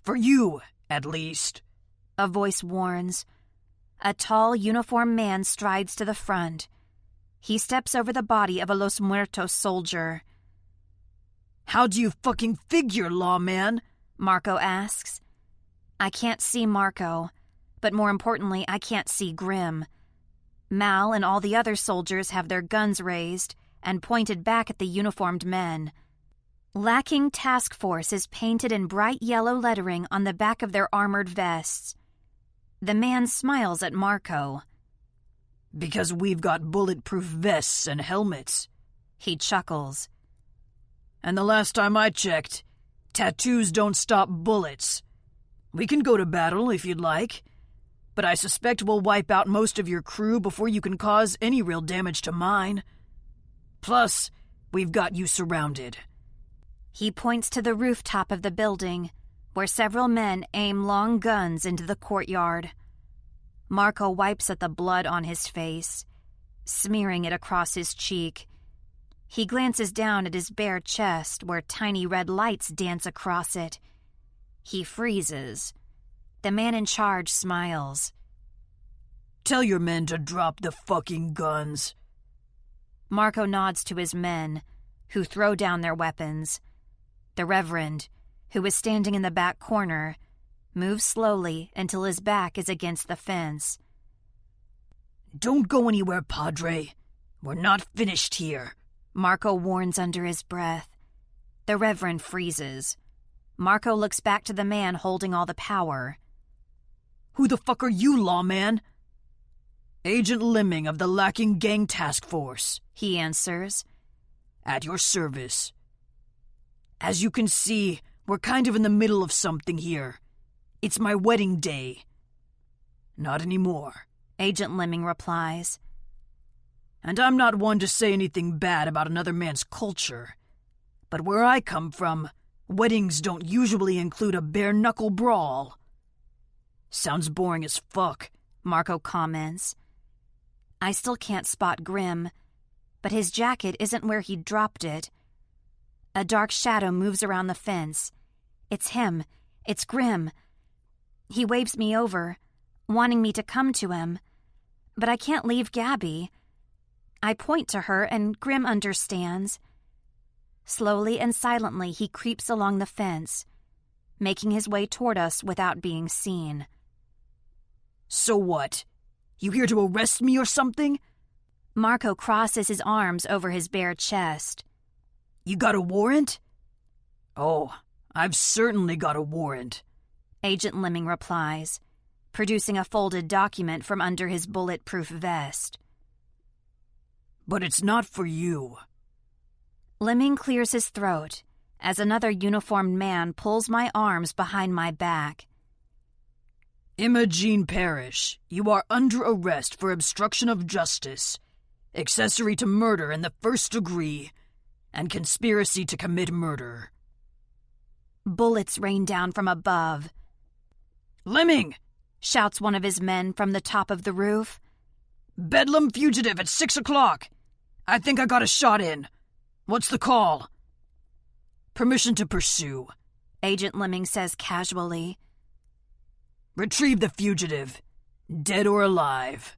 For you, at least. A voice warns. A tall, uniformed man strides to the front. He steps over the body of a Los Muertos soldier. How do you fucking figure, lawman? Marco asks. I can't see Marco, but more importantly, I can't see Grim. Mal and all the other soldiers have their guns raised and pointed back at the uniformed men. Lacking Task Force is painted in bright yellow lettering on the back of their armored vests. The man smiles at Marco. Because we've got bulletproof vests and helmets. He chuckles. And the last time I checked, tattoos don't stop bullets. We can go to battle if you'd like, but I suspect we'll wipe out most of your crew before you can cause any real damage to mine. Plus, we've got you surrounded. He points to the rooftop of the building, where several men aim long guns into the courtyard. Marco wipes at the blood on his face, smearing it across his cheek. He glances down at his bare chest, where tiny red lights dance across it. He freezes. The man in charge smiles. Tell your men to drop the fucking guns. Marco nods to his men, who throw down their weapons. The Reverend, who is standing in the back corner, moves slowly until his back is against the fence. Don't go anywhere, Padre. We're not finished here, Marco warns under his breath. The Reverend freezes. Marco looks back to the man holding all the power. Who the fuck are you, lawman? Agent Lemming of the Lacking Gang Task Force, he answers. At your service. As you can see, we're kind of in the middle of something here. It's my wedding day. Not anymore, Agent Lemming replies. And I'm not one to say anything bad about another man's culture. But where I come from, weddings don't usually include a bare-knuckle brawl. Sounds boring as fuck, Marco comments. I still can't spot Grim, but his jacket isn't where he dropped it. A dark shadow moves around the fence. It's him. It's Grim. He waves me over, wanting me to come to him. But I can't leave Gabby. I point to her, and Grim understands. Slowly and silently, he creeps along the fence, making his way toward us without being seen. So what? You here to arrest me or something? Marco crosses his arms over his bare chest. You got a warrant? Oh, I've certainly got a warrant, Agent Lemming replies, producing a folded document from under his bulletproof vest. But it's not for you. Lemming clears his throat as another uniformed man pulls my arms behind my back. Imogene Parrish, you are under arrest for obstruction of justice, accessory to murder in the first degree, and conspiracy to commit murder. Bullets rain down from above. Lemming! Shouts one of his men from the top of the roof. Bedlam fugitive at 6 o'clock. I think I got a shot in. What's the call? Permission to pursue. Agent Lemming says casually. Retrieve the fugitive, dead or alive.